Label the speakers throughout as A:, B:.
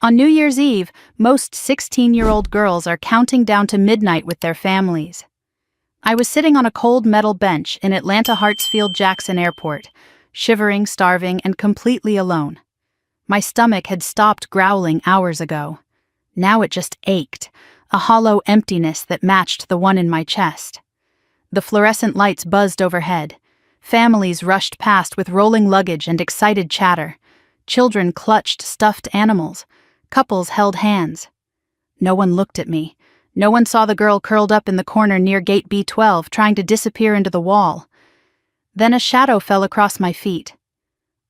A: On New Year's Eve, most 16-year-old girls are counting down to midnight with their families. I was sitting on a cold metal bench in Atlanta Hartsfield-Jackson Airport, shivering, starving, and completely alone. My stomach had stopped growling hours ago. Now it just ached, a hollow emptiness that matched the one in my chest. The fluorescent lights buzzed overhead. Families rushed past with rolling luggage and excited chatter. Children clutched stuffed animals. Couples held hands. No one looked at me. No one saw the girl curled up in the corner near gate B12 trying to disappear into the wall. Then a shadow fell across my feet.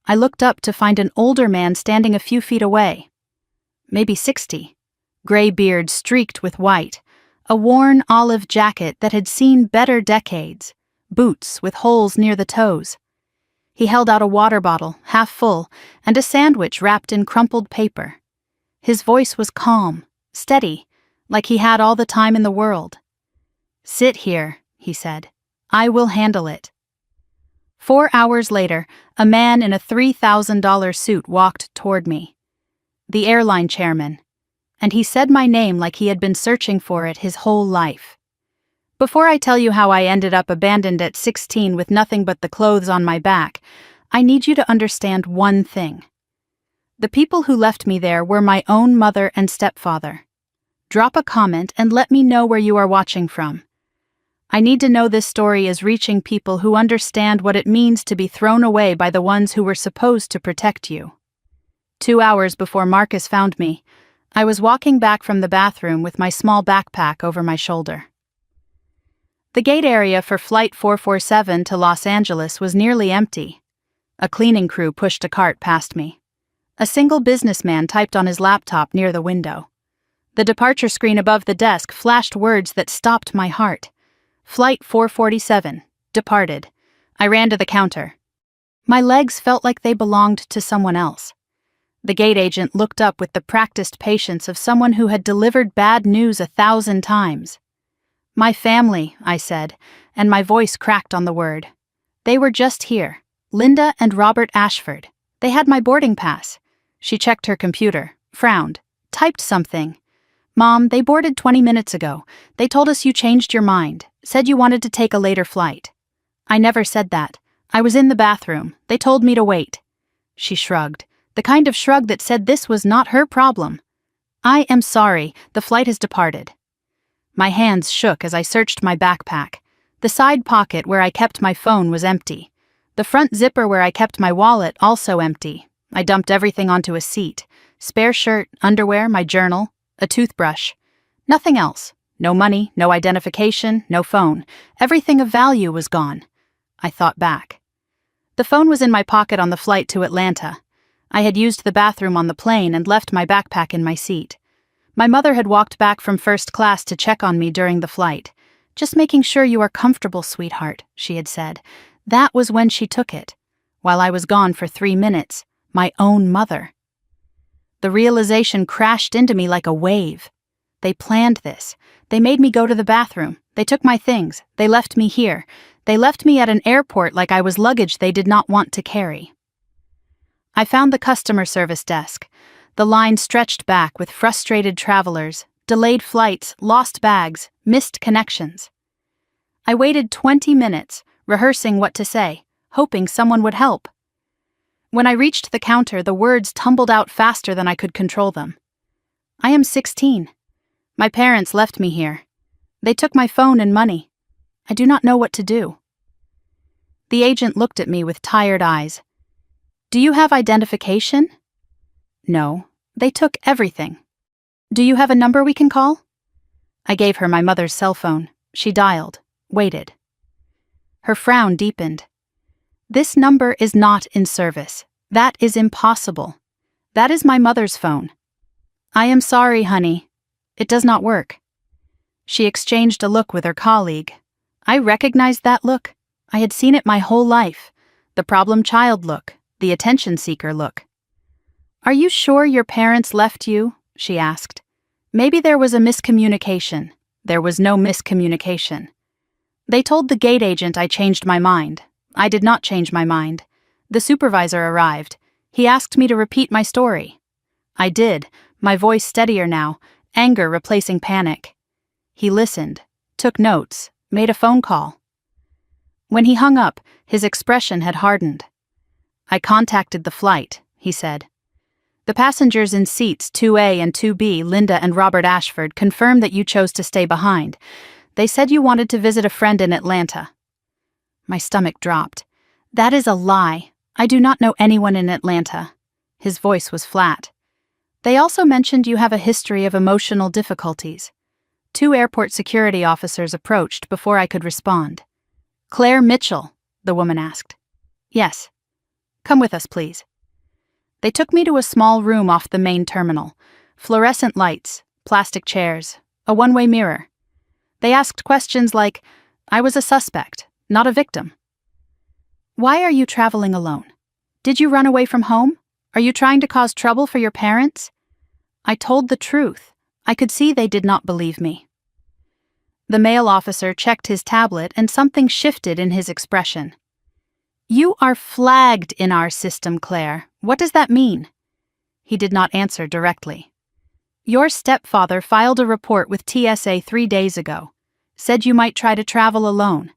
A: I looked up to find an older man standing a few feet away. Maybe 60. Gray beard streaked with white. A worn olive jacket that had seen better decades. Boots with holes near the toes. He held out a water bottle, half full, and a sandwich wrapped in crumpled paper. His voice was calm, steady, like he had all the time in the world. "Sit here," he said. "I will handle it." 4 hours later, a man in a $3,000 suit walked toward me. The airline chairman. And he said my name like he had been searching for it his whole life. Before I tell you how I ended up abandoned at 16 with nothing but the clothes on my back, I need you to understand one thing. The people who left me there were my own mother and stepfather. Drop a comment and let me know where you are watching from. I need to know this story is reaching people who understand what it means to be thrown away by the ones who were supposed to protect you. 2 hours before Marcus found me, I was walking back from the bathroom with my small backpack over my shoulder. The gate area for Flight 447 to Los Angeles was nearly empty. A cleaning crew pushed a cart past me. A single businessman typed on his laptop near the window. The departure screen above the desk flashed words that stopped my heart. Flight 447, departed. I ran to the counter. My legs felt like they belonged to someone else. The gate agent looked up with the practiced patience of someone who had delivered bad news 1,000 times. "My family," I said, and my voice cracked on the word. "They were just here. Linda and Robert Ashford. They had my boarding pass." She checked her computer, frowned, typed something. "Mom, they boarded 20 minutes ago. They told us you changed your mind, said you wanted to take a later flight." "I never said that. I was in the bathroom. They told me to wait." She shrugged, the kind of shrug that said this was not her problem. "I am sorry, the flight has departed." My hands shook as I searched my backpack. The side pocket where I kept my phone was empty. The front zipper where I kept my wallet also empty. I dumped everything onto a seat. Spare shirt, underwear, my journal, a toothbrush. Nothing else. No money, no identification, no phone. Everything of value was gone. I thought back. The phone was in my pocket on the flight to Atlanta. I had used the bathroom on the plane and left my backpack in my seat. My mother had walked back from first class to check on me during the flight. "Just making sure you are comfortable, sweetheart," she had said. That was when she took it. While I was gone for 3 minutes, my own mother. The realization crashed into me like a wave. They planned this. They made me go to the bathroom. They took my things. They left me here. They left me at an airport like I was luggage they did not want to carry. I found the customer service desk. The line stretched back with frustrated travelers, delayed flights, lost bags, missed connections. I waited 20 minutes, rehearsing what to say, hoping someone would help. When I reached the counter, the words tumbled out faster than I could control them. "I am 16. My parents left me here. They took my phone and money. I do not know what to do." The agent looked at me with tired eyes. "Do you have identification?" "No, they took everything." "Do you have a number we can call?" I gave her my mother's cell phone. She dialed, waited. Her frown deepened. "This number is not in service. That is impossible. That is my mother's phone." "I am sorry, honey. It does not work." She exchanged a look with her colleague. I recognized that look. I had seen it my whole life. The problem child look, the attention seeker look. "Are you sure your parents left you?" she asked. Maybe there was a miscommunication. There was no miscommunication. They told the gate agent I changed my mind. I did not change my mind. The supervisor arrived. He asked me to repeat my story. I did. My voice steadier now, anger replacing panic. He listened, took notes, made a phone call. When he hung up, his expression had hardened. "I contacted the flight," he said. "The passengers in seats 2A and 2B, Linda and Robert Ashford, confirmed that you chose to stay behind. They said you wanted to visit a friend in Atlanta." My stomach dropped. "That is a lie. I do not know anyone in Atlanta." His voice was flat. "They also mentioned you have a history of emotional difficulties." 2 airport security officers approached before I could respond. "Claire Mitchell?" the woman asked. "Yes." "Come with us, please." They took me to a small room off the main terminal. Fluorescent lights, plastic chairs, a one-way mirror. They asked questions like, I was a suspect, not a victim. "Why are you traveling alone? Did you run away from home? Are you trying to cause trouble for your parents?" I told the truth. I could see they did not believe me. The male officer checked his tablet and something shifted in his expression. "You are flagged in our system, Claire. What does that mean?" He did not answer directly. "Your stepfather filed a report with TSA 3 days ago. Said you might try to travel alone.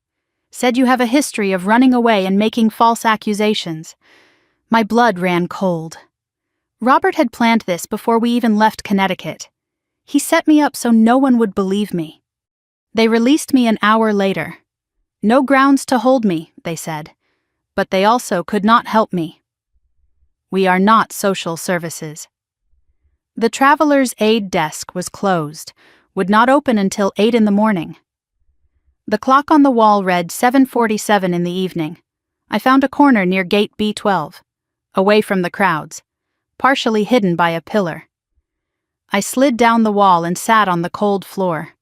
A: Said you have a history of running away and making false accusations." My blood ran cold. Robert had planned this before we even left Connecticut. He set me up so no one would believe me. They released me an hour later. "No grounds to hold me," they said. But they also could not help me. "We are not social services." The traveler's aid desk was closed, would not open until 8 in the morning. The clock on the wall read 7:47 in the evening. I found a corner near gate B12, away from the crowds, partially hidden by a pillar. I slid down the wall and sat on the cold floor.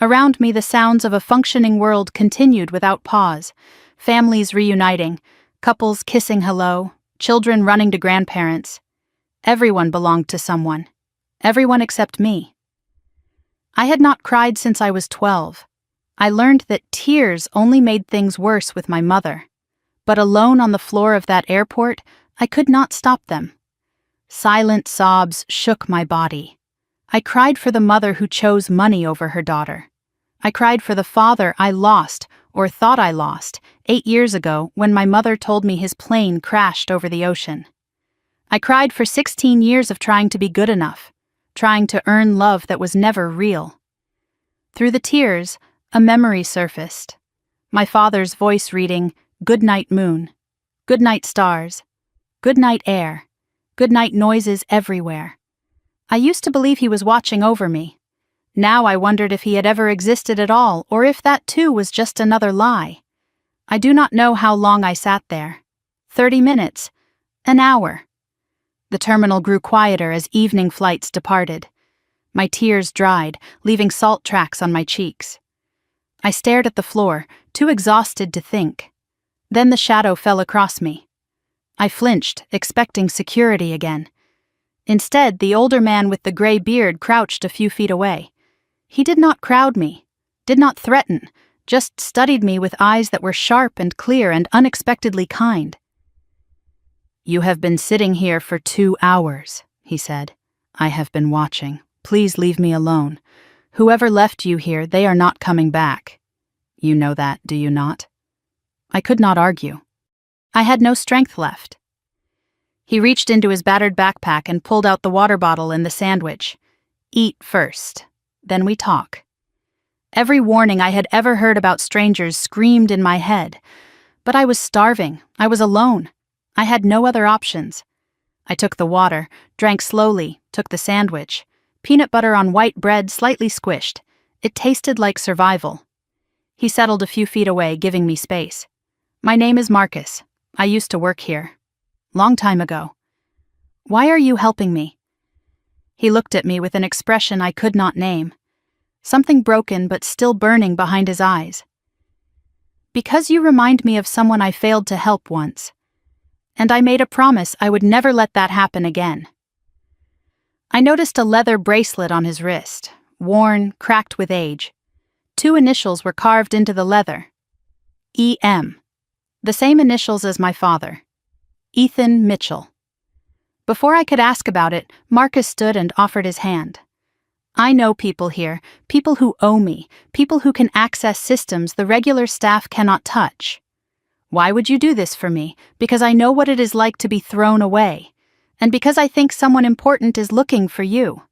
A: Around me the sounds of a functioning world continued without pause, families reuniting, couples kissing hello, children running to grandparents. Everyone belonged to someone. Everyone except me. I had not cried since I was 12. I learned that tears only made things worse with my mother. But alone on the floor of that airport, I could not stop them. Silent sobs shook my body. I cried for the mother who chose money over her daughter. I cried for the father I lost, or thought I lost, 8 years ago when my mother told me his plane crashed over the ocean. I cried for 16 years of trying to be good enough, trying to earn love that was never real. Through the tears, a memory surfaced. My father's voice reading, "Good night, moon. Good night, stars. Good night, air. Good night, noises everywhere." I used to believe he was watching over me. Now I wondered if he had ever existed at all, or if that too was just another lie. I do not know how long I sat there. 30 minutes. An hour. The terminal grew quieter as evening flights departed. My tears dried, leaving salt tracks on my cheeks. I stared at the floor, too exhausted to think. Then the shadow fell across me. I flinched, expecting security again. Instead, the older man with the gray beard crouched a few feet away. He did not crowd me, did not threaten, just studied me with eyes that were sharp and clear and unexpectedly kind. "You have been sitting here for 2 hours, he said. "I have been watching. Please leave me alone. Whoever left you here, they are not coming back. You know that, do you not?" I could not argue. I had no strength left. He reached into his battered backpack and pulled out the water bottle and the sandwich. "Eat first, then we talk." Every warning I had ever heard about strangers screamed in my head. But I was starving. I was alone. I had no other options. I took the water, drank slowly, took the sandwich. Peanut butter on white bread slightly squished. It tasted like survival. He settled a few feet away, giving me space. "My name is Marcus. I used to work here. Long time ago." "Why are you helping me?" He looked at me with an expression I could not name. Something broken but still burning behind his eyes. "Because you remind me of someone I failed to help once. And I made a promise I would never let that happen again." I noticed a leather bracelet on his wrist, worn, cracked with age. 2 initials were carved into the leather. E.M. The same initials as my father. Ethan Mitchell. Before I could ask about it, Marcus stood and offered his hand. I know people here, people who owe me, people who can access systems the regular staff cannot touch. Why would you do this for me? Because I know what it is like to be thrown away. And because I think someone important is looking for you.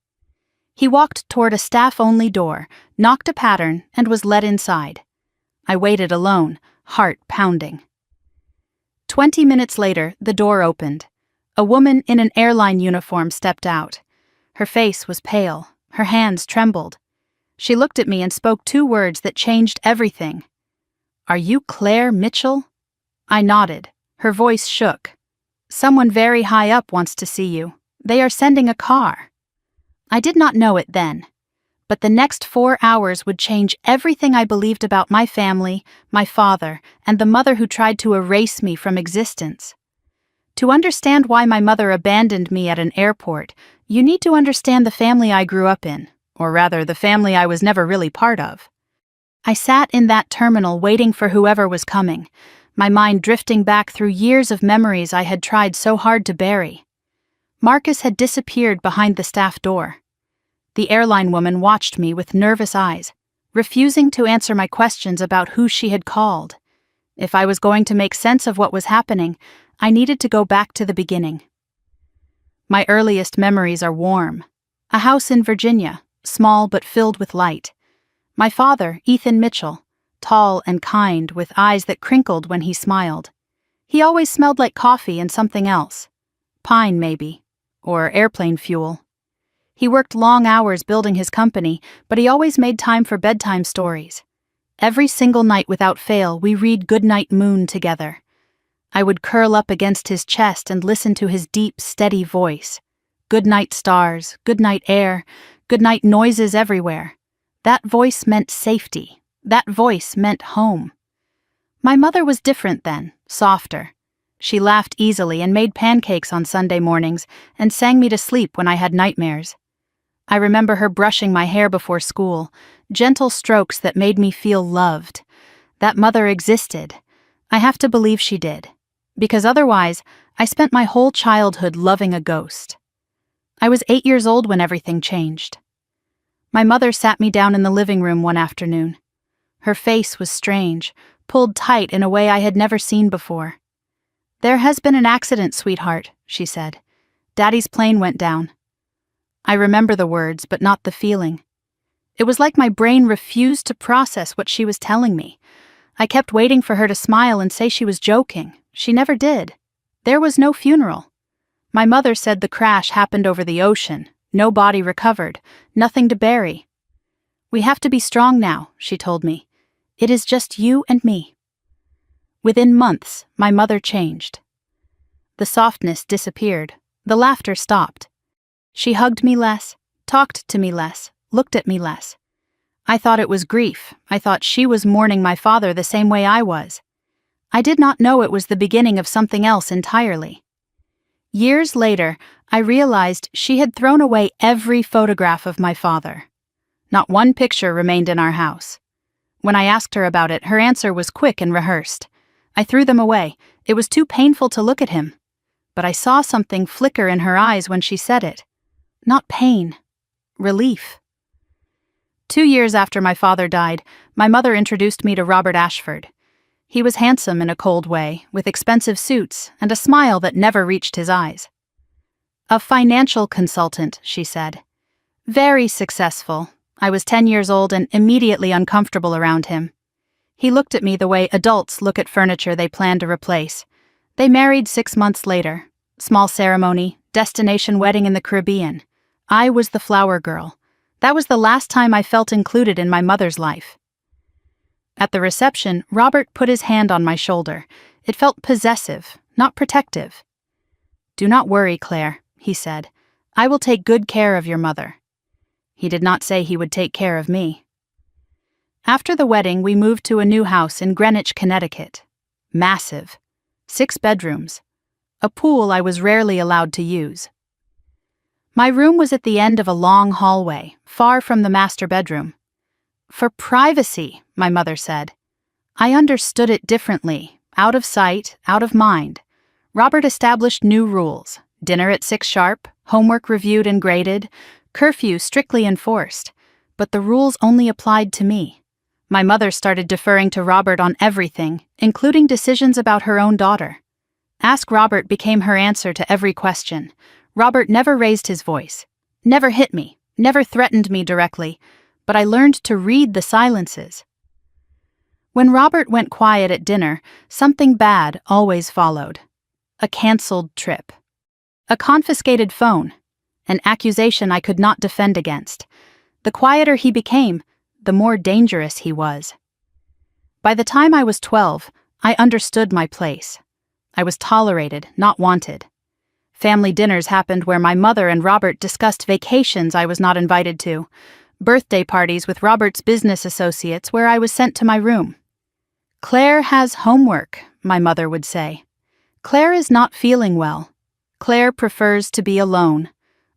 A: He walked toward a staff-only door, knocked a pattern, and was led inside. I waited alone, heart pounding. 20 minutes later, the door opened. A woman in an airline uniform stepped out. Her face was pale, her hands trembled. She looked at me and spoke 2 words that changed everything. "Are you Claire Mitchell?" I nodded. Her voice shook. "Someone very high up wants to see you. They are sending a car." I did not know it then. But the next 4 hours would change everything I believed about my family, my father, and the mother who tried to erase me from existence. To understand why my mother abandoned me at an airport, you need to understand the family I grew up in, or rather, the family I was never really part of. I sat in that terminal waiting for whoever was coming, my mind drifting back through years of memories I had tried so hard to bury. Marcus had disappeared behind the staff door. The airline woman watched me with nervous eyes, refusing to answer my questions about who she had called. If I was going to make sense of what was happening, I needed to go back to the beginning. My earliest memories are warm. A house in Virginia, small but filled with light. My father, Ethan Mitchell, tall and kind with eyes that crinkled when he smiled. He always smelled like coffee and something else. Pine, maybe, or airplane fuel. He worked long hours building his company, but he always made time for bedtime stories. Every single night without fail, we read Goodnight Moon together. I would curl up against his chest and listen to his deep, steady voice. Goodnight stars, goodnight air, goodnight noises everywhere. That voice meant safety. That voice meant home. My mother was different then, softer. She laughed easily and made pancakes on Sunday mornings and sang me to sleep when I had nightmares. I remember her brushing my hair before school, gentle strokes that made me feel loved. That mother existed. I have to believe she did. Because otherwise, I spent my whole childhood loving a ghost. I was 8 years old when everything changed. My mother sat me down in the living room one afternoon. Her face was strange, pulled tight in a way I had never seen before. "There has been an accident, sweetheart," she said. "Daddy's plane went down." I remember the words, but not the feeling. It was like my brain refused to process what she was telling me. I kept waiting for her to smile and say she was joking. She never did. There was no funeral. My mother said the crash happened over the ocean, no body recovered, nothing to bury. "We have to be strong now," she told me. "It is just you and me." Within months, my mother changed. The softness disappeared. The laughter stopped. She hugged me less, talked to me less, looked at me less. I thought it was grief. I thought she was mourning my father the same way I was. I did not know it was the beginning of something else entirely. Years later, I realized she had thrown away every photograph of my father. Not one picture remained in our house. When I asked her about it, her answer was quick and rehearsed. I threw them away. It was too painful to look at him. But I saw something flicker in her eyes when she said it. Not pain. Relief. 2 years after my father died, my mother introduced me to Robert Ashford. He was handsome in a cold way, with expensive suits and a smile that never reached his eyes. "A financial consultant," she said. "Very successful." I was 10 years old and immediately uncomfortable around him. He looked at me the way adults look at furniture they plan to replace. They married 6 months later. Small ceremony, destination wedding in the Caribbean. I was the flower girl. That was the last time I felt included in my mother's life. At the reception, Robert put his hand on my shoulder. It felt possessive, not protective. "Do not worry, Claire," he said. "I will take good care of your mother." He did not say he would take care of me. After the wedding, we moved to a new house in Greenwich, Connecticut. Massive. 6 bedrooms. A pool I was rarely allowed to use. My room was at the end of a long hallway, far from the master bedroom. "For privacy," my mother said. I understood it differently, out of sight, out of mind. Robert established new rules. Dinner at 6 sharp, homework reviewed and graded, curfew strictly enforced. But the rules only applied to me. My mother started deferring to Robert on everything, including decisions about her own daughter. Ask Robert became her answer to every question. Robert never raised his voice, never hit me, never threatened me directly, but I learned to read the silences. When Robert went quiet at dinner, something bad always followed. A canceled trip. A confiscated phone. An accusation I could not defend against. The quieter he became, the more dangerous he was. By the time I was 12, I understood my place. I was tolerated, not wanted. Family dinners happened where my mother and Robert discussed vacations I was not invited to, birthday parties with Robert's business associates where I was sent to my room. "Claire has homework," my mother would say. "Claire is not feeling well. Claire prefers to be alone."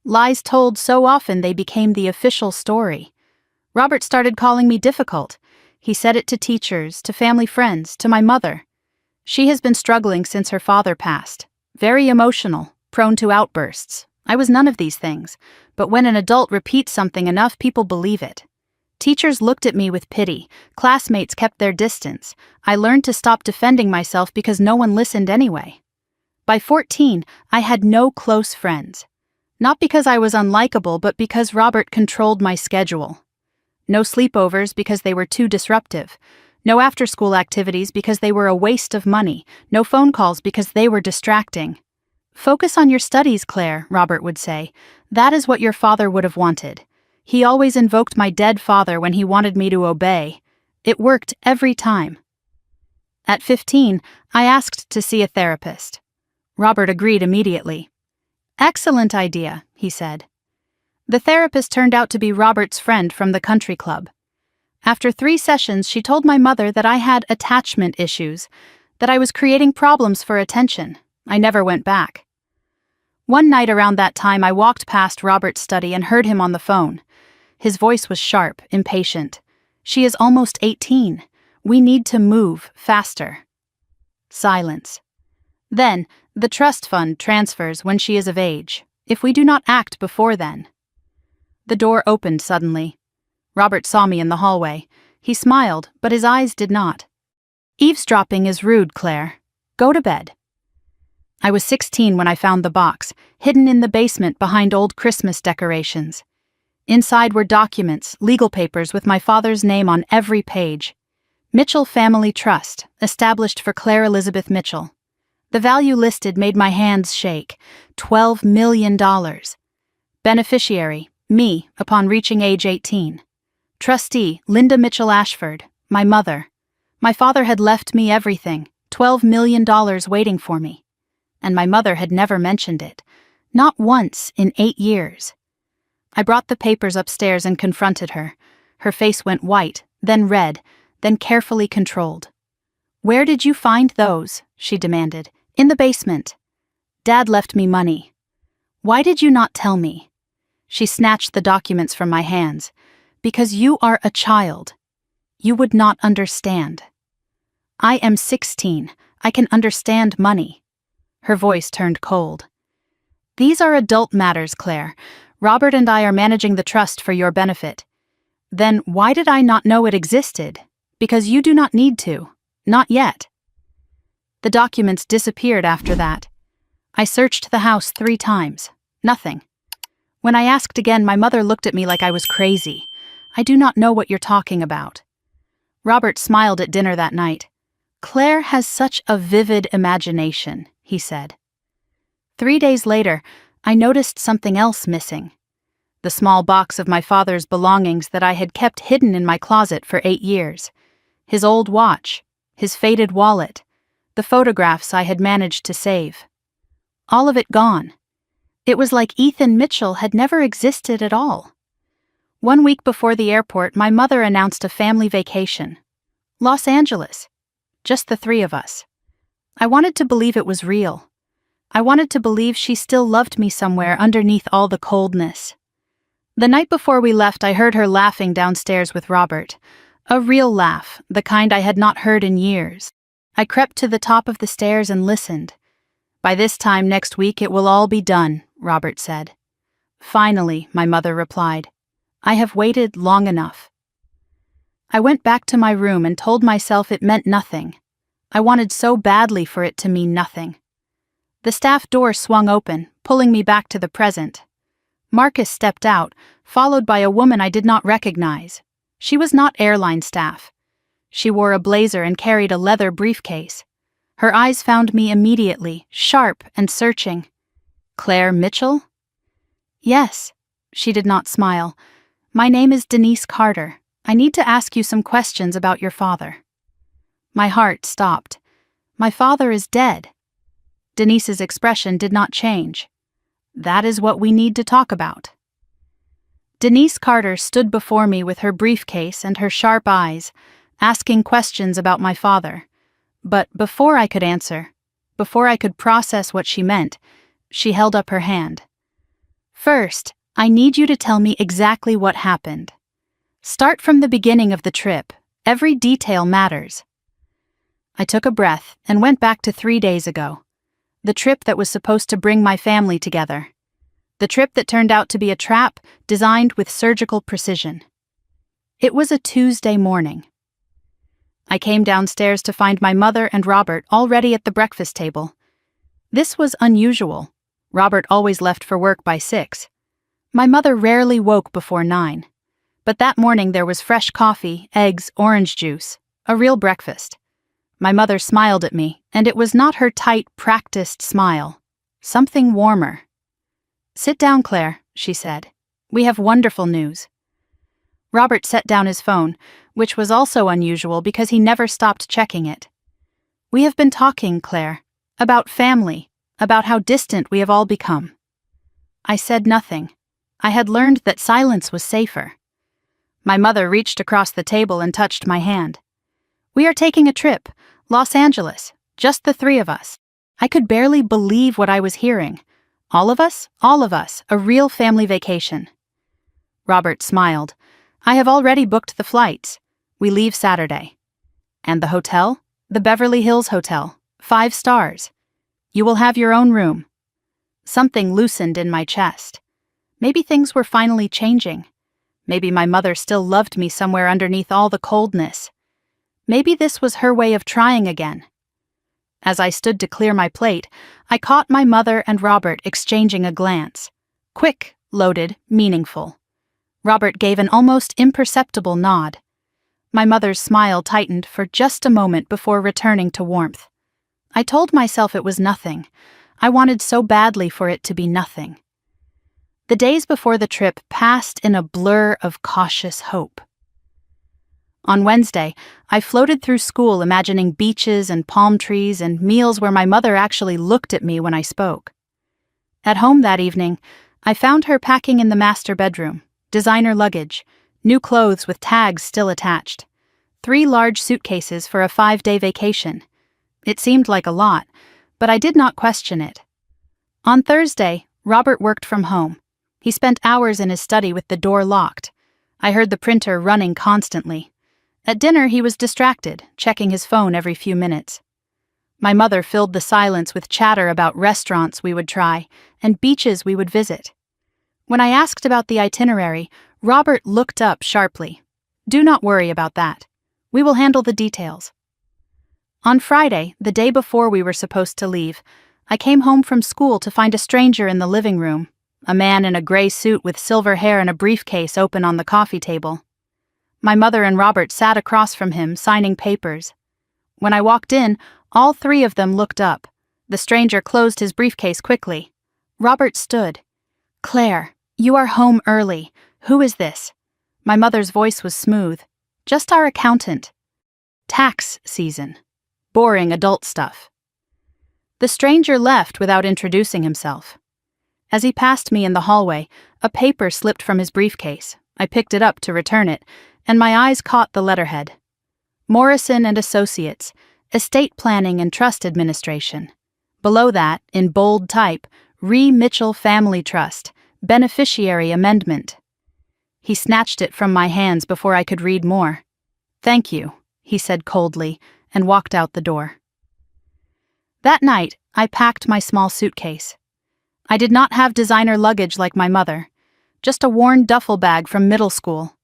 A: Lies told so often they became the official story. Robert started calling me difficult. He said it to teachers, to family friends, to my mother. She has been struggling since her father passed. Very emotional, prone to outbursts. I was none of these things, but when an adult repeats something enough, people believe it. Teachers looked at me with pity. Classmates kept their distance. I learned to stop defending myself because no one listened anyway. By 14, I had no close friends. Not because I was unlikable, but because Robert controlled my schedule. No sleepovers because they were too disruptive. No after-school activities because they were a waste of money. No phone calls because they were distracting. "Focus on your studies, Claire," Robert would say. "That is what your father would have wanted." He always invoked my dead father when he wanted me to obey. It worked every time. At 15, I asked to see a therapist. Robert agreed immediately. "Excellent idea," he said. The therapist turned out to be Robert's friend from the country club. After 3 sessions, she told my mother that I had attachment issues, that I was creating problems for attention. I never went back. One night around that time, I walked past Robert's study and heard him on the phone. His voice was sharp, impatient. "She is almost 18. We need to move faster." Silence. "Then, the trust fund transfers when she is of age, if we do not act before then." The door opened suddenly. Robert saw me in the hallway. He smiled, but his eyes did not. "Eavesdropping is rude, Claire. Go to bed." I was 16 when I found the box, hidden in the basement behind old Christmas decorations. Inside were documents, legal papers with my father's name on every page. Mitchell Family Trust, established for Claire Elizabeth Mitchell. The value listed made my hands shake. $12 million. Beneficiary, me, upon reaching age 18. Trustee, Linda Mitchell Ashford, my mother. My father had left me everything, $12 million waiting for me. And my mother had never mentioned it. Not once in 8 years. I brought the papers upstairs and confronted her. Her face went white, then red, then carefully controlled. "Where did you find those?" she demanded. "In the basement. Dad left me money." "Why did you not tell me?" She snatched the documents from my hands. "Because you are a child. You would not understand." "I am 16. I can understand money." Her voice turned cold. "These are adult matters, Claire. Robert and I are managing the trust for your benefit." "Then why did I not know it existed?" "Because you do not need to. Not yet." The documents disappeared after that. I searched the house 3 times. Nothing. When I asked again, my mother looked at me like I was crazy. "I do not know what you're talking about." Robert smiled at dinner that night. "Claire has such a vivid imagination," he said. 3 days later, I noticed something else missing. The small box of my father's belongings that I had kept hidden in my closet for 8 years. His old watch, his faded wallet, the photographs I had managed to save. All of it gone. It was like Ethan Mitchell had never existed at all. 1 week before the airport, my mother announced a family vacation. Los Angeles. Just the 3 of us. I wanted to believe it was real. I wanted to believe she still loved me somewhere underneath all the coldness. The night before we left, I heard her laughing downstairs with Robert. A real laugh, the kind I had not heard in years. I crept to the top of the stairs and listened. By this time next week it will all be done, Robert said. Finally, my mother replied. I have waited long enough. I went back to my room and told myself it meant nothing. I wanted so badly for it to mean nothing. The staff door swung open, pulling me back to the present. Marcus stepped out, followed by a woman I did not recognize. She was not airline staff. She wore a blazer and carried a leather briefcase. Her eyes found me immediately, sharp and searching. Claire Mitchell? Yes. She did not smile. My name is Denise Carter. I need to ask you some questions about your father. My heart stopped. My father is dead. Denise's expression did not change. That is what we need to talk about. Denise Carter stood before me with her briefcase and her sharp eyes, asking questions about my father. But before I could answer, before I could process what she meant, she held up her hand. First, I need you to tell me exactly what happened. Start from the beginning of the trip. Every detail matters. I took a breath and went back to 3 days ago. The trip that was supposed to bring my family together. The trip that turned out to be a trap designed with surgical precision. It was a Tuesday morning. I came downstairs to find my mother and Robert already at the breakfast table. This was unusual. Robert always left for work by 6. My mother rarely woke before 9. But that morning there was fresh coffee, eggs, orange juice, a real breakfast. My mother smiled at me, and it was not her tight, practiced smile. Something warmer. Sit down, Claire, she said. We have wonderful news. Robert set down his phone, which was also unusual because he never stopped checking it. We have been talking, Claire, about family, about how distant we have all become. I said nothing. I had learned that silence was safer. My mother reached across the table and touched my hand. We are taking a trip, Los Angeles, just the 3 of us. I could barely believe what I was hearing. All of us, a real family vacation. Robert smiled. I have already booked the flights. We leave Saturday. And the hotel? The Beverly Hills Hotel. 5 stars. You will have your own room. Something loosened in my chest. Maybe things were finally changing. Maybe my mother still loved me somewhere underneath all the coldness. Maybe this was her way of trying again. As I stood to clear my plate, I caught my mother and Robert exchanging a glance. Quick, loaded, meaningful. Robert gave an almost imperceptible nod. My mother's smile tightened for just a moment before returning to warmth. I told myself it was nothing. I wanted so badly for it to be nothing. The days before the trip passed in a blur of cautious hope. On Wednesday, I floated through school imagining beaches and palm trees and meals where my mother actually looked at me when I spoke. At home that evening, I found her packing in the master bedroom, designer luggage, new clothes with tags still attached, 3 large suitcases for a 5-day vacation. It seemed like a lot, but I did not question it. On Thursday, Robert worked from home. He spent hours in his study with the door locked. I heard the printer running constantly. At dinner, he was distracted, checking his phone every few minutes. My mother filled the silence with chatter about restaurants we would try and beaches we would visit. When I asked about the itinerary, Robert looked up sharply. Do not worry about that. We will handle the details. On Friday, the day before we were supposed to leave, I came home from school to find a stranger in the living room, a man in a gray suit with silver hair and a briefcase open on the coffee table. My mother and Robert sat across from him, signing papers. When I walked in, all 3 of them looked up. The stranger closed his briefcase quickly. Robert stood. Claire, you are home early. Who is this? My mother's voice was smooth. Just our accountant. Tax season. Boring adult stuff. The stranger left without introducing himself. As he passed me in the hallway, a paper slipped from his briefcase. I picked it up to return it, and my eyes caught the letterhead. Morrison and Associates, Estate Planning and Trust Administration. Below that, in bold type, Ree Mitchell Family Trust, Beneficiary Amendment. He snatched it from my hands before I could read more. Thank you, he said coldly, and walked out the door. That night, I packed my small suitcase. I did not have designer luggage like my mother, just a worn duffel bag from middle school.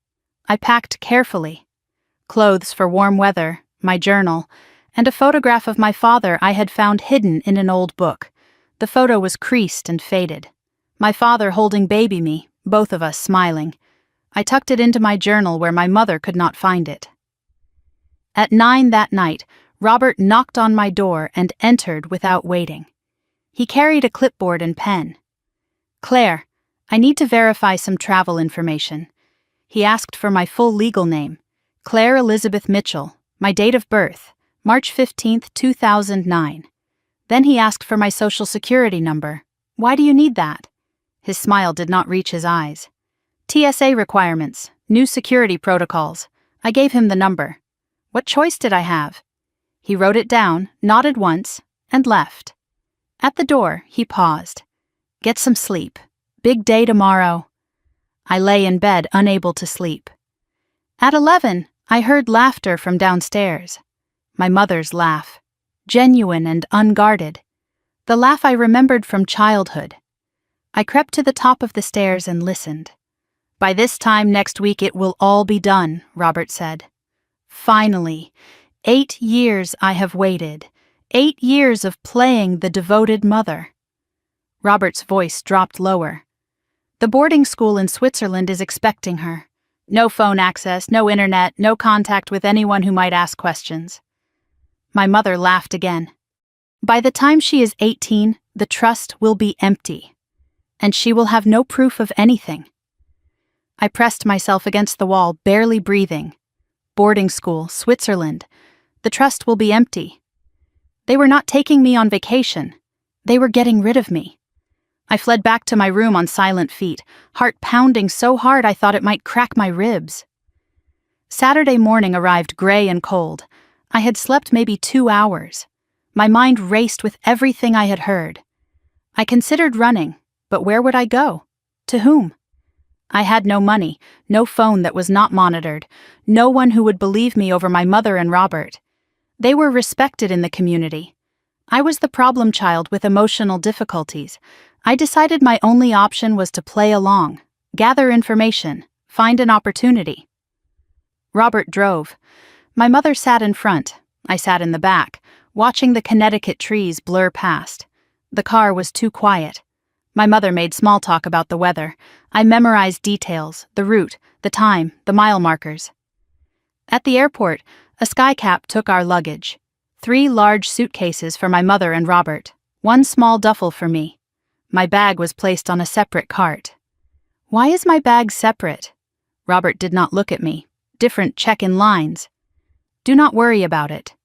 A: I packed carefully. Clothes for warm weather, my journal, and a photograph of my father I had found hidden in an old book. The photo was creased and faded. My father holding baby me, both of us smiling. I tucked it into my journal where my mother could not find it. At 9 that night, Robert knocked on my door and entered without waiting. He carried a clipboard and pen. "Claire, I need to verify some travel information." He asked for my full legal name, Claire Elizabeth Mitchell, my date of birth, March 15, 2009. Then he asked for my social security number. "Why do you need that?" His smile did not reach his eyes. "TSA requirements, new security protocols." I gave him the number. What choice did I have? He wrote it down, nodded once, and left. At the door, he paused. "Get some sleep. Big day tomorrow." I lay in bed, unable to sleep. At 11, I heard laughter from downstairs. My mother's laugh. Genuine and unguarded. The laugh I remembered from childhood. I crept to the top of the stairs and listened. "By this time next week it will all be done," Robert said. Finally, 8 years I have waited. 8 years of playing the devoted mother. Robert's voice dropped lower. "The boarding school in Switzerland is expecting her. No phone access, no internet, no contact with anyone who might ask questions." My mother laughed again. "By the time she is 18, the trust will be empty, and she will have no proof of anything." I pressed myself against the wall, barely breathing. Boarding school, Switzerland. The trust will be empty. They were not taking me on vacation. They were getting rid of me. I fled back to my room on silent feet, heart pounding so hard I thought it might crack my ribs. Saturday morning arrived gray and cold. I had slept maybe 2 hours. My mind raced with everything I had heard. I considered running, but where would I go? To whom? I had no money, no phone that was not monitored, no one who would believe me over my mother and Robert. They were respected in the community. I was the problem child with emotional difficulties. I decided my only option was to play along, gather information, find an opportunity. Robert drove. My mother sat in front. I sat in the back, watching the Connecticut trees blur past. The car was too quiet. My mother made small talk about the weather. I memorized details, the route, the time, the mile markers. At the airport, a skycap took our luggage. 3 large suitcases for my mother and Robert, 1 small duffel for me. My bag was placed on a separate cart. "Why is my bag separate?" Robert did not look at me. Different check-in lines. "Do not worry about it."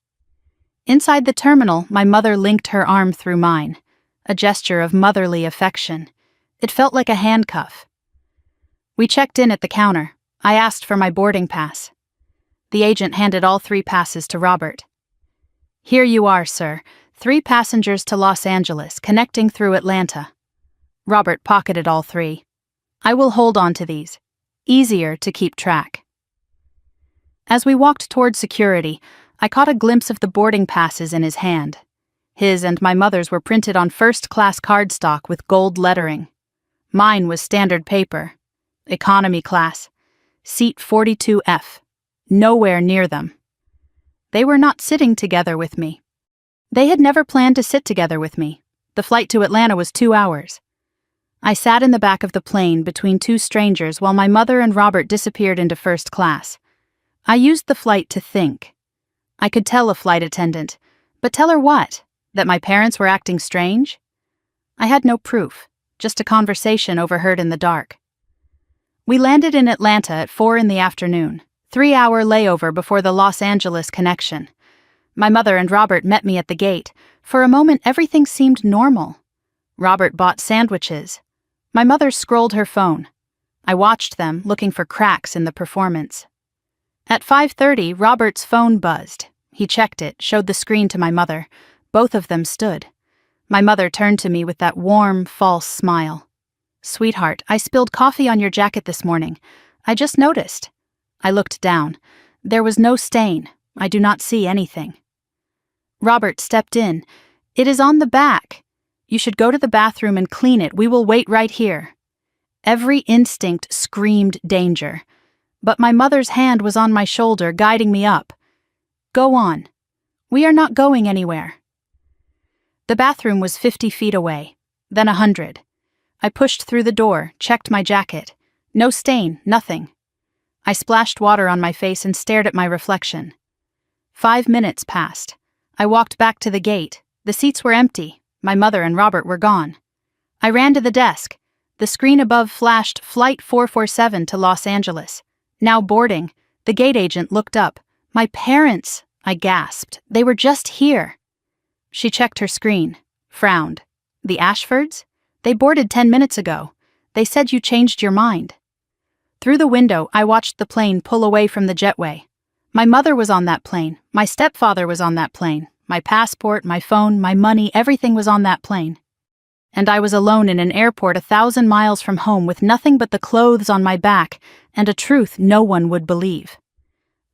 A: Inside the terminal, my mother linked her arm through mine, a gesture of motherly affection. It felt like a handcuff. We checked in at the counter. I asked for my boarding pass. The agent handed all 3 passes to Robert. "Here you are, sir. 3 passengers to Los Angeles, connecting through Atlanta." Robert pocketed all 3. "I will hold on to these. Easier to keep track." As we walked toward security, I caught a glimpse of the boarding passes in his hand. His and my mother's were printed on first-class cardstock with gold lettering. Mine was standard paper. Economy class. Seat 42F. Nowhere near them. They were not sitting together with me. They had never planned to sit together with me. The flight to Atlanta was 2 hours. I sat in the back of the plane between 2 strangers while my mother and Robert disappeared into first class. I used the flight to think. I could tell a flight attendant, but tell her what? That my parents were acting strange? I had no proof, just a conversation overheard in the dark. We landed in Atlanta at 4 in the afternoon, 3-hour layover before the Los Angeles connection. My mother and Robert met me at the gate. For a moment, everything seemed normal. Robert bought sandwiches. My mother scrolled her phone. I watched them, looking for cracks in the performance. At 5:30, Robert's phone buzzed. He checked it, showed the screen to my mother. Both of them stood. My mother turned to me with that warm, false smile. "Sweetheart, I spilled coffee on your jacket this morning. I just noticed." I looked down. There was no stain. I do not see anything. Robert stepped in. It is on the back. You should go to the bathroom and clean it. We will wait right here. Every instinct screamed danger, but my mother's hand was on my shoulder, guiding me up. Go on. We are not going anywhere. The bathroom was 50 feet away, then 100. I pushed through the door, checked my jacket. No stain, nothing. I splashed water on my face and stared at my reflection. 5 minutes passed. I walked back to the gate. The seats were empty. My mother and Robert were gone. I ran to the desk. The screen above flashed Flight 447 to Los Angeles. Now boarding. The gate agent looked up. My parents, I gasped. They were just here. She checked her screen, frowned. The Ashfords? They boarded 10 minutes ago. They said you changed your mind. Through the window, I watched the plane pull away from the jetway. My mother was on that plane. My stepfather was on that plane. My passport, my phone, my money, everything was on that plane. And I was alone in an airport 1,000 miles from home with nothing but the clothes on my back and a truth no one would believe.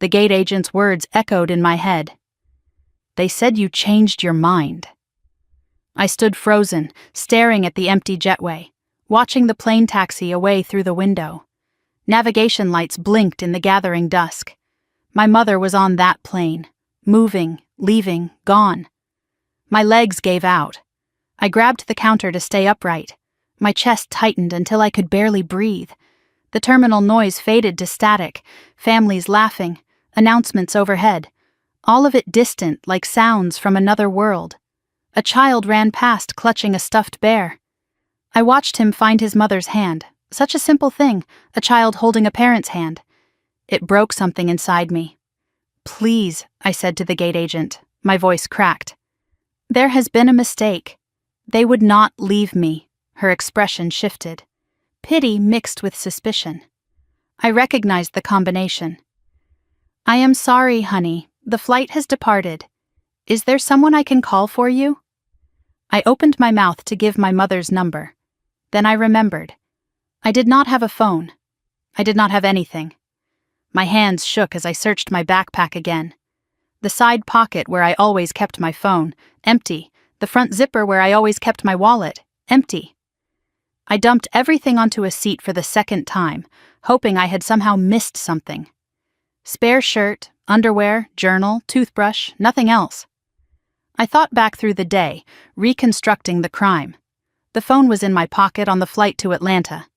A: The gate agent's words echoed in my head. They said you changed your mind. I stood frozen, staring at the empty jetway, watching the plane taxi away through the window. Navigation lights blinked in the gathering dusk. My mother was on that plane, moving, leaving, gone. My legs gave out. I grabbed the counter to stay upright. My chest tightened until I could barely breathe. The terminal noise faded to static, families laughing, announcements overhead. All of it distant like sounds from another world. A child ran past clutching a stuffed bear. I watched him find his mother's hand. Such a simple thing, a child holding a parent's hand. It broke something inside me. Please, I said to the gate agent. My voice cracked. There has been a mistake. They would not leave me. Her expression shifted. Pity mixed with suspicion. I recognized the combination. I am sorry, honey. The flight has departed. Is there someone I can call for you? I opened my mouth to give my mother's number. Then I remembered. I did not have a phone. I did not have anything. My hands shook as I searched my backpack again. The side pocket where I always kept my phone, empty. The front zipper where I always kept my wallet, empty. I dumped everything onto a seat for the second time, hoping I had somehow missed something. Spare shirt, underwear, journal, toothbrush, nothing else. I thought back through the day, reconstructing the crime. The phone was in my pocket on the flight to Atlanta.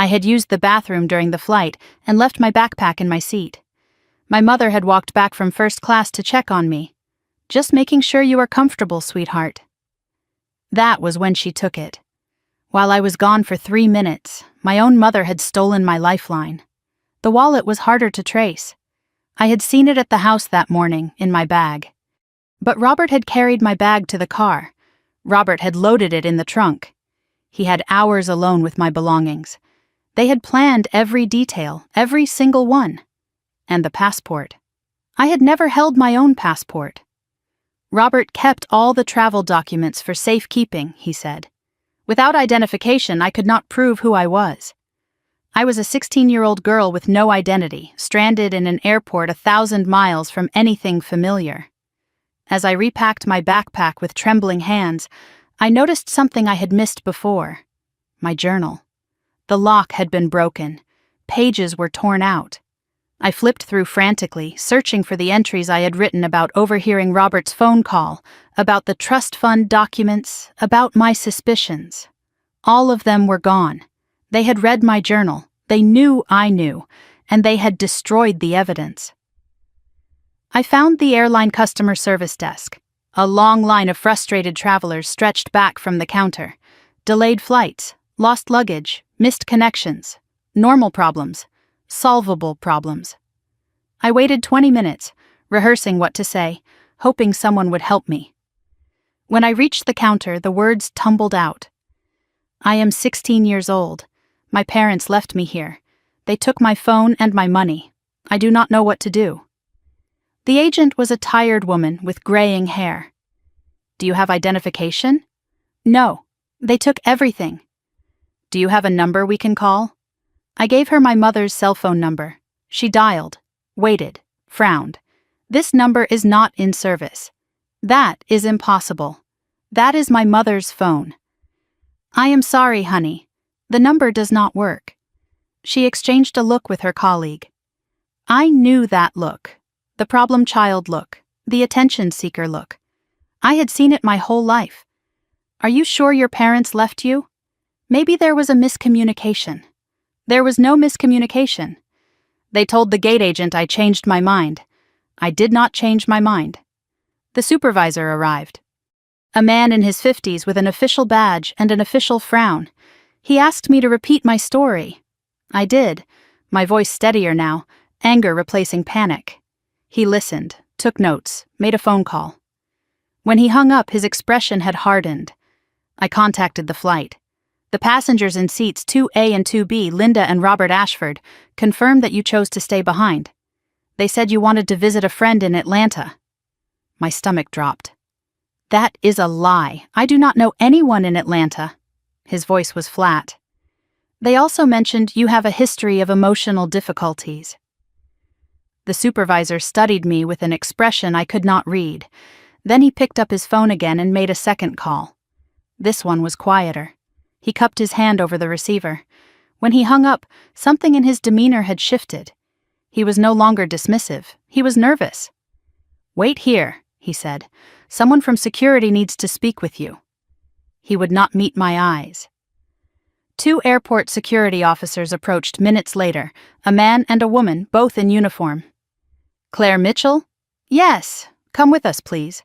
A: I had used the bathroom during the flight and left my backpack in my seat. My mother had walked back from first class to check on me. Just making sure you are comfortable, sweetheart. That was when she took it. While I was gone for 3 minutes, my own mother had stolen my lifeline. The wallet was harder to trace. I had seen it at the house that morning, in my bag. But Robert had carried my bag to the car. Robert had loaded it in the trunk. He had hours alone with my belongings. They had planned every detail, every single one. And the passport. I had never held my own passport. Robert kept all the travel documents for safekeeping, he said. Without identification, I could not prove who I was. I was a 16-year-old girl with no identity, stranded in an airport 1,000 miles from anything familiar. As I repacked my backpack with trembling hands, I noticed something I had missed before. My journal. The lock had been broken. Pages were torn out. I flipped through frantically, searching for the entries I had written about overhearing Robert's phone call, about the trust fund documents, about my suspicions. All of them were gone. They had read my journal. They knew I knew, and they had destroyed the evidence. I found the airline customer service desk. A long line of frustrated travelers stretched back from the counter. Delayed flights, lost luggage, missed connections, normal problems, solvable problems. I waited 20 minutes, rehearsing what to say, hoping someone would help me. When I reached the counter, the words tumbled out. I am 16 years old. My parents left me here. They took my phone and my money. I do not know what to do. The agent was a tired woman with graying hair. Do you have identification? No. They took everything. Do you have a number we can call? I gave her my mother's cell phone number. She dialed, waited, frowned. This number is not in service. That is impossible. That is my mother's phone. I am sorry, honey. The number does not work. She exchanged a look with her colleague. I knew that look. The problem child look. The attention seeker look. I had seen it my whole life. Are you sure your parents left you? Maybe there was a miscommunication. There was no miscommunication. They told the gate agent I changed my mind. I did not change my mind. The supervisor arrived. A man in his 50s with an official badge and an official frown. He asked me to repeat my story. I did, my voice steadier now, anger replacing panic. He listened, took notes, made a phone call. When he hung up, his expression had hardened. I contacted the flight. The passengers in seats 2A and 2B, Linda and Robert Ashford, confirmed that you chose to stay behind. They said you wanted to visit a friend in Atlanta. My stomach dropped. That is a lie. I do not know anyone in Atlanta. His voice was flat. They also mentioned you have a history of emotional difficulties. The supervisor studied me with an expression I could not read. Then he picked up his phone again and made a second call. This one was quieter. He cupped his hand over the receiver. When he hung up, something in his demeanor had shifted. He was no longer dismissive. He was nervous. Wait here, he said. Someone from security needs to speak with you. He would not meet my eyes. 2 airport security officers approached minutes later, a man and a woman, both in uniform. Claire Mitchell? Yes, come with us, please.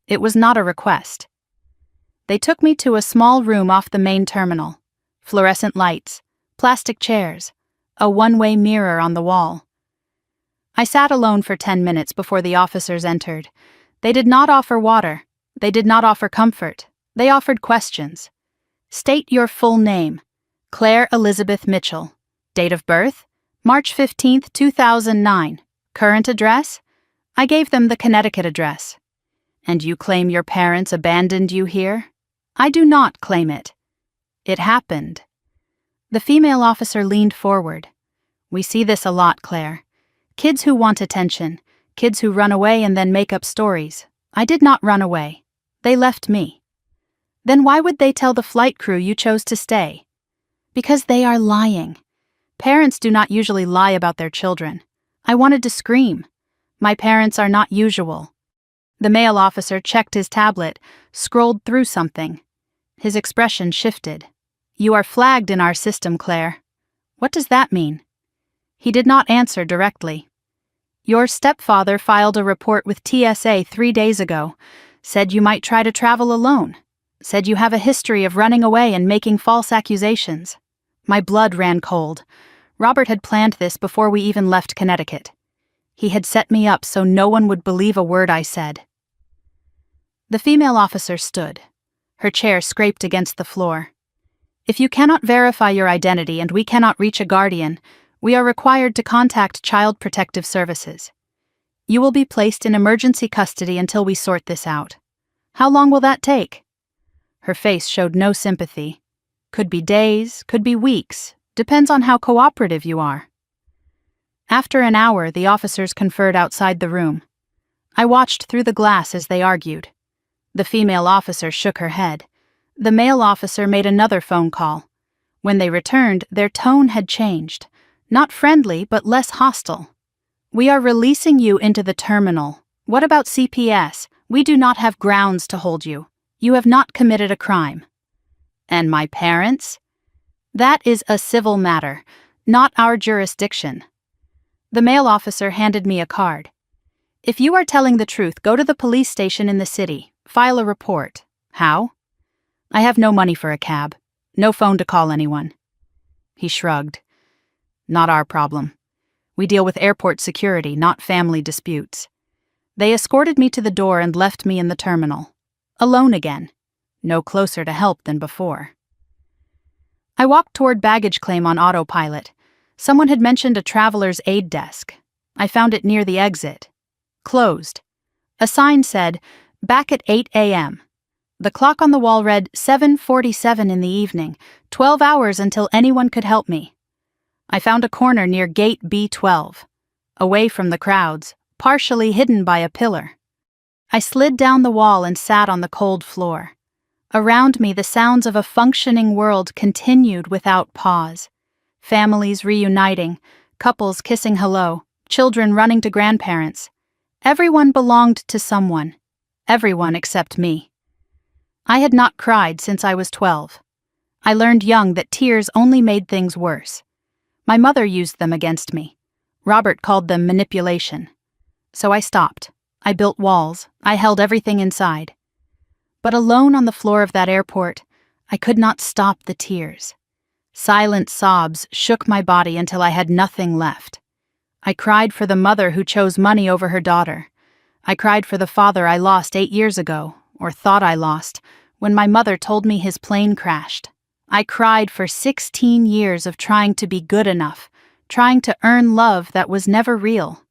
A: It was not a request. They took me to a small room off the main terminal. Fluorescent lights, plastic chairs, a one-way mirror on the wall. I sat alone for 10 minutes before the officers entered. They did not offer water. They did not offer comfort. They offered questions. State your full name. Claire Elizabeth Mitchell. Date of birth? March 15, 2009. Current address? I gave them the Connecticut address. And you claim your parents abandoned you here? I do not claim it. It happened. The female officer leaned forward. We see this a lot, Claire. Kids who want attention. Kids who run away and then make up stories. I did not run away. They left me. Then why would they tell the flight crew you chose to stay? Because they are lying. Parents do not usually lie about their children. I wanted to scream. My parents are not usual. The male officer checked his tablet, scrolled through something. His expression shifted. You are flagged in our system, Claire. What does that mean? He did not answer directly. Your stepfather filed a report with TSA 3 days ago. Said you might try to travel alone. Said you have a history of running away and making false accusations. My blood ran cold. Robert had planned this before we even left Connecticut. He had set me up so no one would believe a word I said. The female officer stood. Her chair scraped against the floor. If you cannot verify your identity and we cannot reach a guardian, we are required to contact Child Protective Services. You will be placed in emergency custody until we sort this out. How long will that take? Her face showed no sympathy. Could be days, could be weeks, depends on how cooperative you are. After an hour, the officers conferred outside the room. I watched through the glass as they argued. The female officer shook her head. The male officer made another phone call. When they returned, their tone had changed. Not friendly, but less hostile. We are releasing you into the terminal. What about CPS? We do not have grounds to hold you. You have not committed a crime. And my parents? That is a civil matter, not our jurisdiction. The male officer handed me a card. If you are telling the truth, go to the police station in the city. File a report. How? I have no money for a cab. No phone to call anyone. He shrugged. Not our problem. We deal with airport security, not family disputes. They escorted me to the door and left me in the terminal. Alone again. No closer to help than before. I walked toward baggage claim on autopilot. Someone had mentioned a traveler's aid desk. I found it near the exit. Closed. A sign said, back at 8 a.m. The clock on the wall read 7:47 in the evening, 12 hours until anyone could help me. I found a corner near gate B12, away from the crowds, partially hidden by a pillar. I slid down the wall and sat on the cold floor. Around me, the sounds of a functioning world continued without pause. Families reuniting, couples kissing hello, children running to grandparents. Everyone belonged to someone. Everyone except me. I had not cried since I was 12. I learned young that tears only made things worse. My mother used them against me. Robert called them manipulation. So I stopped. I built walls. I held everything inside. But alone on the floor of that airport, I could not stop the tears. Silent sobs shook my body until I had nothing left. I cried for the mother who chose money over her daughter. I cried for the father I lost 8 years ago, or thought I lost, when my mother told me his plane crashed. I cried for 16 years of trying to be good enough, trying to earn love that was never real.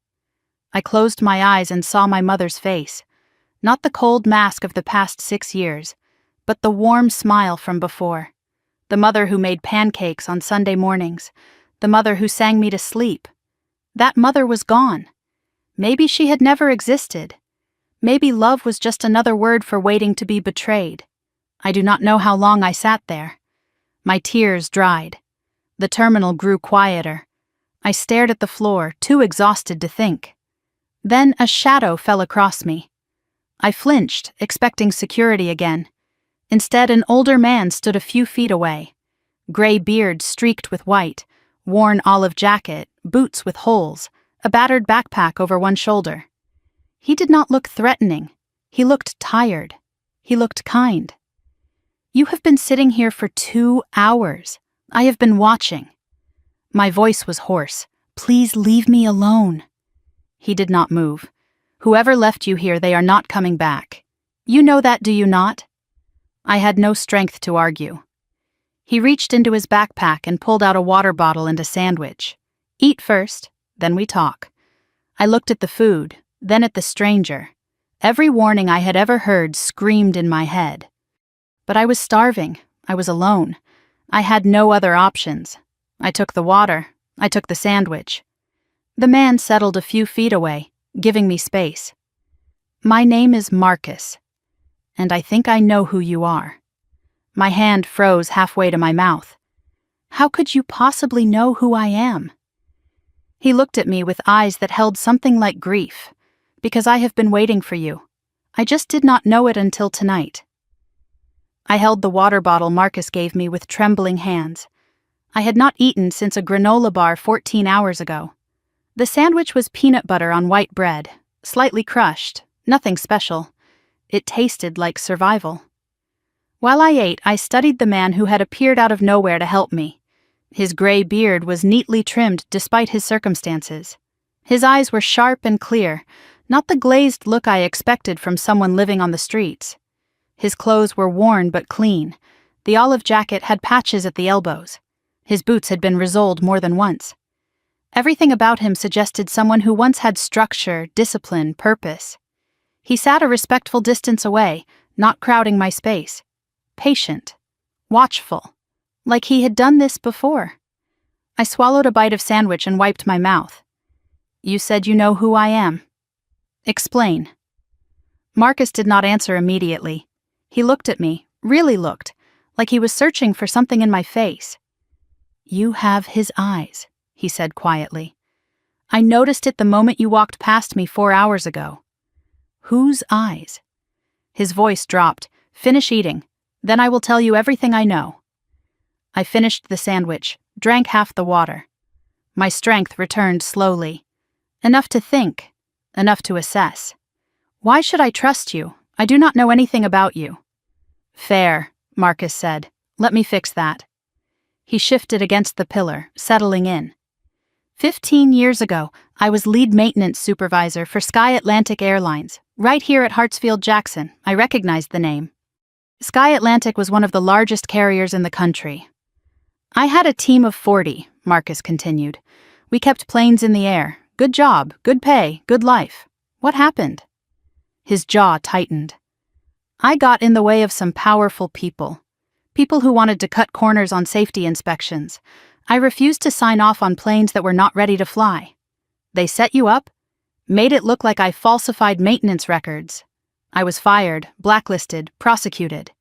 A: I closed my eyes and saw my mother's face. Not the cold mask of the past 6 years, but the warm smile from before. The mother who made pancakes on Sunday mornings. The mother who sang me to sleep. That mother was gone. Maybe she had never existed. Maybe love was just another word for waiting to be betrayed. I do not know how long I sat there. My tears dried. The terminal grew quieter. I stared at the floor, too exhausted to think. Then a shadow fell across me. I flinched, expecting security again. Instead, an older man stood a few feet away. Gray beard streaked with white, worn olive jacket, boots with holes, a battered backpack over one shoulder. He did not look threatening. He looked tired. He looked kind. "You have been sitting here for 2 hours. I have been watching." My voice was hoarse. "Please leave me alone." He did not move. "Whoever left you here, they are not coming back. You know that, do you not?" I had no strength to argue. He reached into his backpack and pulled out a water bottle and a sandwich. "Eat first, then we talk." I looked at the food, then at the stranger. Every warning I had ever heard screamed in my head. But I was starving. I was alone. I had no other options. I took the water. I took the sandwich. The man settled a few feet away, giving me space. "My name is Marcus, and I think I know who you are." My hand froze halfway to my mouth. "How could you possibly know who I am?" He looked at me with eyes that held something like grief. "Because I have been waiting for you. I just did not know it until tonight." I held the water bottle Marcus gave me with trembling hands. I had not eaten since a granola bar 14 hours ago. The sandwich was peanut butter on white bread, slightly crushed, nothing special. It tasted like survival. While I ate, I studied the man who had appeared out of nowhere to help me. His gray beard was neatly trimmed despite his circumstances. His eyes were sharp and clear, not the glazed look I expected from someone living on the streets. His clothes were worn but clean. The olive jacket had patches at the elbows. His boots had been resoled more than once. Everything about him suggested someone who once had structure, discipline, purpose. He sat a respectful distance away, not crowding my space. Patient. Watchful. Like he had done this before. I swallowed a bite of sandwich and wiped my mouth. "You said you know who I am." "Explain." Marcus did not answer immediately. He looked at me, really looked, like he was searching for something in my face. "You have his eyes," he said quietly. "I noticed it the moment you walked past me 4 hours ago." "Whose eyes?" His voice dropped. "Finish eating. Then I will tell you everything I know." I finished the sandwich, drank half the water. My strength returned slowly. Enough to think. Enough to assess. "Why should I trust you? I do not know anything about you." "Fair," Marcus said. "Let me fix that." He shifted against the pillar, settling in. 15 years ago, I was lead maintenance supervisor for Sky Atlantic Airlines, right here at Hartsfield-Jackson. I recognized the name. Sky Atlantic was one of the largest carriers in the country. "I had a team of 40, Marcus continued. "We kept planes in the air. Good job, good pay, good life. What happened?" His jaw tightened. "I got in the way of some powerful people. People who wanted to cut corners on safety inspections. I refused to sign off on planes that were not ready to fly. They set you up, made it look like I falsified maintenance records. I was fired, blacklisted, prosecuted.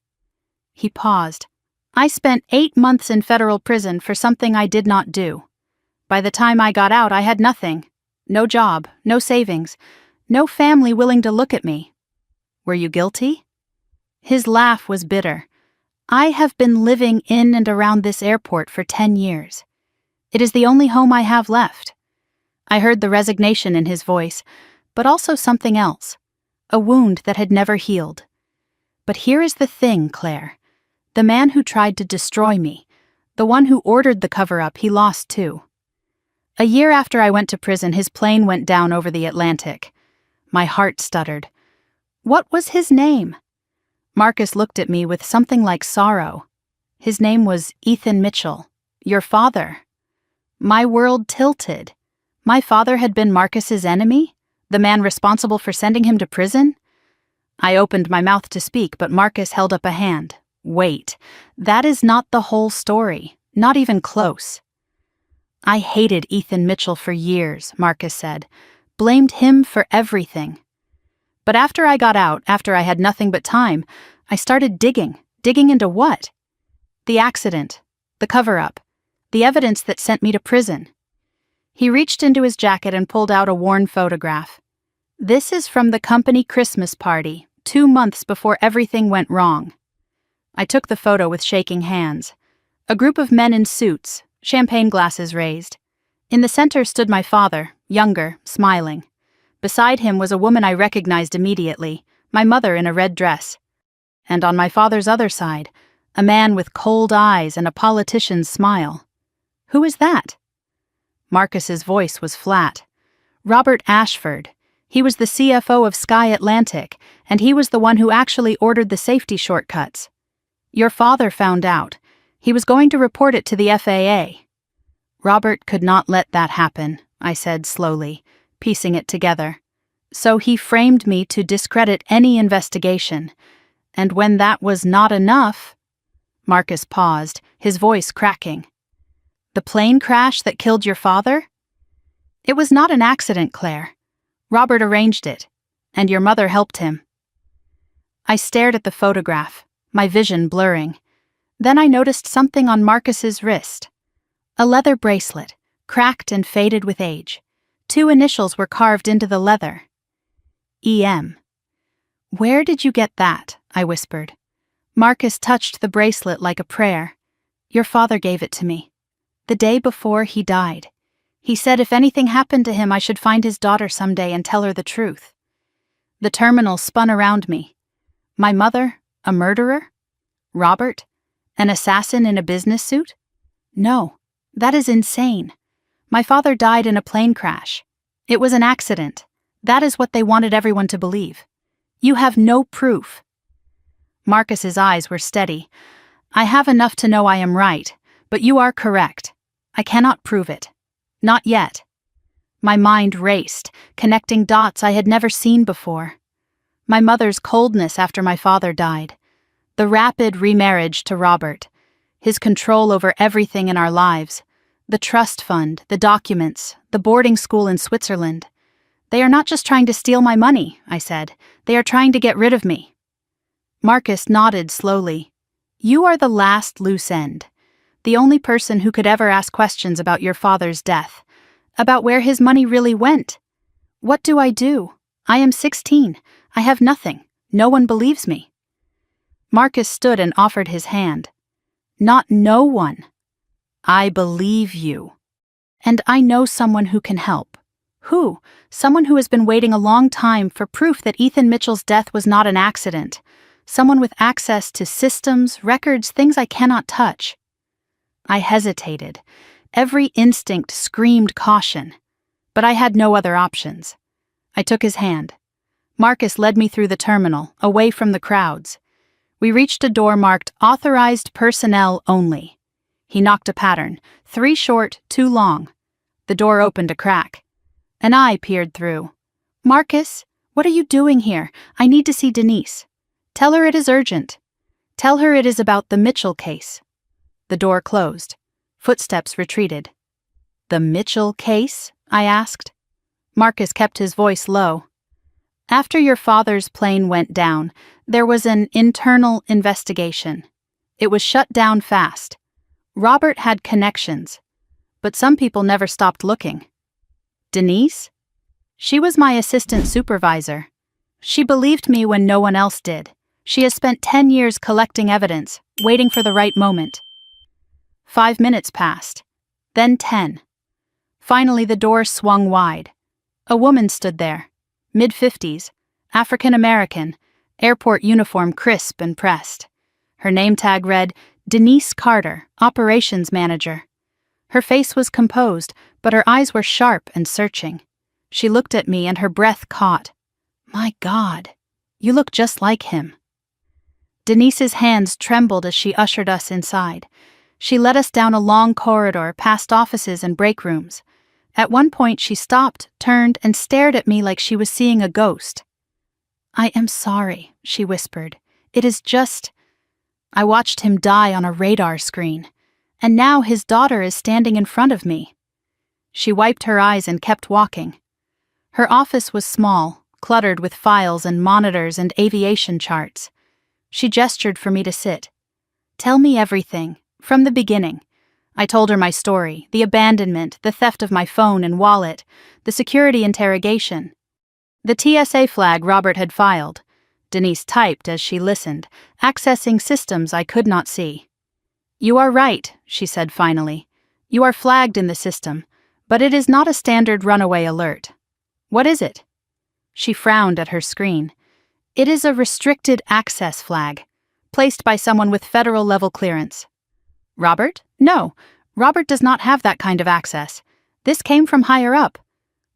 A: He paused. I spent 8 months in federal prison for something I did not do. By the time I got out, I had nothing. No job, no savings, no family willing to look at me. Were you guilty? His laugh was bitter. I have been living in and around this airport for 10 years. It is the only home I have left. I heard the resignation in his voice, but also something else, a wound that had never healed. But here is the thing, Claire. The man who tried to destroy me, the one who ordered the cover-up, he lost too. A year after I went to prison, his plane went down over the Atlantic. My heart stuttered. What was his name? Marcus looked at me with something like sorrow. His name was Ethan Mitchell, your father. My world tilted. My father had been Marcus's enemy, the man responsible for sending him to prison? I opened my mouth to speak, but Marcus held up a hand. Wait, that is not the whole story, not even close. I hated Ethan Mitchell for years, Marcus said. Blamed him for everything. But after I got out, after I had nothing but time, I started digging. Digging into what? The accident, the cover-up, the evidence that sent me to prison. He reached into his jacket and pulled out a worn photograph. This is from the company Christmas party, 2 months before everything went wrong. I took the photo with shaking hands. A group of men in suits, champagne glasses raised. In the center stood my father, younger, smiling. Beside him was a woman I recognized immediately, my mother in a red dress. And on my father's other side, a man with cold eyes and a politician's smile. Who is that? Marcus's voice was flat. Robert Ashford. He was the CFO of Sky Atlantic, and he was the one who actually ordered the safety shortcuts. Your father found out. He was going to report it to the FAA. Robert could not let that happen, I said slowly, piecing it together. So he framed me to discredit any investigation. And when that was not enough... Marcus paused, his voice cracking. The plane crash that killed your father? It was not an accident, Claire. Robert arranged it, and your mother helped him. I stared at the photograph, my vision blurring. Then I noticed something on Marcus's wrist. A leather bracelet, cracked and faded with age. 2 initials were carved into the leather. EM. Where did you get that? I whispered. Marcus touched the bracelet like a prayer. Your father gave it to me. The day before he died. He said if anything happened to him, I should find his daughter someday and tell her the truth. The terminal spun around me. My mother, a murderer? Robert, an assassin in a business suit? No, that is insane. My father died in a plane crash. It was an accident. That is what they wanted everyone to believe. You have no proof. Marcus's eyes were steady. I have enough to know I am right, but you are correct. I cannot prove it. Not yet. My mind raced, connecting dots I had never seen before. My mother's coldness after my father died. The rapid remarriage to Robert. His control over everything in our lives. The trust fund, the documents, the boarding school in Switzerland. They are not just trying to steal my money, I said. They are trying to get rid of me. Marcus nodded slowly. You are the last loose end. The only person who could ever ask questions about your father's death. About where his money really went. What do? I am 16. I have nothing. No one believes me. Marcus stood and offered his hand. Not no one. I believe you. And I know someone who can help. Who? Someone who has been waiting a long time for proof that Ethan Mitchell's death was not an accident. Someone with access to systems, records, things I cannot touch. I hesitated. Every instinct screamed caution. But I had no other options. I took his hand. Marcus led me through the terminal, away from the crowds. We reached a door marked Authorized Personnel Only. He knocked a pattern, 3 short, 2 long. The door opened a crack. An eye peered through. Marcus, what are you doing here? I need to see Denise. Tell her it is urgent. Tell her it is about the Mitchell case. The door closed. Footsteps retreated. The Mitchell case? I asked. Marcus kept his voice low. After your father's plane went down, there was an internal investigation. It was shut down fast. Robert had connections, but some people never stopped looking. Denise? She was my assistant supervisor. She believed me when no one else did. She has spent 10 years collecting evidence, waiting for the right moment. 5 minutes passed, then 10. Finally, the door swung wide. A woman stood there, mid-50s, African-American, airport uniform crisp and pressed. Her name tag read, Denise Carter, Operations Manager. Her face was composed, but her eyes were sharp and searching. She looked at me and her breath caught. My God, you look just like him. Denise's hands trembled as she ushered us inside. She led us down a long corridor past offices and break rooms. At one point she stopped, turned, and stared at me like she was seeing a ghost. I am sorry, she whispered. It is just... I watched him die on a radar screen, and now his daughter is standing in front of me. She wiped her eyes and kept walking. Her office was small, cluttered with files and monitors and aviation charts. She gestured for me to sit. Tell me everything, from the beginning. I told her my story, the abandonment, the theft of my phone and wallet, the security interrogation. The TSA flag Robert had filed. Denise typed as she listened, accessing systems I could not see. You are right, she said finally. You are flagged in the system, but it is not a standard runaway alert. What is it? She frowned at her screen. It is a restricted access flag, placed by someone with federal-level clearance. Robert? No, Robert does not have that kind of access. This came from higher up.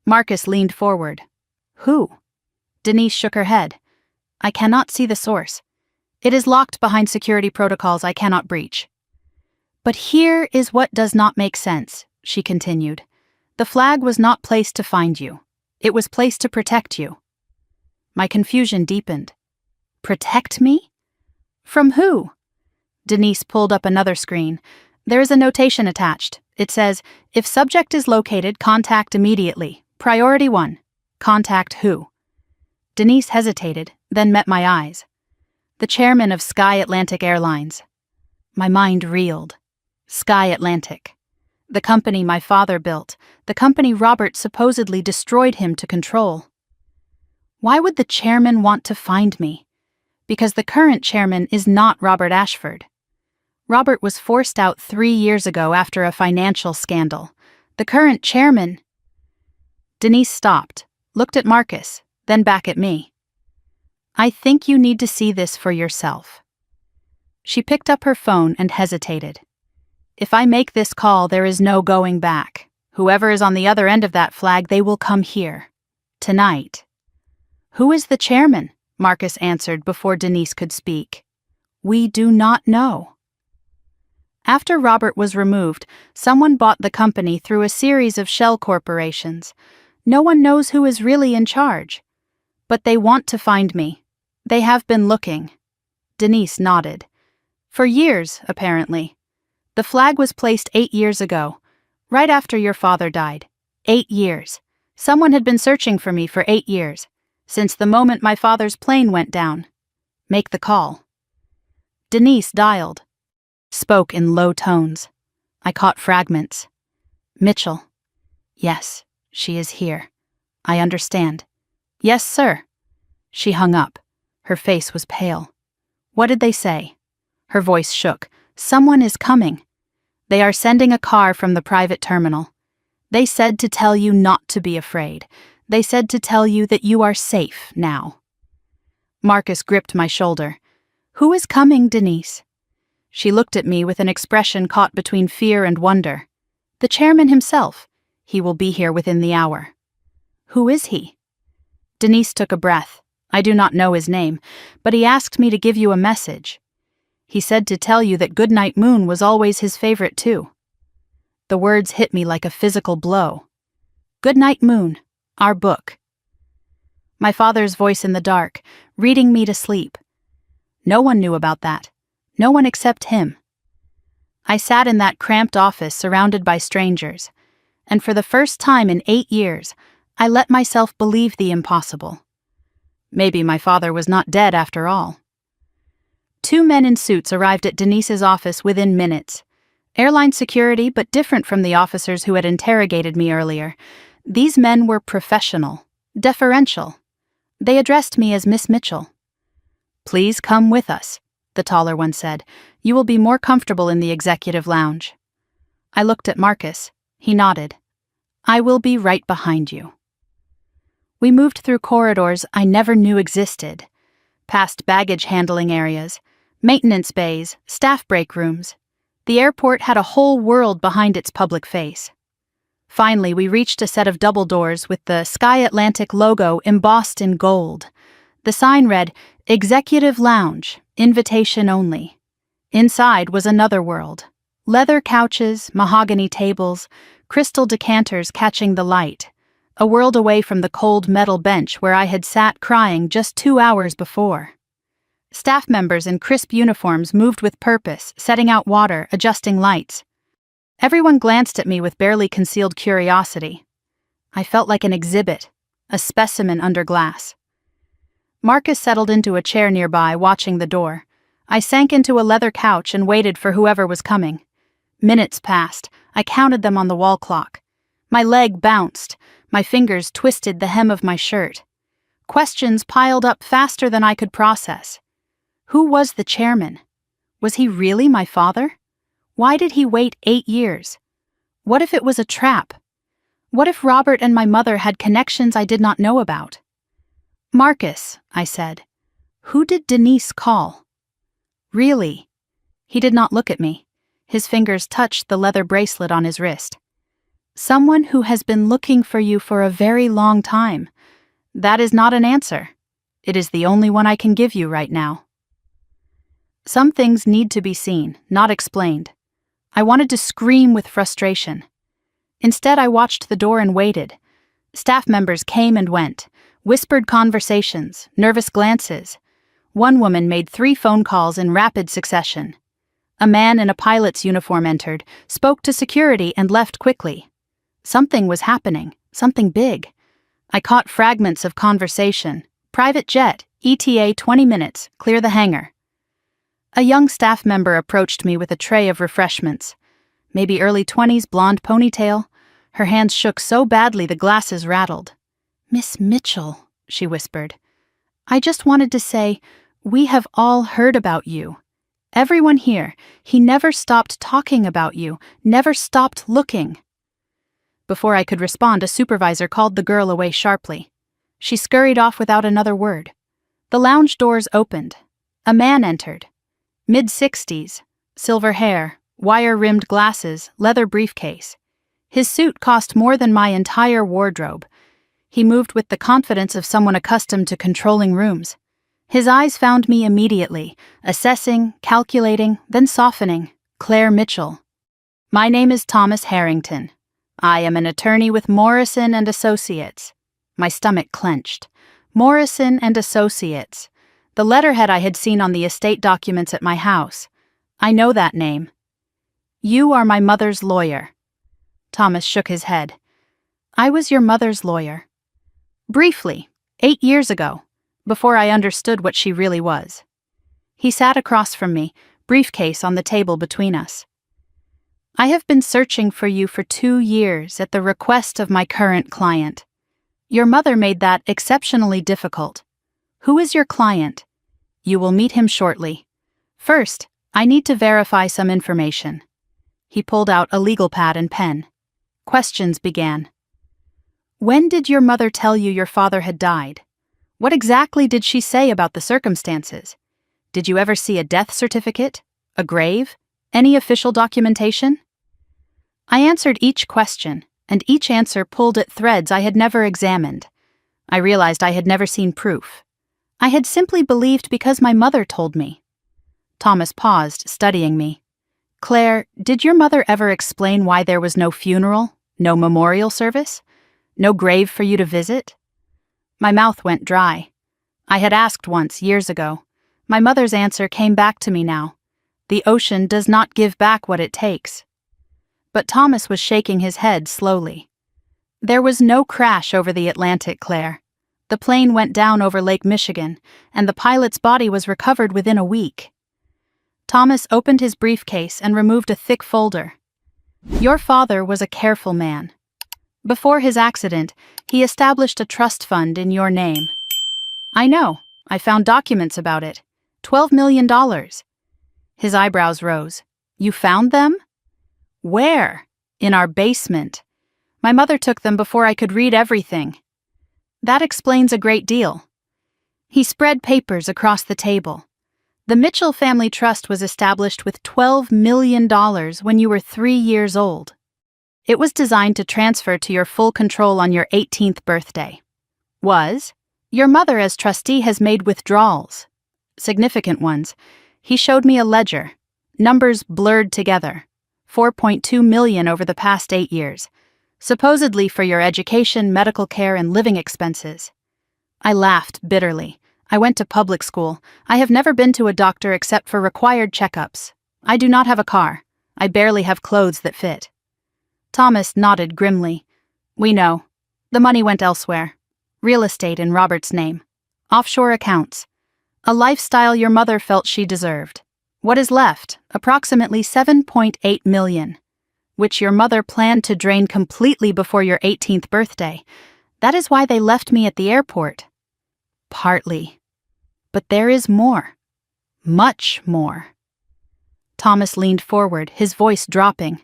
A: Marcus leaned forward. Who? Denise shook her head. I cannot see the source. It is locked behind security protocols I cannot breach. But here is what does not make sense, she continued. The flag was not placed to find you. It was placed to protect you. My confusion deepened. Protect me? From who? Denise pulled up another screen. There is a notation attached. It says, if subject is located, contact immediately. Priority 1. Contact who? Denise hesitated, then met my eyes. The chairman of Sky Atlantic Airlines. My mind reeled. Sky Atlantic. The company my father built, the company Robert supposedly destroyed him to control. Why would the chairman want to find me? Because the current chairman is not Robert Ashford. Robert was forced out 3 years ago after a financial scandal. The current chairman... Denise stopped, looked at Marcus, then back at me. I think you need to see this for yourself. She picked up her phone and hesitated. If I make this call, there is no going back. Whoever is on the other end of that flag, they will come here. Tonight. Who is the chairman? Marcus answered before Denise could speak. We do not know. After Robert was removed, someone bought the company through a series of shell corporations. No one knows who is really in charge. But they want to find me. They have been looking. Denise nodded. For years, apparently. The flag was placed 8 years ago, right after your father died. 8 years. Someone had been searching for me for 8 years, since the moment my father's plane went down. Make the call. Denise dialed. Spoke in low tones. I caught fragments. Mitchell. Yes, she is here. I understand. Yes, sir. She hung up. Her face was pale. What did they say? Her voice shook. Someone is coming. They are sending a car from the private terminal. They said to tell you not to be afraid. They said to tell you that you are safe now. Marcus gripped my shoulder. Who is coming, Denise? She looked at me with an expression caught between fear and wonder. The chairman himself. He will be here within the hour. Who is he? Denise took a breath. I do not know his name, but he asked me to give you a message. He said to tell you that Goodnight Moon was always his favorite too. The words hit me like a physical blow. Goodnight Moon, our book. My father's voice in the dark, reading me to sleep. No one knew about that. No one except him. I sat in that cramped office surrounded by strangers, and for the first time in 8 years, I let myself believe the impossible. Maybe my father was not dead after all. 2 men in suits arrived at Denise's office within minutes. Airline security, but different from the officers who had interrogated me earlier. These men were professional, deferential. They addressed me as Miss Mitchell. "Please come with us," the taller one said. "You will be more comfortable in the executive lounge." I looked at Marcus. He nodded. "I will be right behind you." We moved through corridors I never knew existed, past baggage handling areas, maintenance bays, staff break rooms. The airport had a whole world behind its public face. Finally, we reached a set of double doors with the Sky Atlantic logo embossed in gold. The sign read, "Executive Lounge, Invitation Only." Inside was another world. Leather couches, mahogany tables, crystal decanters catching the light. A world away from the cold metal bench where I had sat crying just 2 hours before. Staff members in crisp uniforms moved with purpose, setting out water, adjusting lights. Everyone glanced at me with barely concealed curiosity. I felt like an exhibit, a specimen under glass. Marcus settled into a chair nearby, watching the door. I sank into a leather couch and waited for whoever was coming. Minutes passed. I counted them on the wall clock. My leg bounced. My fingers twisted the hem of my shirt. Questions piled up faster than I could process. Who was the chairman? Was he really my father? Why did he wait 8 years? What if it was a trap? What if Robert and my mother had connections I did not know about? "Marcus," I said, "who did Denise call?" "Really?" He did not look at me. His fingers touched the leather bracelet on his wrist. "Someone who has been looking for you for a very long time. That is not an answer. It is the only one I can give you right now." Some things need to be seen, not explained. I wanted to scream with frustration. Instead, I watched the door and waited. Staff members came and went, whispered conversations, nervous glances. One woman made 3 phone calls in rapid succession. A man in a pilot's uniform entered, spoke to security, and left quickly. Something was happening, something big. I caught fragments of conversation. "Private jet, ETA 20 minutes, clear the hangar." A young staff member approached me with a tray of refreshments. Maybe early 20s, blonde ponytail. Her hands shook so badly the glasses rattled. "Miss Mitchell," she whispered. "I just wanted to say, we have all heard about you. Everyone here, he never stopped talking about you, never stopped looking." Before I could respond, a supervisor called the girl away sharply. She scurried off without another word. The lounge doors opened. A man entered. Mid-60s, silver hair, wire-rimmed glasses, leather briefcase. His suit cost more than my entire wardrobe. He moved with the confidence of someone accustomed to controlling rooms. His eyes found me immediately, assessing, calculating, then softening. "Claire Mitchell. My name is Thomas Harrington. I am an attorney with Morrison and Associates." My stomach clenched. Morrison and Associates. The letterhead I had seen on the estate documents at my house. I know that name. "You are my mother's lawyer." Thomas shook his head. "I was your mother's lawyer. Briefly, 8 years ago, before I understood what she really was." He sat across from me, briefcase on the table between us. "I have been searching for you for 2 years at the request of my current client. Your mother made that exceptionally difficult. Who is your client? You will meet him shortly. First, I need to verify some information." He pulled out a legal pad and pen. Questions began. "When did your mother tell you your father had died? What exactly did she say about the circumstances? Did you ever see a death certificate? A grave? Any official documentation?" I answered each question, and each answer pulled at threads I had never examined. I realized I had never seen proof. I had simply believed because my mother told me. Thomas paused, studying me. "Claire, did your mother ever explain why there was no funeral, no memorial service, no grave for you to visit?" My mouth went dry. I had asked once, years ago. My mother's answer came back to me now. The ocean does not give back what it takes. But Thomas was shaking his head slowly. "There was no crash over the Atlantic, Claire. The plane went down over Lake Michigan, and the pilot's body was recovered within a week. Thomas opened his briefcase and removed a thick folder. Your father was a careful man. Before his accident, he established a trust fund in your name. I know. I found documents about it. $12 million. His eyebrows rose. You found them? Where? In our basement. My mother took them before I could read everything. That explains a great deal. He spread papers across the table. The Mitchell Family Trust was established with $12 million when you were 3 years old. It was designed to transfer to your full control on your 18th birthday. Your mother as trustee has made withdrawals. Significant ones. He showed me a ledger. Numbers blurred together. $4.2 million over the past 8 years. Supposedly for your education, medical care, and living expenses. I laughed bitterly. I went to public school. I have never been to a doctor except for required checkups. I do not have a car. I barely have clothes that fit. Thomas nodded grimly. We know. The money went elsewhere. Real estate in Robert's name. Offshore accounts. A lifestyle your mother felt she deserved. What is left? Approximately $7.8 million, which your mother planned to drain completely before your 18th birthday. That is why they left me at the airport. Partly. But there is more. Much more. Thomas leaned forward, his voice dropping.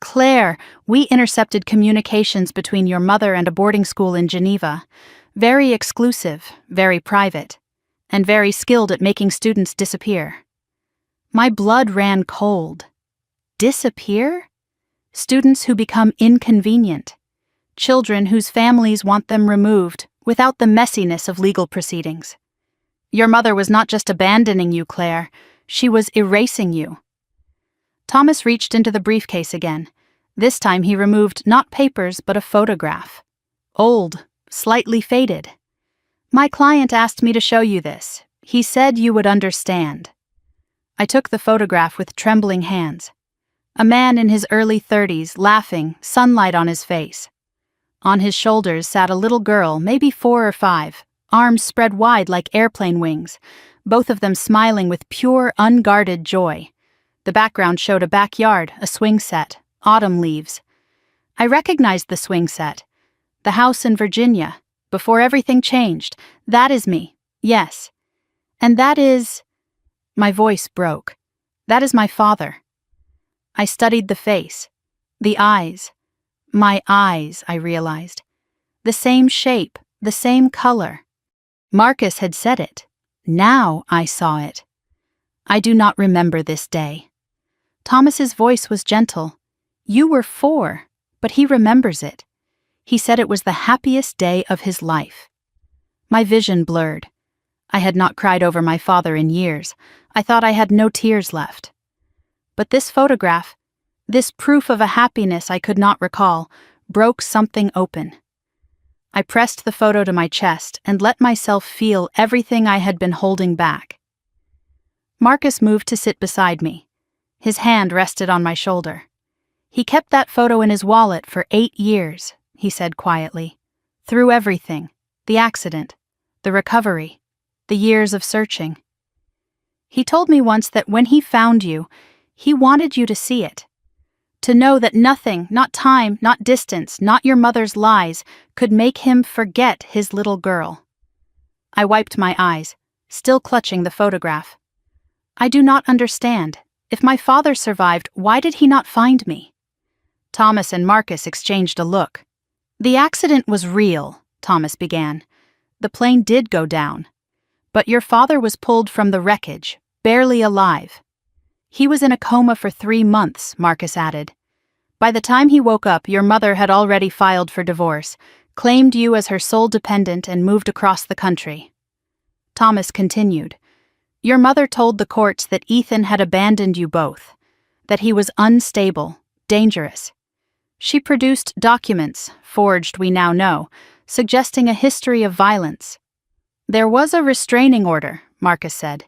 A: Claire, we intercepted communications between your mother and a boarding school in Geneva. Very exclusive, very private, and very skilled at making students disappear. My blood ran cold. Disappear? Students who become inconvenient. Children whose families want them removed without the messiness of legal proceedings. Your mother was not just abandoning you, Claire. She was erasing you. Thomas reached into the briefcase again. This time he removed not papers but a photograph. Old, slightly faded. My client asked me to show you this. He said you would understand. I took the photograph with trembling hands. A man in his early 30s, laughing, sunlight on his face. On his shoulders sat a little girl, maybe 4 or 5, arms spread wide like airplane wings, both of them smiling with pure, unguarded joy. The background showed a backyard, a swing set, autumn leaves. I recognized the swing set. The house in Virginia, before everything changed. That is me, yes. And that is... My voice broke. That is my father. I studied the face, the eyes. My eyes, I realized. The same shape, the same color. Marcus had said it. Now I saw it. I do not remember this day. Thomas's voice was gentle. You were 4, but he remembers it. He said it was the happiest day of his life. My vision blurred. I had not cried over my father in years. I thought I had no tears left. But this photograph, this proof of a happiness I could not recall, broke something open. I pressed the photo to my chest and let myself feel everything I had been holding back. Marcus moved to sit beside me. His hand rested on my shoulder. He kept that photo in his wallet for 8 years, he said quietly. Through everything, the accident, the recovery, the years of searching. He told me once that when he found you, he wanted you to see it. To know that nothing, not time, not distance, not your mother's lies, could make him forget his little girl. I wiped my eyes, still clutching the photograph. I do not understand. If my father survived, why did he not find me? Thomas and Marcus exchanged a look. The accident was real, Thomas began. The plane did go down. But your father was pulled from the wreckage, barely alive. He was in a coma for 3 months, Marcus added. By the time he woke up, your mother had already filed for divorce, claimed you as her sole dependent, and moved across the country. Thomas continued. Your mother told the courts that Ethan had abandoned you both, that he was unstable, dangerous. She produced documents, forged we now know, suggesting a history of violence. There was a restraining order, Marcus said.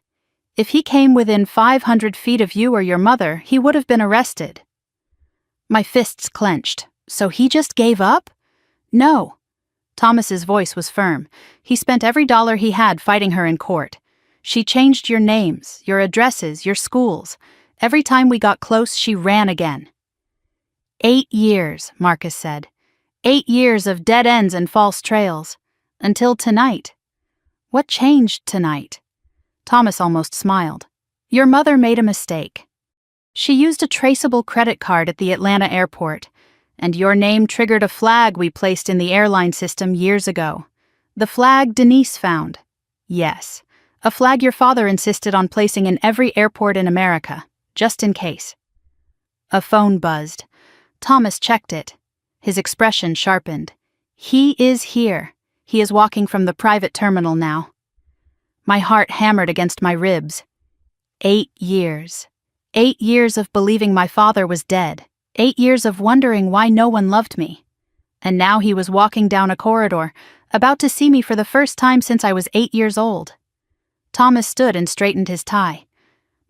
A: If he came within 500 feet of you or your mother, he would have been arrested. My fists clenched. So he just gave up? No. Thomas's voice was firm. He spent every dollar he had fighting her in court. She changed your names, your addresses, your schools. Every time we got close, she ran again. 8 years, Marcus said. 8 years of dead ends and false trails. Until tonight. What changed tonight? Thomas almost smiled. Your mother made a mistake. She used a traceable credit card at the Atlanta airport, and your name triggered a flag we placed in the airline system years ago. The flag Denise found. Yes, a flag your father insisted on placing in every airport in America, just in case. A phone buzzed. Thomas checked it. His expression sharpened. He is here. He is walking from the private terminal now. My heart hammered against my ribs. 8 years. 8 years of believing my father was dead. 8 years of wondering why no one loved me. And now he was walking down a corridor, about to see me for the first time since I was 8 years old. Thomas stood and straightened his tie.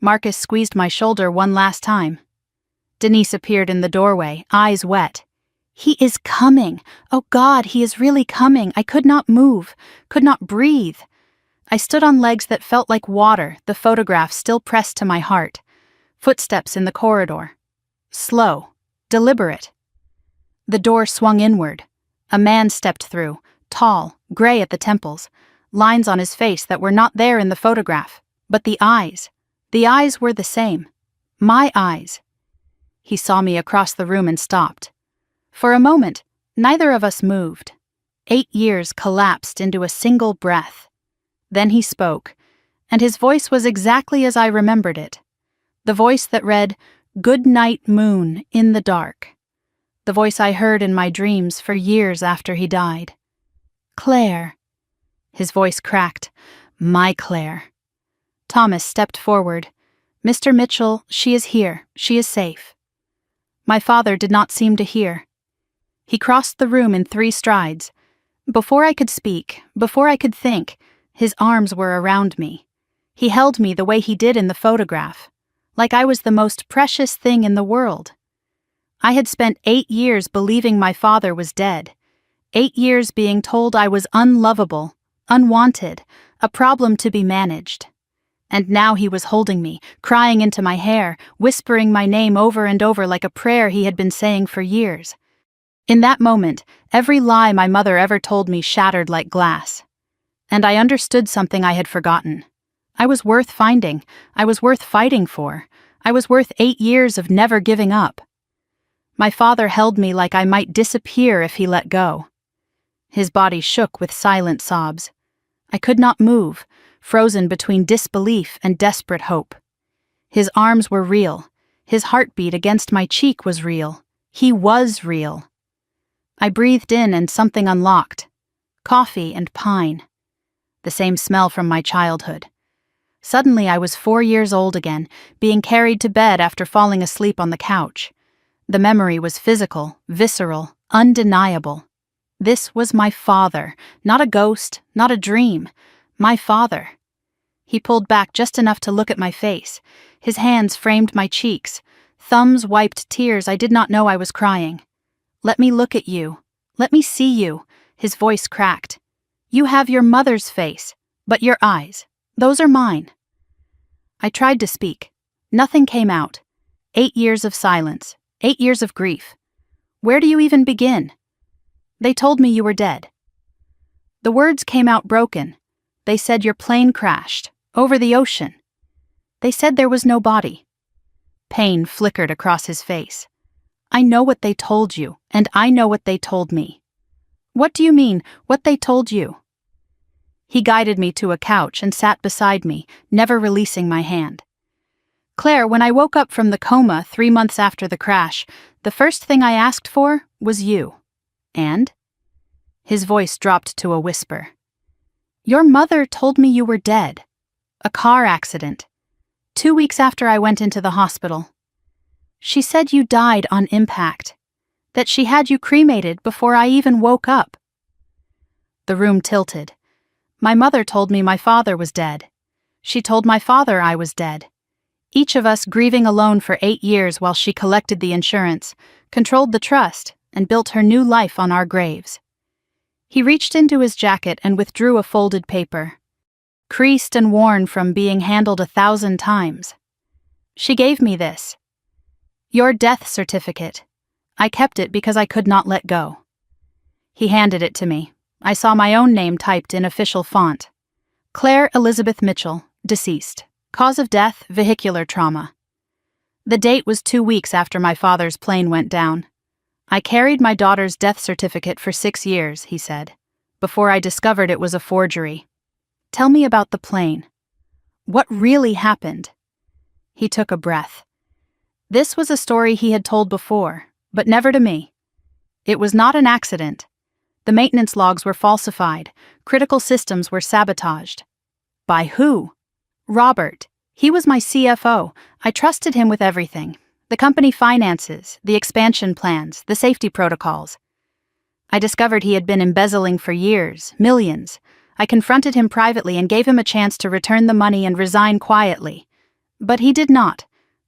A: Marcus squeezed my shoulder one last time. Denise appeared in the doorway, eyes wet. He is coming. Oh God, he is really coming. I could not move, could not breathe. I stood on legs that felt like water, the photograph still pressed to my heart. Footsteps in the corridor. Slow, deliberate. The door swung inward. A man stepped through, tall, gray at the temples, lines on his face that were not there in the photograph, but the eyes were the same. My eyes. He saw me across the room and stopped. For a moment, neither of us moved. 8 years collapsed into a single breath. Then he spoke, and his voice was exactly as I remembered it. The voice that read, "Good night, moon, in the dark." The voice I heard in my dreams for years after he died. Claire. His voice cracked. My Claire. Thomas stepped forward. Mr. Mitchell, she is here. She is safe. My father did not seem to hear. He crossed the room in 3 strides. Before I could speak, before I could think, his arms were around me. He held me the way he did in the photograph, like I was the most precious thing in the world. I had spent 8 years believing my father was dead, 8 years being told I was unlovable, unwanted, a problem to be managed. And now he was holding me, crying into my hair, whispering my name over and over like a prayer he had been saying for years. In that moment, every lie my mother ever told me shattered like glass. And I understood something I had forgotten. I was worth finding. I was worth fighting for. I was worth 8 years of never giving up. My father held me like I might disappear if he let go. His body shook with silent sobs. I could not move, frozen between disbelief and desperate hope. His arms were real. His heartbeat against my cheek was real. He was real. I breathed in and something unlocked. Coffee and pine. The same smell from my childhood. Suddenly I was 4 years old again, being carried to bed after falling asleep on the couch. The memory was physical, visceral, undeniable. This was my father, not a ghost, not a dream. My father. He pulled back just enough to look at my face. His hands framed my cheeks. Thumbs wiped tears I did not know I was crying. Let me look at you. Let me see you. His voice cracked. You have your mother's face, but your eyes, those are mine. I tried to speak. Nothing came out. 8 years of silence. 8 years of grief. Where do you even begin? They told me you were dead. The words came out broken. They said your plane crashed, over the ocean. They said there was no body. Pain flickered across his face. I know what they told you, and I know what they told me. What do you mean, what they told you? He guided me to a couch and sat beside me, never releasing my hand. Claire, when I woke up from the coma 3 months after the crash, the first thing I asked for was you. And? His voice dropped to a whisper. Your mother told me you were dead. A car accident. 2 weeks after I went into the hospital. She said you died on impact. That she had you cremated before I even woke up. The room tilted. My mother told me my father was dead. She told my father I was dead. Each of us grieving alone for 8 years while she collected the insurance, controlled the trust, and built her new life on our graves. He reached into his jacket and withdrew a folded paper, creased and worn from being handled 1,000 times. She gave me this. Your death certificate. I kept it because I could not let go. He handed it to me. I saw my own name typed in official font. Claire Elizabeth Mitchell, deceased. Cause of death, vehicular trauma. The date was 2 weeks after my father's plane went down. I carried my daughter's death certificate for 6 years, he said, before I discovered it was a forgery. Tell me about the plane. What really happened? He took a breath. This was a story he had told before, but never to me. It was not an accident. The maintenance logs were falsified. Critical systems were sabotaged. By who? Robert. He was my CFO. I trusted him with everything. The company finances, the expansion plans, the safety protocols. I discovered he had been embezzling for years, millions. I confronted him privately and gave him a chance to return the money and resign quietly. But he did not.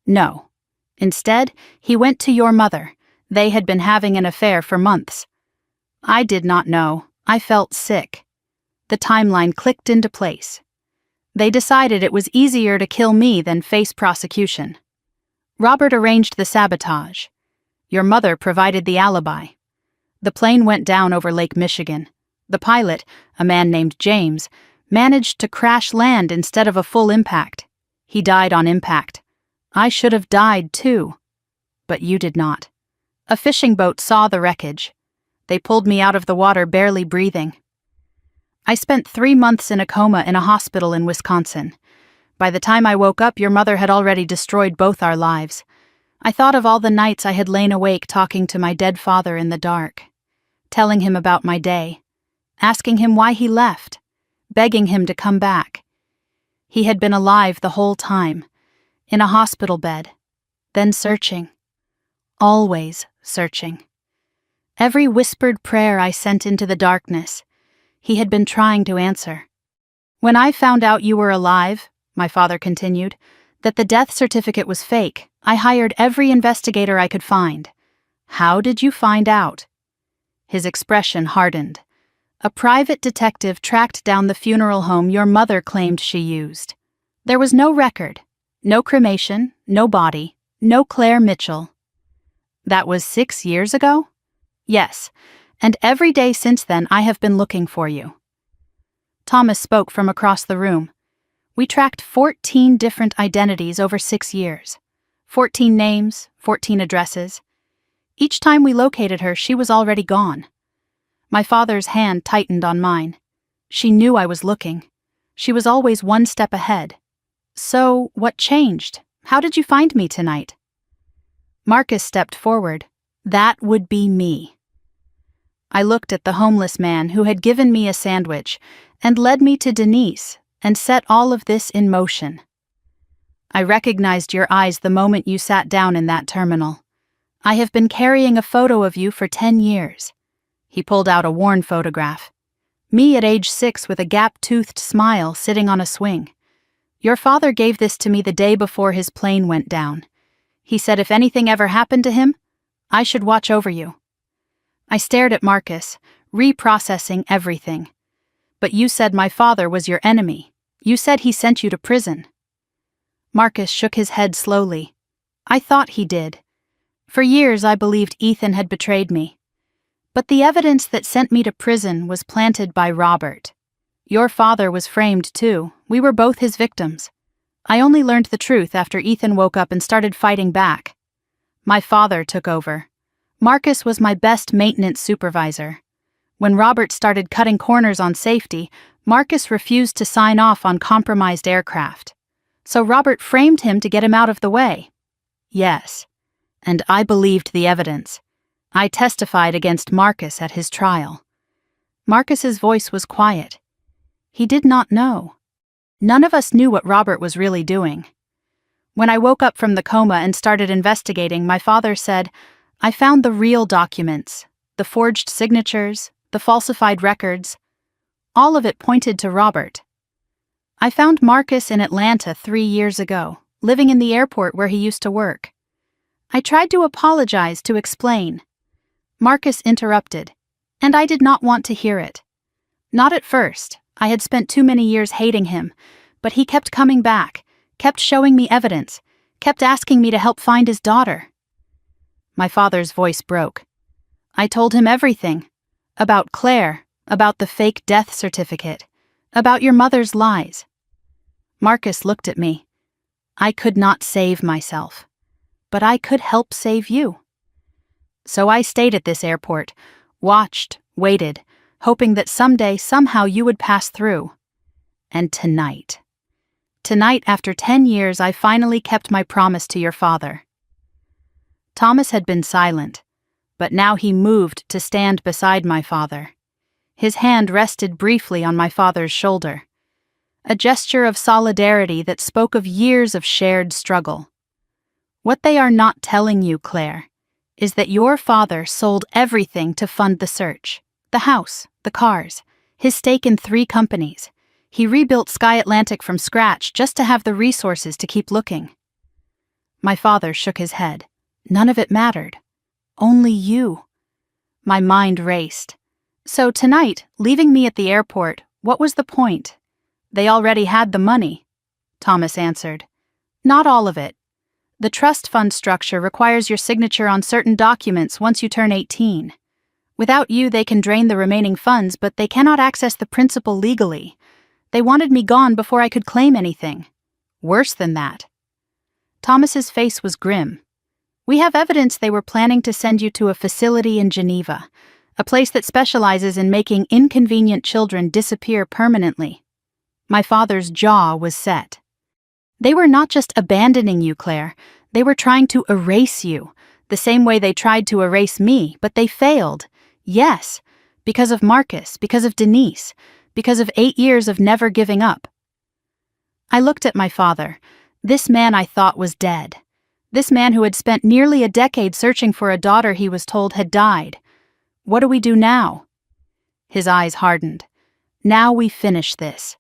A: No. Instead, he went to your mother. They had been having an affair for months. I did not know. I felt sick. The timeline clicked into place. They decided it was easier to kill me than face prosecution. Robert arranged the sabotage. Your mother provided the alibi. The plane went down over Lake Michigan. The pilot, a man named James, managed to crash land instead of a full impact. He died on impact. I should have died too. But you did not. A fishing boat saw the wreckage. They pulled me out of the water barely breathing. I spent 3 months in a coma in a hospital in Wisconsin. By the time I woke up, your mother had already destroyed both our lives. I thought of all the nights I had lain awake talking to my dead father in the dark, telling him about my day, asking him why he left, begging him to come back. He had been alive the whole time, in a hospital bed, then searching, always searching. Every whispered prayer I sent into the darkness, he had been trying to answer. When I found out you were alive, my father continued, that the death certificate was fake, I hired every investigator I could find. How did you find out? His expression hardened. A private detective tracked down the funeral home your mother claimed she used. There was no record, no cremation, no body, no Claire Mitchell. That was 6 years ago? Yes, and every day since then I have been looking for you. Thomas spoke from across the room. We tracked 14 different identities over 6 years. 14 names, 14 addresses. Each time we located her, she was already gone. My father's hand tightened on mine. She knew I was looking. She was always one step ahead. So, what changed? How did you find me tonight? Marcus stepped forward. That would be me. I looked at the homeless man who had given me a sandwich and led me to Denise and set all of this in motion. I recognized your eyes the moment you sat down in that terminal. I have been carrying a photo of you for 10 years. He pulled out a worn photograph. Me at age 6 with a gap-toothed smile sitting on a swing. Your father gave this to me the day before his plane went down. He said if anything ever happened to him, I should watch over you. I stared at Marcus, reprocessing everything. But you said my father was your enemy. You said he sent you to prison. Marcus shook his head slowly. I thought he did. For years I believed Ethan had betrayed me. But the evidence that sent me to prison was planted by Robert. Your father was framed too. We were both his victims. I only learned the truth after Ethan woke up and started fighting back. My father took over. Marcus was my best maintenance supervisor. When Robert started cutting corners on safety, Marcus refused to sign off on compromised aircraft. So Robert framed him to get him out of the way. Yes, and I believed the evidence. I testified against Marcus at his trial. Marcus's voice was quiet. He did not know. None of us knew what Robert was really doing. When I woke up from the coma and started investigating, my father said, I found the real documents, the forged signatures, the falsified records. All of it pointed to Robert. I found Marcus in Atlanta 3 years ago, living in the airport where he used to work. I tried to apologize, to explain. Marcus interrupted. And I did not want to hear it. Not at first. I had spent too many years hating him, but he kept coming back, kept showing me evidence, kept asking me to help find his daughter. My father's voice broke. I told him everything. About Claire, about the fake death certificate, about your mother's lies. Marcus looked at me. I could not save myself, but I could help save you. So I stayed at this airport, watched, waited, hoping that someday, somehow you would pass through. And tonight, after 10 years, I finally kept my promise to your father. Thomas had been silent, but now he moved to stand beside my father. His hand rested briefly on my father's shoulder. A gesture of solidarity that spoke of years of shared struggle. What they are not telling you, Claire, is that your father sold everything to fund the search. The house, the cars, his stake in 3 companies. He rebuilt Sky Atlantic from scratch just to have the resources to keep looking. My father shook his head. None of it mattered. Only you. My mind raced. So tonight, leaving me at the airport, what was the point? They already had the money, Thomas answered. Not all of it. The trust fund structure requires your signature on certain documents once you turn 18. Without you, they can drain the remaining funds, but they cannot access the principal legally. They wanted me gone before I could claim anything. Worse than that. Thomas's face was grim. We have evidence they were planning to send you to a facility in Geneva, a place that specializes in making inconvenient children disappear permanently. My father's jaw was set. They were not just abandoning you, Claire. They were trying to erase you, the same way they tried to erase me, but they failed. Yes, because of Marcus, because of Denise, because of 8 years of never giving up. I looked at my father, this man I thought was dead. This man who had spent nearly a decade searching for a daughter he was told had died. What do we do now? His eyes hardened. Now we finish this.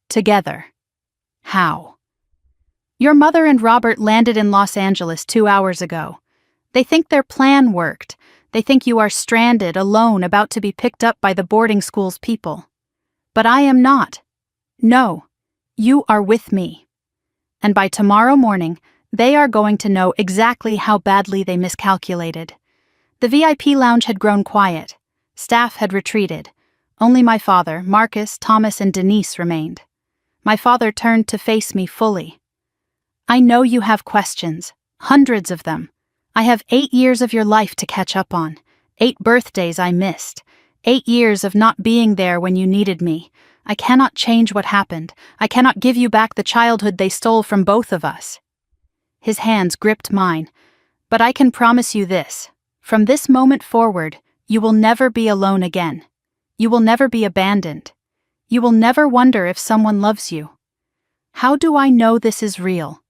A: Together. How? Your mother and Robert landed in Los Angeles 2 hours ago. They think their plan worked. They think you are stranded, alone, about to be picked up by the boarding school's people. But I am not. No, you are with me. And by tomorrow morning, they are going to know exactly how badly they miscalculated. The VIP lounge had grown quiet. Staff had retreated. Only my father, Marcus, Thomas, and Denise remained. My father turned to face me fully. I know you have questions, hundreds of them. I have 8 years of your life to catch up on, 8 birthdays I missed, 8 years of not being there when you needed me. I cannot change what happened. I cannot give you back the childhood they stole from both of us. His hands gripped mine. But I can promise you this. From this moment forward, you will never be alone again. You will never be abandoned. You will never wonder if someone loves you. How do I know this is real?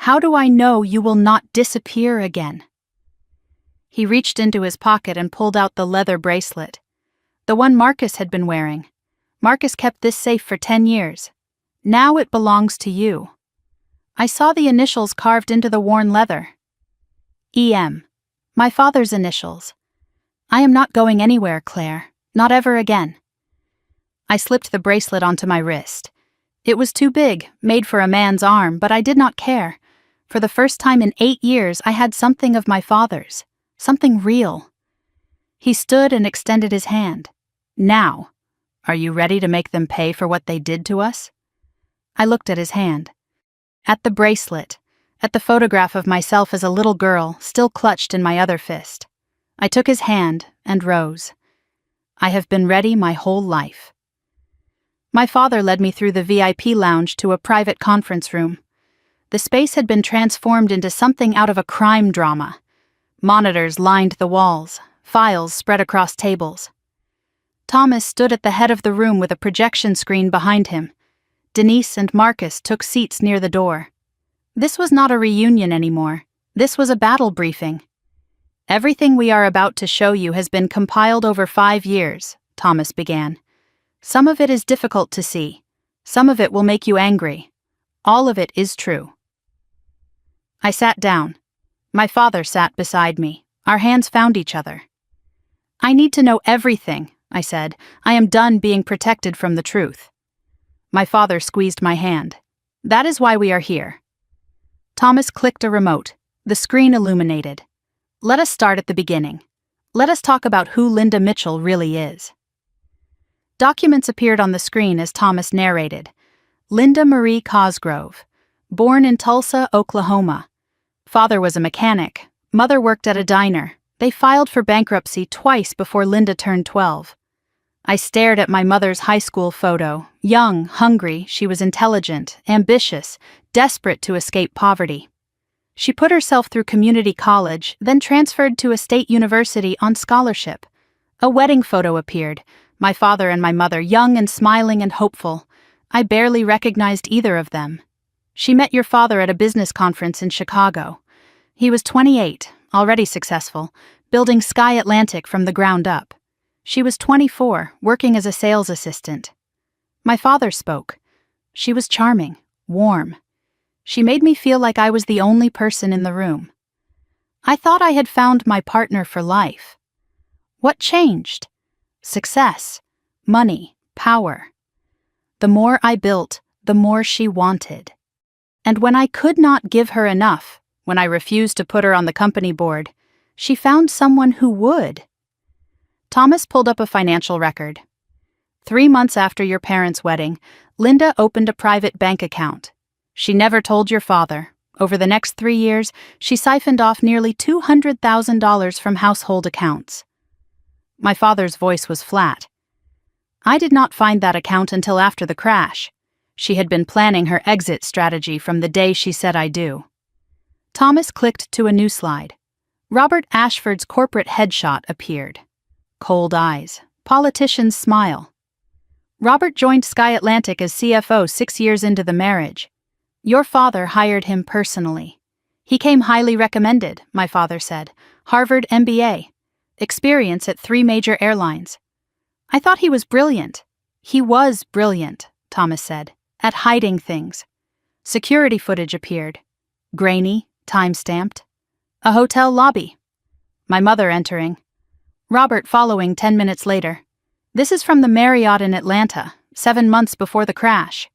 A: How do I know you will not disappear again? He reached into his pocket and pulled out the leather bracelet. The one Marcus had been wearing. Marcus kept this safe for 10 years. Now it belongs to you. I saw the initials carved into the worn leather. EM. My father's initials. I am not going anywhere, Claire. Not ever again. I slipped the bracelet onto my wrist. It was too big, made for a man's arm, but I did not care. For the first time in 8 years, I had something of my father's. Something real. He stood and extended his hand. Now, are you ready to make them pay for what they did to us? I looked at his hand. At the bracelet. At the photograph of myself as a little girl, still clutched in my other fist. I took his hand and rose. I have been ready my whole life. My father led me through the VIP lounge to a private conference room. The space had been transformed into something out of a crime drama. Monitors lined the walls, files spread across tables. Thomas stood at the head of the room with a projection screen behind him. Denise and Marcus took seats near the door. This was not a reunion anymore. This was a battle briefing. Everything we are about to show you has been compiled over 5 years, Thomas began. Some of it is difficult to see. Some of it will make you angry. All of it is true. I sat down. My father sat beside me. Our hands found each other. I need to know everything, I said. I am done being protected from the truth. My father squeezed my hand. That is why we are here. Thomas clicked a remote. The screen illuminated. Let us start at the beginning. Let us talk about who Linda Mitchell really is. Documents appeared on the screen as Thomas narrated. Linda Marie Cosgrove. Born in Tulsa, Oklahoma. Father was a mechanic. Mother worked at a diner. They filed for bankruptcy twice before Linda turned 12. I stared at my mother's high school photo. Young, hungry, she was intelligent, ambitious, desperate to escape poverty. She put herself through community college, then transferred to a state university on scholarship. A wedding photo appeared, my father and my mother, young and smiling and hopeful. I barely recognized either of them. She met your father at a business conference in Chicago. He was 28, already successful, building Sky Atlantic from the ground up. She was 24, working as a sales assistant. My father spoke. She was charming, warm. She made me feel like I was the only person in the room. I thought I had found my partner for life. What changed? Success, money, power. The more I built, the more she wanted. And when I could not give her enough, when I refused to put her on the company board, she found someone who would. Thomas pulled up a financial record. 3 months after your parents' wedding, Linda opened a private bank account. She never told your father. Over the next 3 years, she siphoned off nearly $200,000 from household accounts. My father's voice was flat. I did not find that account until after the crash. She had been planning her exit strategy from the day she said I do. Thomas clicked to a new slide. Robert Ashford's corporate headshot appeared. Cold eyes. Politician's smile. Robert joined Sky Atlantic as CFO 6 years into the marriage. Your father hired him personally. He came highly recommended, my father said. Harvard MBA. Experience at 3 major airlines. I thought he was brilliant. He was brilliant, Thomas said, at hiding things. Security footage appeared. Grainy, time-stamped. A hotel lobby. My mother entering. Robert following 10 minutes later. This is from the Marriott in Atlanta, 7 months before the crash.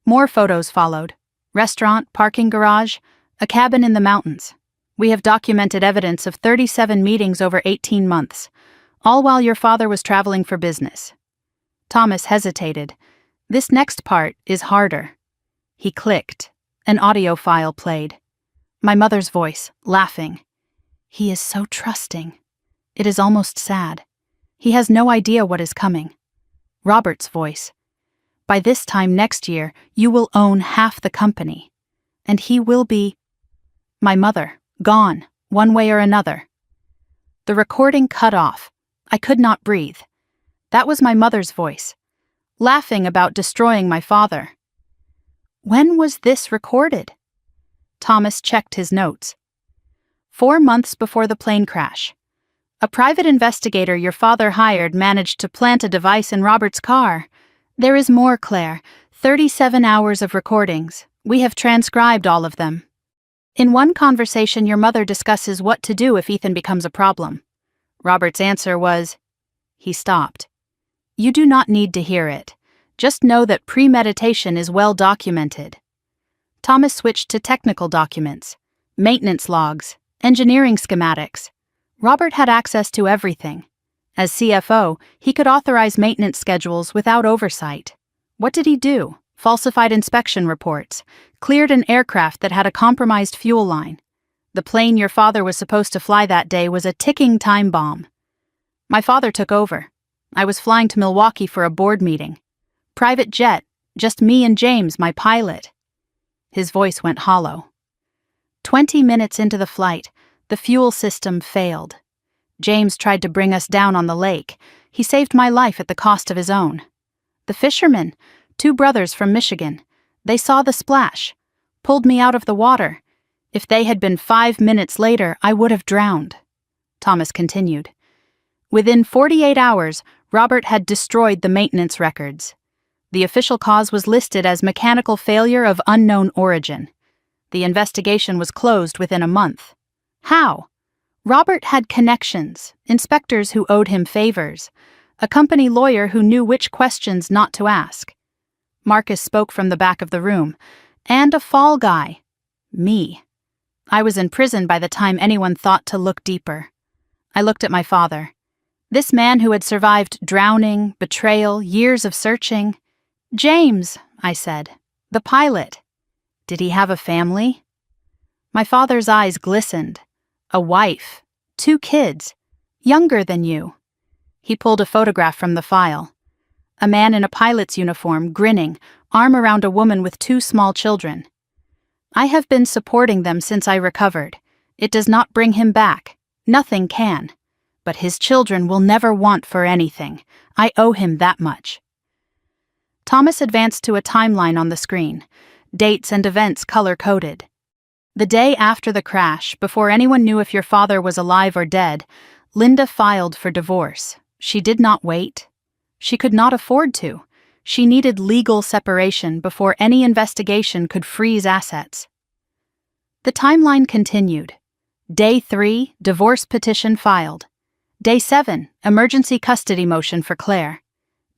A: More photos followed. Restaurant, parking garage, a cabin in the mountains. We have documented evidence of 37 meetings over 18 months, all while your father was traveling for business. Thomas hesitated. This next part is harder. He clicked. An audio file played. My mother's voice, laughing. He is so trusting. It is almost sad. He has no idea what is coming. Robert's voice. By this time next year, you will own half the company. And he will be... My mother, gone, one way or another. The recording cut off. I could not breathe. That was my mother's voice, laughing about destroying my father. When was this recorded? Thomas checked his notes. 4 months before the plane crash. A private investigator your father hired managed to plant a device in Robert's car. There is more, Claire. 37 hours of recordings. We have transcribed all of them. In one conversation, your mother discusses what to do if Ethan becomes a problem. Robert's answer was, he stopped. You do not need to hear it. Just know that premeditation is well documented. Thomas switched to technical documents, maintenance logs, engineering schematics. Robert had access to everything. As CFO, he could authorize maintenance schedules without oversight. What did he do? Falsified inspection reports, cleared an aircraft that had a compromised fuel line. The plane your father was supposed to fly that day was a ticking time bomb. My father took over. I was flying to Milwaukee for a board meeting. Private jet, just me and James, my pilot. His voice went hollow. 20 minutes into the flight, the fuel system failed. James tried to bring us down on the lake. He saved my life at the cost of his own. The fishermen, 2 brothers from Michigan, they saw the splash, pulled me out of the water. If they had been 5 minutes later, I would have drowned. Thomas continued. Within 48 hours, Robert had destroyed the maintenance records. The official cause was listed as mechanical failure of unknown origin. The investigation was closed within a month. How? Robert had connections, inspectors who owed him favors, a company lawyer who knew which questions not to ask. Marcus spoke from the back of the room. And a fall guy. Me. I was in prison by the time anyone thought to look deeper. I looked at my father. This man who had survived drowning, betrayal, years of searching. James, I said. The pilot. Did he have a family? My father's eyes glistened. A wife. 2 kids. Younger than you. He pulled a photograph from the file. A man in a pilot's uniform, grinning, arm around a woman with 2 small children. I have been supporting them since I recovered. It does not bring him back. Nothing can. But his children will never want for anything. I owe him that much. Thomas advanced to a timeline on the screen, dates and events color-coded. The day after the crash, before anyone knew if your father was alive or dead, Linda filed for divorce. She did not wait. She could not afford to. She needed legal separation before any investigation could freeze assets. The timeline continued. Day 3, divorce petition filed. Day 7, emergency custody motion for Claire.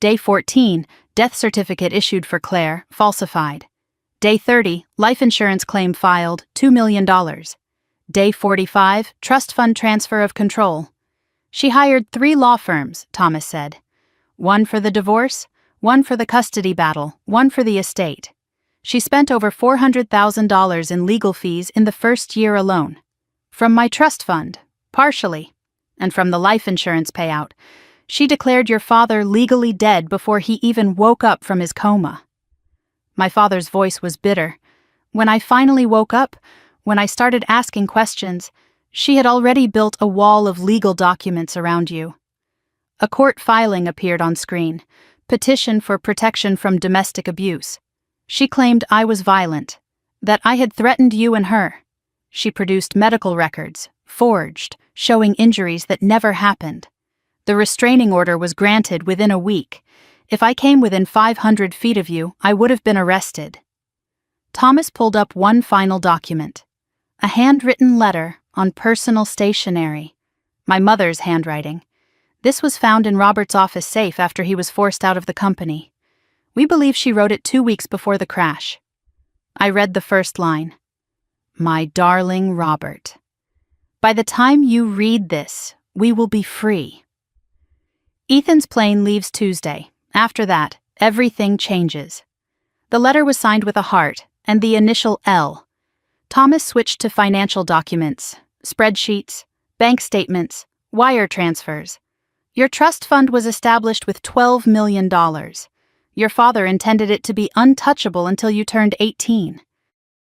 A: Day 14, death certificate issued for Claire, falsified. Day 30, life insurance claim filed, $2 million. Day 45, trust fund transfer of control. She hired 3 law firms, Thomas said. 1 for the divorce, 1 for the custody battle, 1 for the estate. She spent over $400,000 in legal fees in the first year alone. From my trust fund, partially, and from the life insurance payout, she declared your father legally dead before he even woke up from his coma. My father's voice was bitter. When I finally woke up, when I started asking questions, she had already built a wall of legal documents around you. A court filing appeared on screen, petition for protection from domestic abuse. She claimed I was violent, that I had threatened you and her. She produced medical records, forged, showing injuries that never happened. The restraining order was granted within a week. If I came within 500 feet of you, I would have been arrested. Thomas pulled up one final document. A handwritten letter on personal stationery. My mother's handwriting. This was found in Robert's office safe after he was forced out of the company. We believe she wrote it 2 weeks before the crash. I read the first line. My darling Robert. By the time you read this, we will be free. Ethan's plane leaves Tuesday. After that, everything changes. The letter was signed with a heart and the initial L. Thomas switched to financial documents, spreadsheets, bank statements, wire transfers. Your trust fund was established with $12 million. Your father intended it to be untouchable until you turned 18.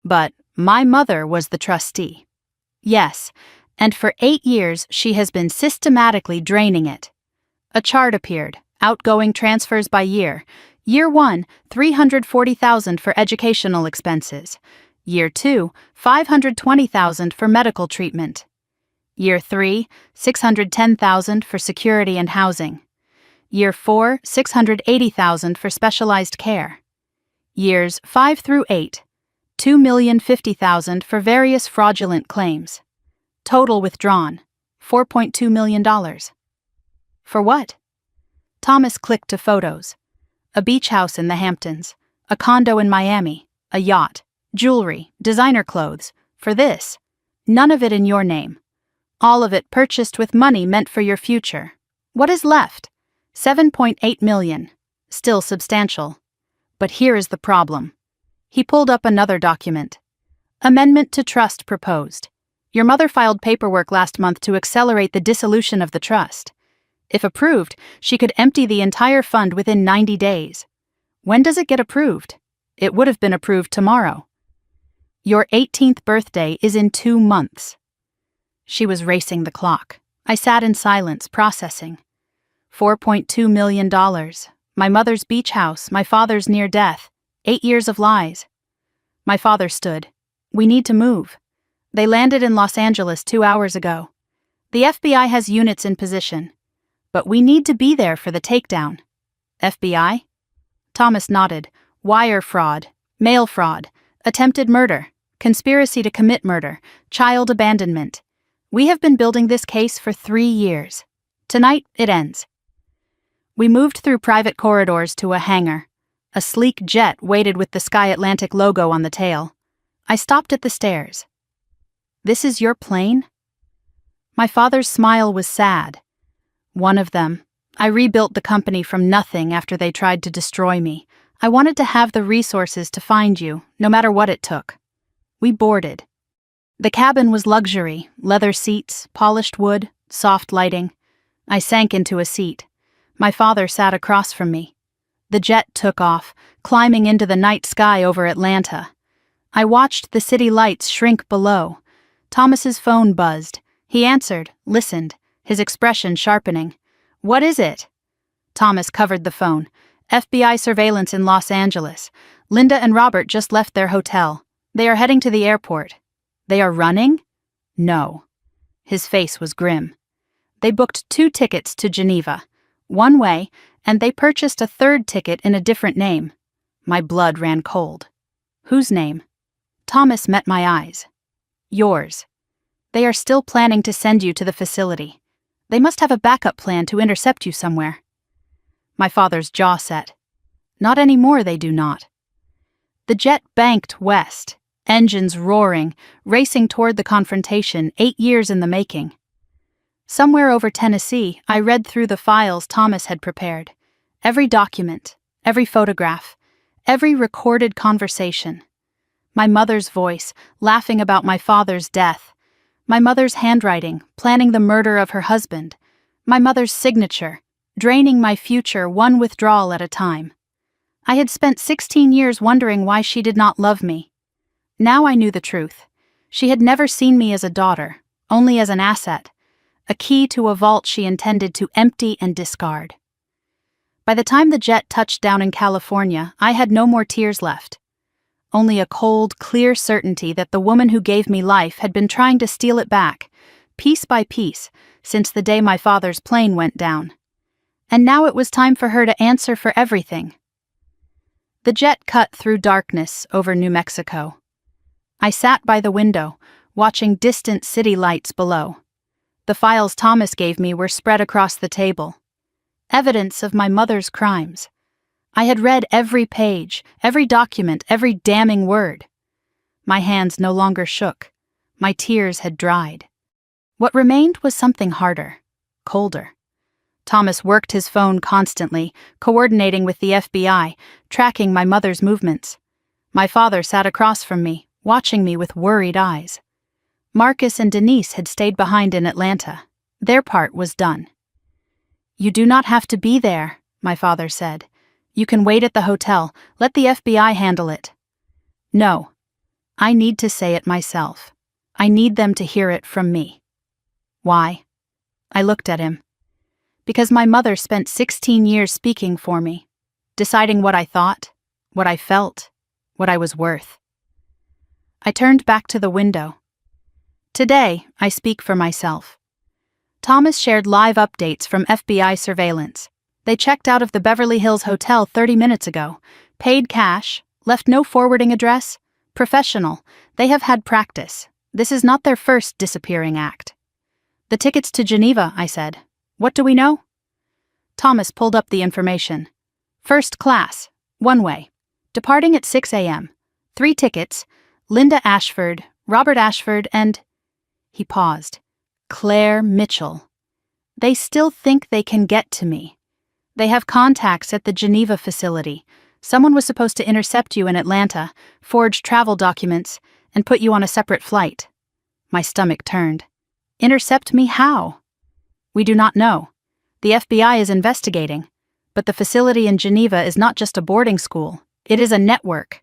A: But my mother was the trustee. Yes, and for 8 years she has been systematically draining it. A chart appeared, outgoing transfers by year. Year 1, $340,000 for educational expenses. Year 2, $520,000 for medical treatment. Year 3, $610,000 for security and housing. Year 4, $680,000 for specialized care. Years 5 through 8, $2,050,000 for various fraudulent claims. Total withdrawn, $4.2 million. For what? Thomas clicked to photos. A beach house in the Hamptons, a condo in Miami, a yacht, jewelry, designer clothes. For this, none of it in your name. All of it purchased with money meant for your future. What is left? $7.8 million. Still substantial. But here is the problem. He pulled up another document. Amendment to trust proposed. Your mother filed paperwork last month to accelerate the dissolution of the trust. If approved, she could empty the entire fund within 90 days. When does it get approved? It would have been approved tomorrow. Your 18th birthday is in 2 months. She was racing the clock. I sat in silence, processing. $4.2 million. My mother's beach house, my father's near death. 8 years of lies. My father stood. We need to move. They landed in Los Angeles 2 hours ago. The FBI has units in position. But we need to be there for the takedown. FBI? Thomas nodded. Wire fraud, mail fraud, attempted murder, conspiracy to commit murder, child abandonment. We have been building this case for 3 years. Tonight, it ends. We moved through private corridors to a hangar. A sleek jet waited with the Sky Atlantic logo on the tail. I stopped at the stairs. "This is your plane?" My father's smile was sad. "One of them. I rebuilt the company from nothing after they tried to destroy me. I wanted to have the resources to find you, no matter what it took." We boarded. The cabin was luxury, leather seats, polished wood, soft lighting. I sank into a seat. My father sat across from me. The jet took off, climbing into the night sky over Atlanta. I watched the city lights shrink below. Thomas's phone buzzed. He answered, listened, his expression sharpening. "What is it?" Thomas covered the phone. "FBI surveillance in Los Angeles. Linda and Robert just left their hotel. They are heading to the airport." "They are running?" "No." His face was grim. "They booked 2 tickets to Geneva, one way, and they purchased a 3rd ticket in a different name." My blood ran cold. "Whose name?" Thomas met my eyes. "Yours. They are still planning to send you to the facility. They must have a backup plan to intercept you somewhere." My father's jaw set. "Not anymore, they do not." The jet banked west, engines roaring, racing toward the confrontation 8 years in the making. Somewhere over Tennessee, I read through the files Thomas had prepared. Every document, every photograph, every recorded conversation. My mother's voice, laughing about my father's death. My mother's handwriting, planning the murder of her husband. My mother's signature, draining my future one withdrawal at a time. I had spent 16 years wondering why she did not love me. Now I knew the truth. She had never seen me as a daughter, only as an asset, a key to a vault she intended to empty and discard. By the time the jet touched down in California, I had no more tears left. Only a cold, clear certainty that the woman who gave me life had been trying to steal it back, piece by piece, since the day my father's plane went down. And now it was time for her to answer for everything. The jet cut through darkness over New Mexico. I sat by the window, watching distant city lights below. The files Thomas gave me were spread across the table. Evidence of my mother's crimes. I had read every page, every document, every damning word. My hands no longer shook. My tears had dried. What remained was something harder, colder. Thomas worked his phone constantly, coordinating with the FBI, tracking my mother's movements. My father sat across from me, watching me with worried eyes. Marcus and Denise had stayed behind in Atlanta. Their part was done. "You do not have to be there," my father said. "You can wait at the hotel. Let the FBI handle it." "No. I need to say it myself. I need them to hear it from me." "Why?" I looked at him. "Because my mother spent 16 years speaking for me, deciding what I thought, what I felt, what I was worth." I turned back to the window. Today, I speak for myself. Thomas shared live updates from FBI surveillance. They checked out of the Beverly Hills Hotel 30 minutes ago, paid cash, left no forwarding address, professional. They have had practice. This is not their first disappearing act. "The tickets to Geneva," I said. "What do we know?" Thomas pulled up the information. "First class, one way. Departing at 6 a.m. 3 tickets, Linda Ashford, Robert Ashford, and..." He paused. "Claire Mitchell. They still think they can get to me. They have contacts at the Geneva facility. Someone was supposed to intercept you in Atlanta, forge travel documents, and put you on a separate flight." My stomach turned. "Intercept me how?" "We do not know. The FBI is investigating. But the facility in Geneva is not just a boarding school. It is a network."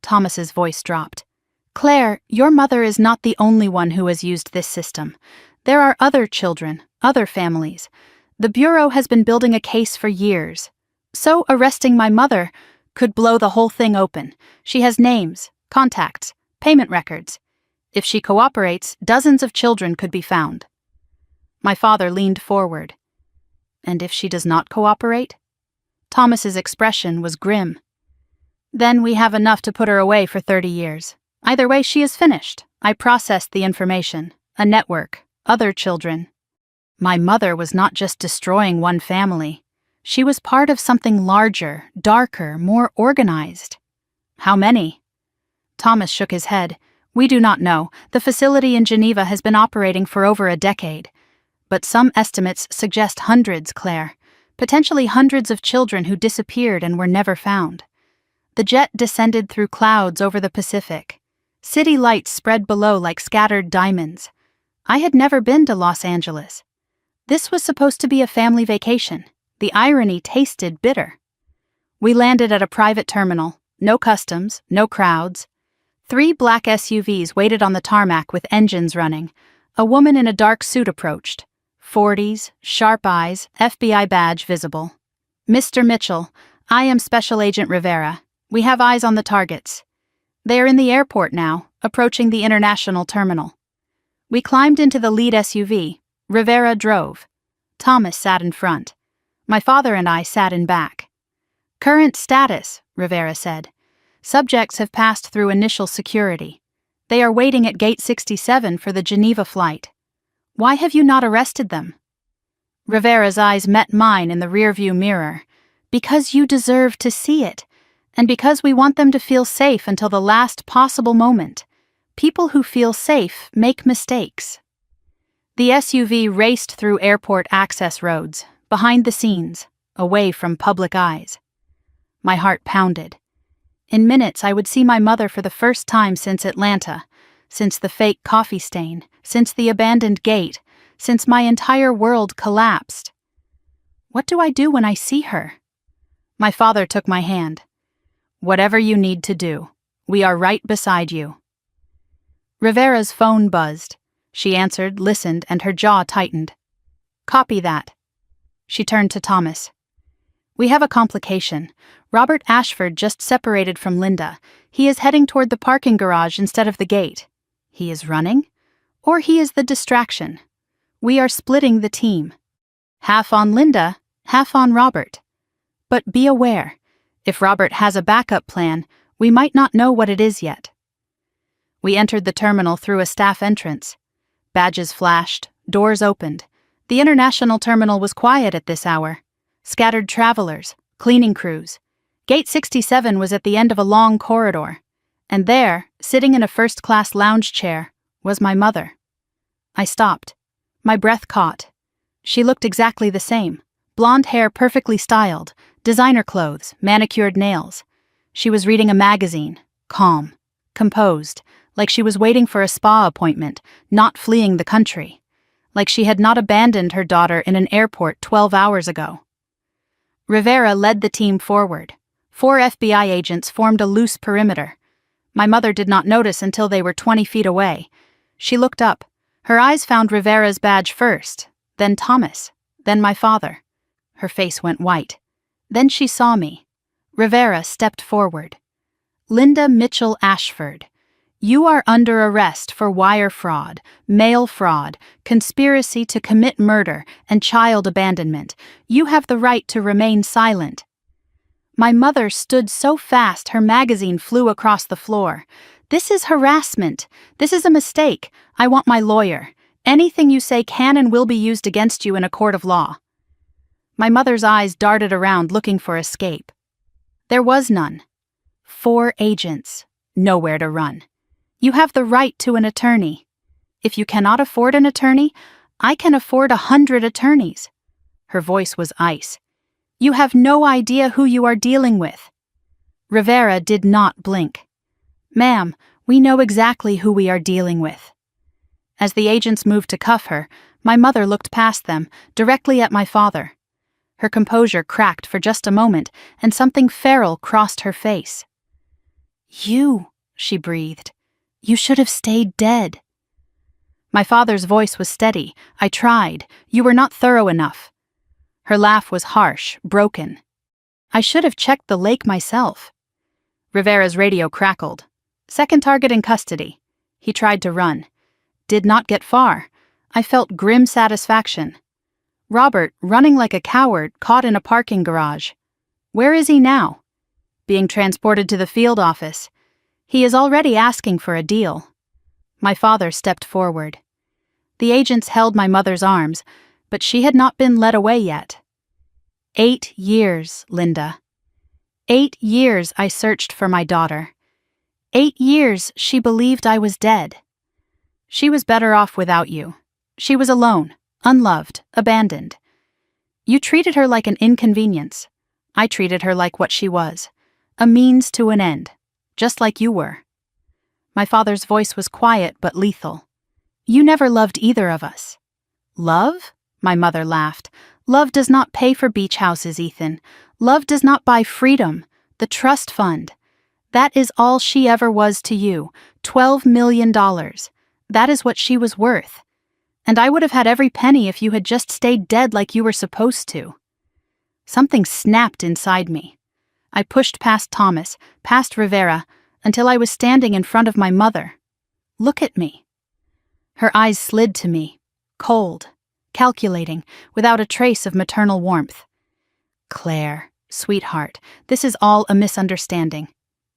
A: Thomas's voice dropped. "Claire, your mother is not the only one who has used this system. There are other children, other families. The Bureau has been building a case for years. So arresting my mother could blow the whole thing open. She has names, contacts, payment records. If she cooperates, dozens of children could be found." My father leaned forward. "And if she does not cooperate?" Thomas's expression was grim. "Then we have enough to put her away for 30 years. Either way, she is finished. I processed the information. a network, other children. My mother was not just destroying one family. She was part of something larger, darker, more organized. How many? Thomas shook his head. We do not know. The facility in Geneva has been operating for over a decade. But some estimates suggest hundreds, Claire. Potentially hundreds of children who disappeared and were never found. The jet descended through clouds over the Pacific. City lights spread below like scattered diamonds. I had never been to Los Angeles. This was supposed to be a family vacation. The irony tasted bitter. We landed at a private terminal. No customs, no crowds. 3 black SUVs waited on the tarmac with engines running. A woman in a dark suit approached. 40s, sharp eyes, FBI badge visible. Mr. Mitchell, I am Special Agent Rivera. We have eyes on the targets. They are in the airport now, approaching the international terminal. We climbed into the lead SUV. Rivera drove. Thomas sat in front. My father and I sat in back. Current status, Rivera said. Subjects have passed through initial security. They are waiting at Gate 67 for the Geneva flight. Why have you not arrested them? Rivera's eyes met mine in the rearview mirror. Because you deserve to see it. And because we want them to feel safe until the last possible moment. People who feel safe make mistakes. The SUV raced through airport access roads, behind the scenes, away from public eyes. My heart pounded. In minutes, I would see my mother for the first time since Atlanta, since the fake coffee stain, since the abandoned gate, since my entire world collapsed. What do I do when I see her? My father took my hand. Whatever you need to do. We are right beside you. Rivera's phone buzzed. She answered, listened, and her jaw tightened. Copy that. She turned to Thomas. We have a complication. Robert Ashford just separated from Linda. He is heading toward the parking garage instead of the gate. He is running? Or he is the distraction. We are splitting the team. Half on Linda, half on Robert. But be aware. If Robert has a backup plan, we might not know what it is yet. We entered the terminal through a staff entrance. Badges flashed, doors opened. The international terminal was quiet at this hour. Scattered travelers, cleaning crews. Gate 67 was at the end of a long corridor. And there, sitting in a first-class lounge chair, was my mother. I stopped. My breath caught. She looked exactly the same. Blonde hair perfectly styled, designer clothes, manicured nails. She was reading a magazine, calm, composed, like she was waiting for a spa appointment, not fleeing the country. Like she had not abandoned her daughter in an airport 12 hours ago. Rivera led the team forward. 4 FBI agents formed a loose perimeter. My mother did not notice until they were 20 feet away. She looked up. Her eyes found Rivera's badge first, then Thomas, then my father. Her face went white. Then she saw me. Rivera stepped forward. Linda Mitchell Ashford, you are under arrest for wire fraud, mail fraud, conspiracy to commit murder, and child abandonment. You have the right to remain silent. My mother stood so fast her magazine flew across the floor. This is harassment. This is a mistake. I want my lawyer. Anything you say can and will be used against you in a court of law. My mother's eyes darted around looking for escape. There was none. 4 agents. Nowhere to run. You have the right to an attorney. If you cannot afford an attorney, I can afford 100 attorneys. Her voice was ice. You have no idea who you are dealing with. Rivera did not blink. Ma'am, we know exactly who we are dealing with. As the agents moved to cuff her, my mother looked past them, directly at my father. Her composure cracked for just a moment, and something feral crossed her face. You, she breathed. You should have stayed dead. My father's voice was steady. I tried. You were not thorough enough. Her laugh was harsh, broken. I should have checked the lake myself. Rivera's radio crackled. Second target in custody. He tried to run. Did not get far. I felt grim satisfaction. Robert, running like a coward, caught in a parking garage. Where is he now? Being transported to the field office. He is already asking for a deal. My father stepped forward. The agents held my mother's arms, but she had not been led away yet. 8 years, Linda. 8 years I searched for my daughter. 8 years she believed I was dead. She was better off without you. She was alone, unloved, abandoned. You treated her like an inconvenience. I treated her like what she was, a means to an end, just like you were. My father's voice was quiet but lethal. You never loved either of us. Love? My mother laughed. Love does not pay for beach houses, Ethan. Love does not buy freedom, the trust fund. That is all she ever was to you, $12 million. That is what she was worth. And I would have had every penny if you had just stayed dead like you were supposed to. Something snapped inside me. I pushed past Thomas, past Rivera, until I was standing in front of my mother. Look at me. Her eyes slid to me, cold, calculating, without a trace of maternal warmth. Claire, sweetheart, this is all a misunderstanding.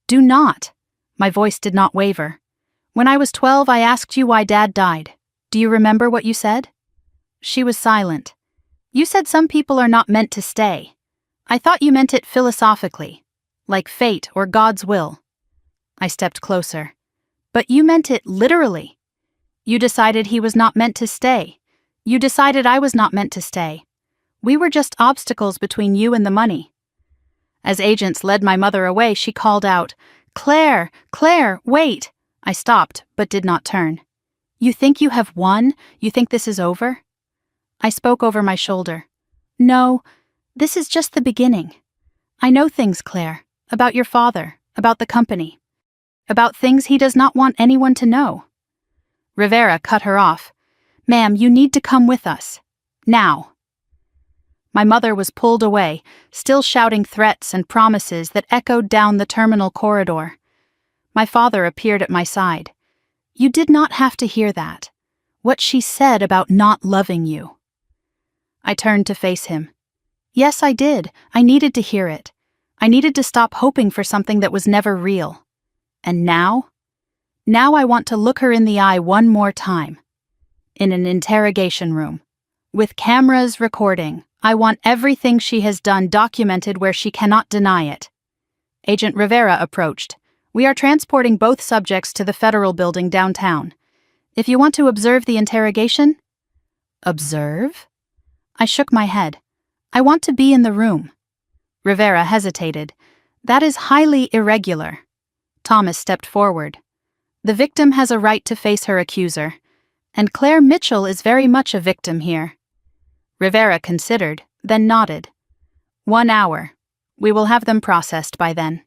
A: Do not. My voice did not waver. When I was 12, I asked you why Dad died. Do you remember what you said? She was silent. You said some people are not meant to stay. I thought you meant it philosophically, like fate or God's will. I stepped closer. But you meant it literally. You decided he was not meant to stay. You decided I was not meant to stay. We were just obstacles between you and the money. As agents led my mother away, she called out, Claire, Claire, wait! I stopped, but did not turn. You think you have won? You think this is over? I spoke over my shoulder. No, this is just the beginning. I know things, Claire, about your father, about the company, about things he does not want anyone to know. Rivera cut her off. Ma'am, you need to come with us. Now. My mother was pulled away, still shouting threats and promises that echoed down the terminal corridor. My father appeared at my side. You did not have to hear that. What she said about not loving you. I turned to face him. Yes, I did. I needed to hear it. I needed to stop hoping for something that was never real. And now? Now I want to look her in the eye one more time. In an interrogation room. With cameras recording. I want everything she has done documented where she cannot deny it. Agent Rivera approached. We are transporting both subjects to the federal building downtown. If you want to observe the interrogation... Observe? I shook my head. I want to be in the room. Rivera hesitated. That is highly irregular. Thomas stepped forward. The victim has a right to face her accuser, and Claire Mitchell is very much a victim here. Rivera considered, then nodded. 1 hour. We will have them processed by then.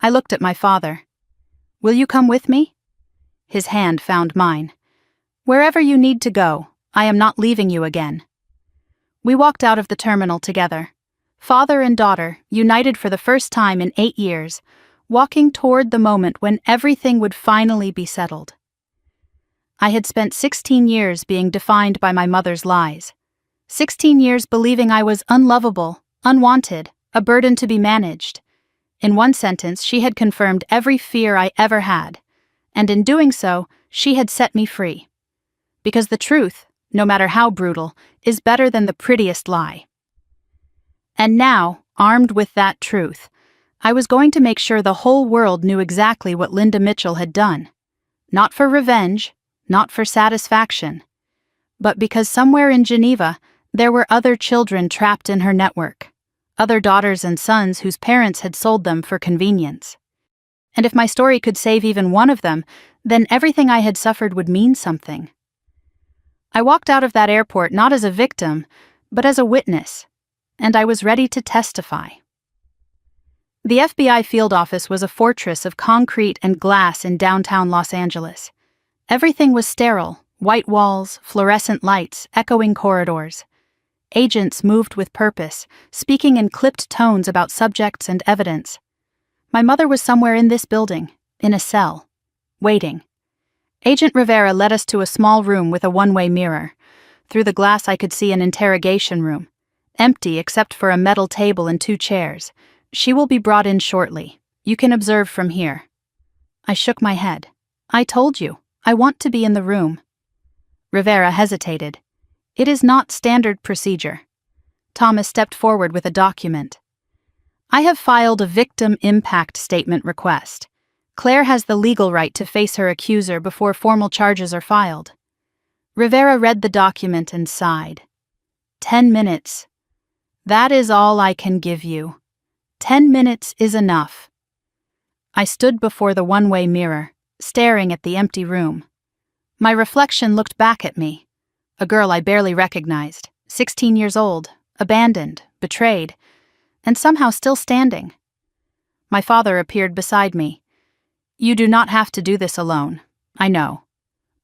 A: I looked at my father. Will you come with me? His hand found mine. Wherever you need to go, I am not leaving you again. We walked out of the terminal together. Father and daughter, united for the first time in 8 years, walking toward the moment when everything would finally be settled. I had spent 16 years being defined by my mother's lies. 16 years believing I was unlovable, unwanted, a burden to be managed. In one sentence, she had confirmed every fear I ever had, and in doing so, she had set me free. Because the truth, no matter how brutal, is better than the prettiest lie. And now, armed with that truth, I was going to make sure the whole world knew exactly what Linda Mitchell had done. Not for revenge, not for satisfaction, but because somewhere in Geneva, there were other children trapped in her network, other daughters and sons whose parents had sold them for convenience. And if my story could save even one of them, then everything I had suffered would mean something. I walked out of that airport not as a victim, but as a witness, and I was ready to testify. The FBI field office was a fortress of concrete and glass in downtown Los Angeles. Everything was sterile, white walls, fluorescent lights, echoing corridors. Agents moved with purpose, speaking in clipped tones about subjects and evidence. My mother was somewhere in this building, in a cell, waiting. Agent Rivera led us to a small room with a one-way mirror. Through the glass I could see an interrogation room, empty except for a metal table and 2 chairs. She will be brought in shortly. You can observe from here. I shook my head. I told you, I want to be in the room. Rivera hesitated. It is not standard procedure. Thomas stepped forward with a document. I have filed a victim impact statement request. Claire has the legal right to face her accuser before formal charges are filed. Rivera read the document and sighed. 10 minutes. That is all I can give you. 10 minutes is enough. I stood before the one-way mirror, staring at the empty room. My reflection looked back at me. A girl I barely recognized, 16 years old, abandoned, betrayed, and somehow still standing. My father appeared beside me. You do not have to do this alone, I know.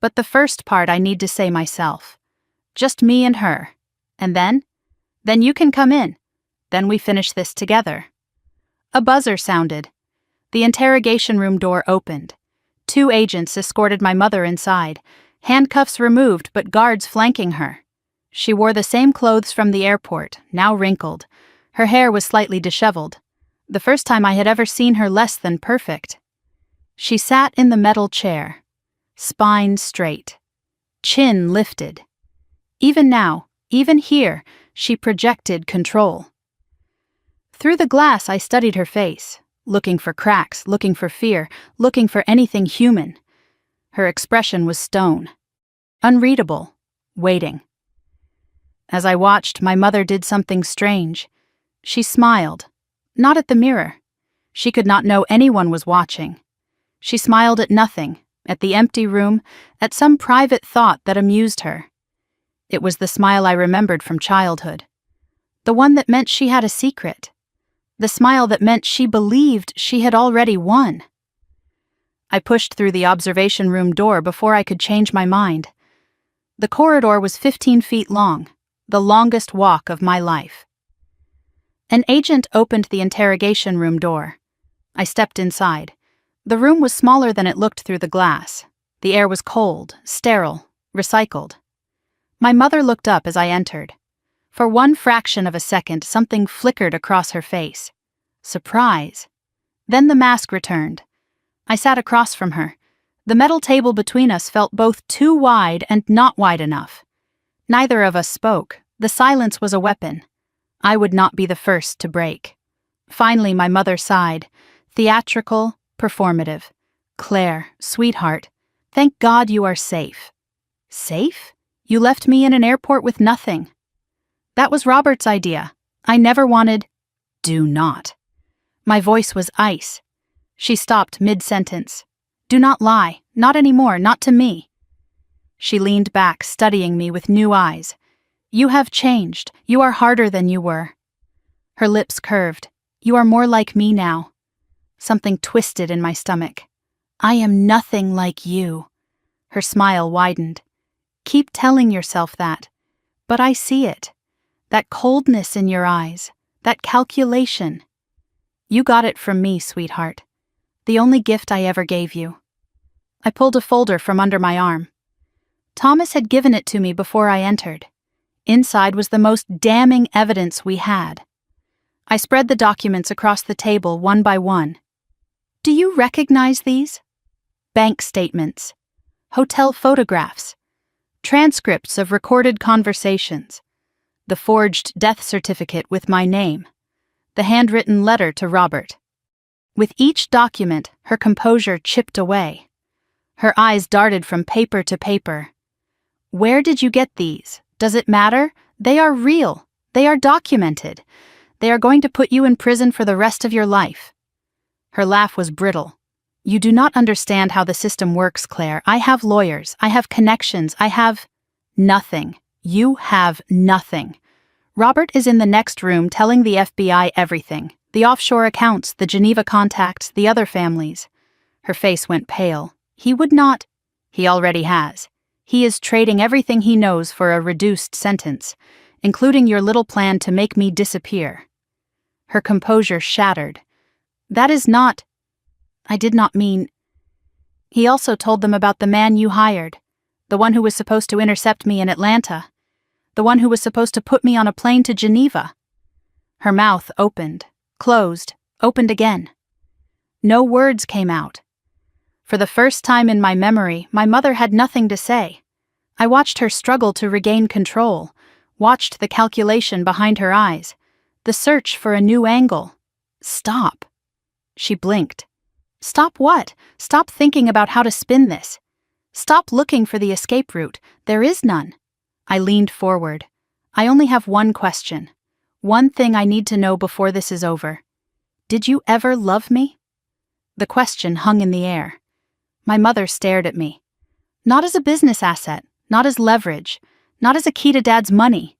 A: But the first part I need to say myself. Just me and her. And then? Then you can come in. Then we finish this together. A buzzer sounded. The interrogation room door opened. 2 agents escorted my mother inside, handcuffs removed but guards flanking her. She wore the same clothes from the airport, now wrinkled. Her hair was slightly disheveled. The first time I had ever seen her less than perfect. She sat in the metal chair, spine straight, chin lifted. Even now, even here, she projected control. Through the glass I studied her face, looking for cracks, looking for fear, looking for anything human. Her expression was stone. Unreadable, waiting. As I watched, my mother did something strange. She smiled, not at the mirror. She could not know anyone was watching. She smiled at nothing, at the empty room, at some private thought that amused her. It was the smile I remembered from childhood. The one that meant she had a secret. The smile that meant she believed she had already won. I pushed through the observation room door before I could change my mind. The corridor was 15 feet long, the longest walk of my life. An agent opened the interrogation room door. I stepped inside. The room was smaller than it looked through the glass. The air was cold, sterile, recycled. My mother looked up as I entered. For one fraction of a second, something flickered across her face. Surprise. Then the mask returned. I sat across from her. The metal table between us felt both too wide and not wide enough. Neither of us spoke. The silence was a weapon. I would not be the first to break. Finally, my mother sighed. Theatrical, performative. Claire, sweetheart, thank God you are safe. Safe? You left me in an airport with nothing. That was Robert's idea. I never wanted... Do not. My voice was ice. She stopped mid-sentence. Do not lie. Not anymore. Not to me. She leaned back, studying me with new eyes. You have changed. You are harder than you were. Her lips curved. You are more like me now. Something twisted in my stomach. I am nothing like you. Her smile widened. Keep telling yourself that. But I see it. That coldness in your eyes. That calculation. You got it from me, sweetheart. The only gift I ever gave you. I pulled a folder from under my arm. Thomas had given it to me before I entered. Inside was the most damning evidence we had. I spread the documents across the table one by one. Do you recognize these? Bank statements, hotel photographs, transcripts of recorded conversations, the forged death certificate with my name, the handwritten letter to Robert. With each document, her composure chipped away. Her eyes darted from paper to paper. Where did you get these? Does it matter? They are real. They are documented. They are going to put you in prison for the rest of your life. Her laugh was brittle. You do not understand how the system works, Claire. I have lawyers. I have connections. I have nothing. You have nothing. Robert is in the next room telling the FBI everything. The offshore accounts, the Geneva contacts, the other families. Her face went pale. He would not. He already has. He is trading everything he knows for a reduced sentence, including your little plan to make me disappear. Her composure shattered. That is not... I did not mean... He also told them about the man you hired, the one who was supposed to intercept me in Atlanta, the one who was supposed to put me on a plane to Geneva. Her mouth opened, closed, opened again. No words came out. For the first time in my memory, my mother had nothing to say. I watched her struggle to regain control, watched the calculation behind her eyes, the search for a new angle. Stop. She blinked. Stop what? Stop thinking about how to spin this. Stop looking for the escape route. There is none. I leaned forward. I only have one question. One thing I need to know before this is over. Did you ever love me? The question hung in the air. My mother stared at me. Not as a business asset, not as leverage, not as a key to Dad's money.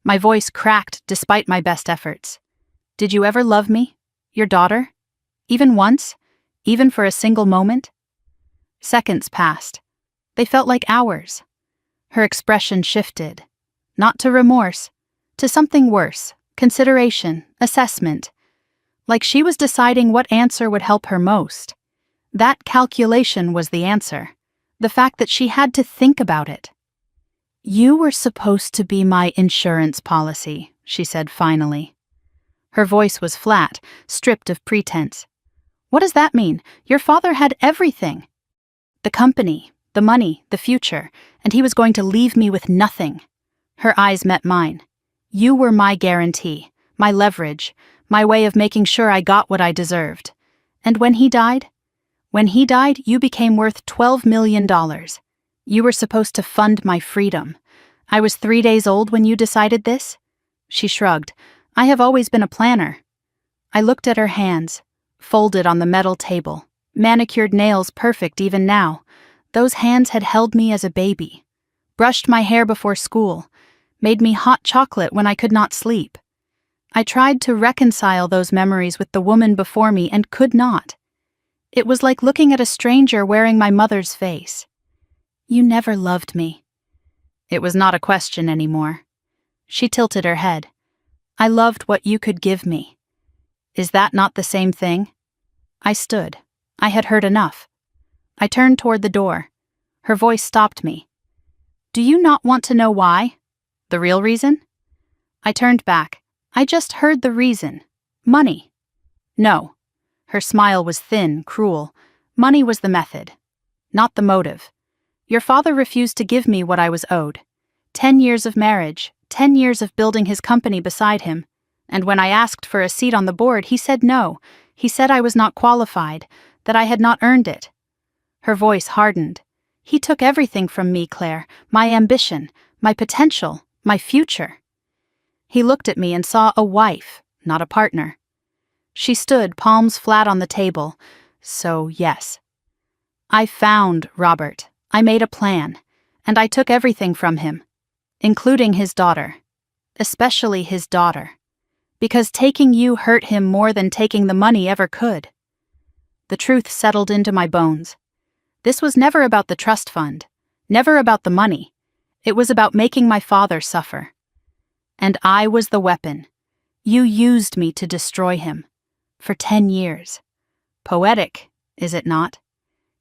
A: My voice cracked despite my best efforts. Did you ever love me? Your daughter? Even once? Even for a single moment? Seconds passed. They felt like hours. Her expression shifted. Not to remorse, to something worse, consideration, assessment. Like she was deciding what answer would help her most. That calculation was the answer. The fact that she had to think about it. You were supposed to be my insurance policy, she said finally. Her voice was flat, stripped of pretense. What does that mean? Your father had everything. The company, the money, the future, and he was going to leave me with nothing. Her eyes met mine. You were my guarantee, my leverage, my way of making sure I got what I deserved. And when he died? When he died, you became worth $12 million. You were supposed to fund my freedom. I was 3 days old when you decided this? She shrugged. I have always been a planner. I looked at her hands, folded on the metal table, manicured nails perfect even now. Those hands had held me as a baby, brushed my hair before school, made me hot chocolate when I could not sleep. I tried to reconcile those memories with the woman before me and could not. It was like looking at a stranger wearing my mother's face. You never loved me. It was not a question anymore. She tilted her head. I loved what you could give me. Is that not the same thing? I stood. I had heard enough. I turned toward the door. Her voice stopped me. Do you not want to know why? The real reason? I turned back. I just heard the reason. Money. No. Her smile was thin, cruel. Money was the method, not the motive. Your father refused to give me what I was owed. 10 years of marriage, 10 years of building his company beside him. And when I asked for a seat on the board, he said no. He said I was not qualified, that I had not earned it. Her voice hardened. He took everything from me, Claire, my ambition, my potential, my future. He looked at me and saw a wife, not a partner. She stood, palms flat on the table. So, yes. I found Robert. I made a plan, and I took everything from him, including his daughter, especially his daughter, because taking you hurt him more than taking the money ever could. The truth settled into my bones. This was never about the trust fund, never about the money. It was about making my father suffer. And I was the weapon. You used me to destroy him. For 10 years. Poetic, is it not?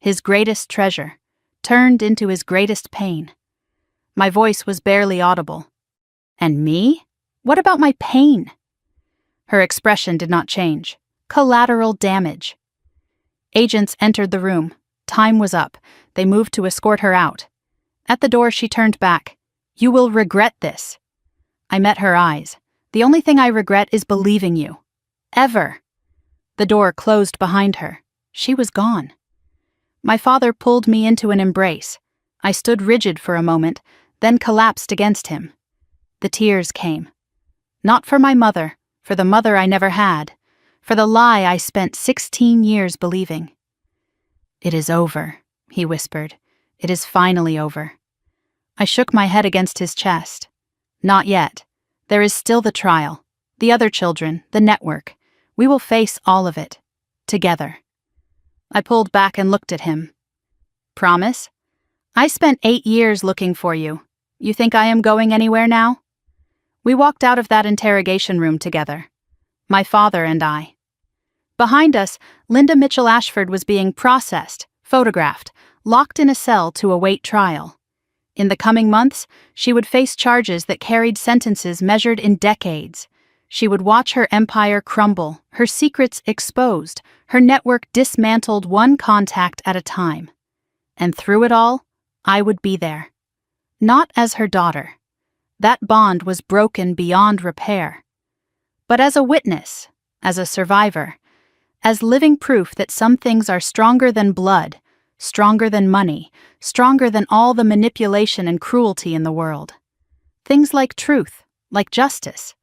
A: His greatest treasure, turned into his greatest pain. My voice was barely audible. And me? What about my pain? Her expression did not change. Collateral damage. Agents entered the room. Time was up. They moved to escort her out. At the door, she turned back. You will regret this. I met her eyes. The only thing I regret is believing you. Ever. The door closed behind her. She was gone. My father pulled me into an embrace. I stood rigid for a moment, then collapsed against him. The tears came. Not for my mother, for the mother I never had, for the lie I spent 16 years believing. It is over, he whispered. It is finally over. I shook my head against his chest. Not yet. There is still the trial. The other children, the network. We will face all of it. Together. I pulled back and looked at him. Promise? I spent 8 years looking for you. You think I am going anywhere now? We walked out of that interrogation room together. My father and I. Behind us, Linda Mitchell Ashford was being processed, photographed, locked in a cell to await trial. In the coming months, she would face charges that carried sentences measured in decades. She would watch her empire crumble, her secrets exposed, her network dismantled one contact at a time. And through it all, I would be there. Not as her daughter. That bond was broken beyond repair. But as a witness, as a survivor, as living proof that some things are stronger than blood, stronger than money, stronger than all the manipulation and cruelty in the world. Things like truth, like justice,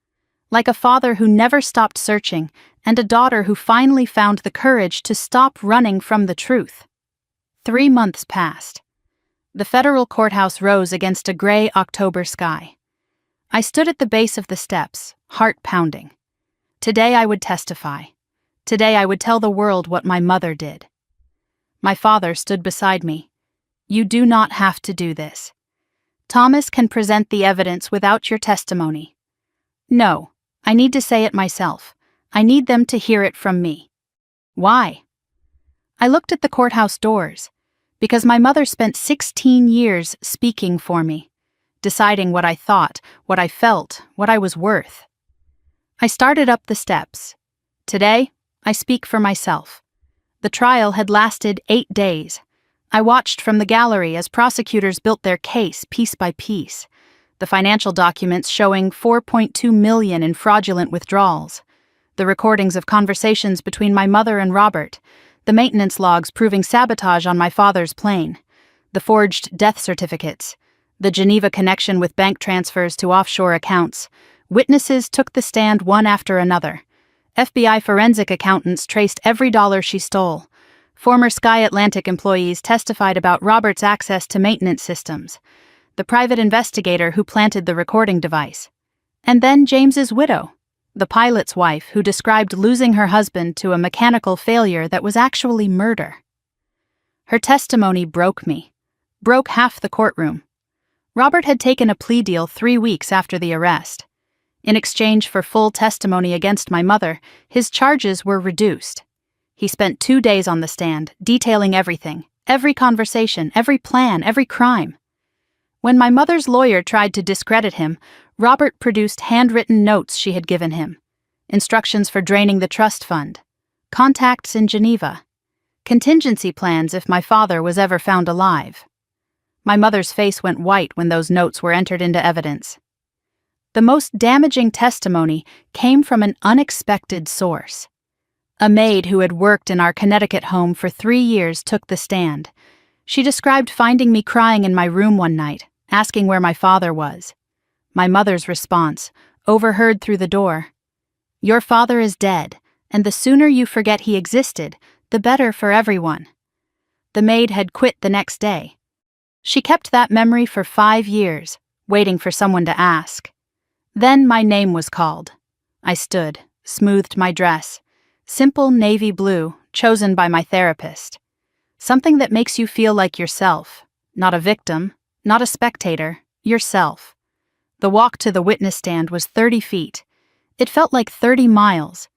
A: like a father who never stopped searching, and a daughter who finally found the courage to stop running from the truth. 3 months passed. The federal courthouse rose against a gray October sky. I stood at the base of the steps, heart pounding. Today I would testify. Today I would tell the world what my mother did. My father stood beside me. You do not have to do this. Thomas can present the evidence without your testimony. No, I need to say it myself. I need them to hear it from me. Why? I looked at the courthouse doors, because my mother spent 16 years speaking for me, deciding what I thought, what I felt, what I was worth. I started up the steps. Today, I speak for myself. The trial had lasted 8 days. I watched from the gallery as prosecutors built their case piece by piece, the financial documents showing $4.2 million in fraudulent withdrawals, the recordings of conversations between my mother and Robert, the maintenance logs proving sabotage on my father's plane, the forged death certificates, the Geneva connection with bank transfers to offshore accounts. Witnesses took the stand one after another. FBI forensic accountants traced every dollar she stole. Former Sky Atlantic employees testified about Robert's access to maintenance systems, the private investigator who planted the recording device. And then James's widow, the pilot's wife who described losing her husband to a mechanical failure that was actually murder. Her testimony broke me, broke half the courtroom. Robert had taken a plea deal 3 weeks after the arrest. In exchange for full testimony against my mother, his charges were reduced. He spent 2 days on the stand, detailing everything, every conversation, every plan, every crime. When my mother's lawyer tried to discredit him, Robert produced handwritten notes she had given him, instructions for draining the trust fund, contacts in Geneva, contingency plans if my father was ever found alive. My mother's face went white when those notes were entered into evidence. The most damaging testimony came from an unexpected source. A maid who had worked in our Connecticut home for 3 years took the stand. She described finding me crying in my room one night, asking where my father was. My mother's response, overheard through the door: "Your father is dead, and the sooner you forget he existed, the better for everyone." The maid had quit the next day. She kept that memory for 5 years, waiting for someone to ask. Then my name was called. I stood, smoothed my dress, simple navy blue, chosen by my therapist. Something that makes you feel like yourself, not a victim, not a spectator, yourself. The walk to the witness stand was 30 feet. It felt like 30 miles.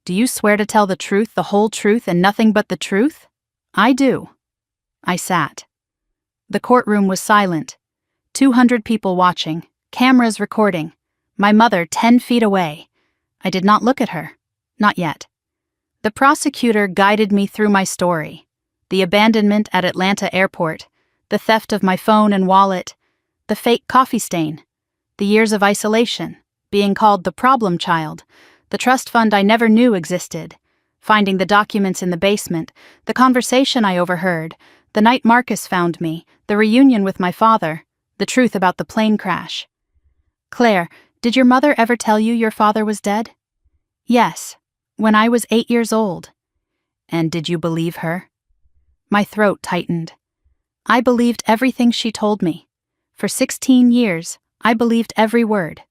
A: Do you swear to tell the truth, the whole truth, and nothing but the truth? I do. I sat. The courtroom was silent. 200 people watching, cameras recording. My mother 10 feet away. I did not look at her. Not yet. The prosecutor guided me through my story. The abandonment at Atlanta airport, the theft of my phone and wallet, the fake coffee stain, the years of isolation, being called the problem child, the trust fund I never knew existed, finding the documents in the basement, the conversation I overheard, the night Marcus found me, the reunion with my father, the truth about the plane crash. Claire, did your mother ever tell you your father was dead? Yes, when I was 8 years old. And did you believe her? My throat tightened. I believed everything she told me. For 16 years, I believed every word.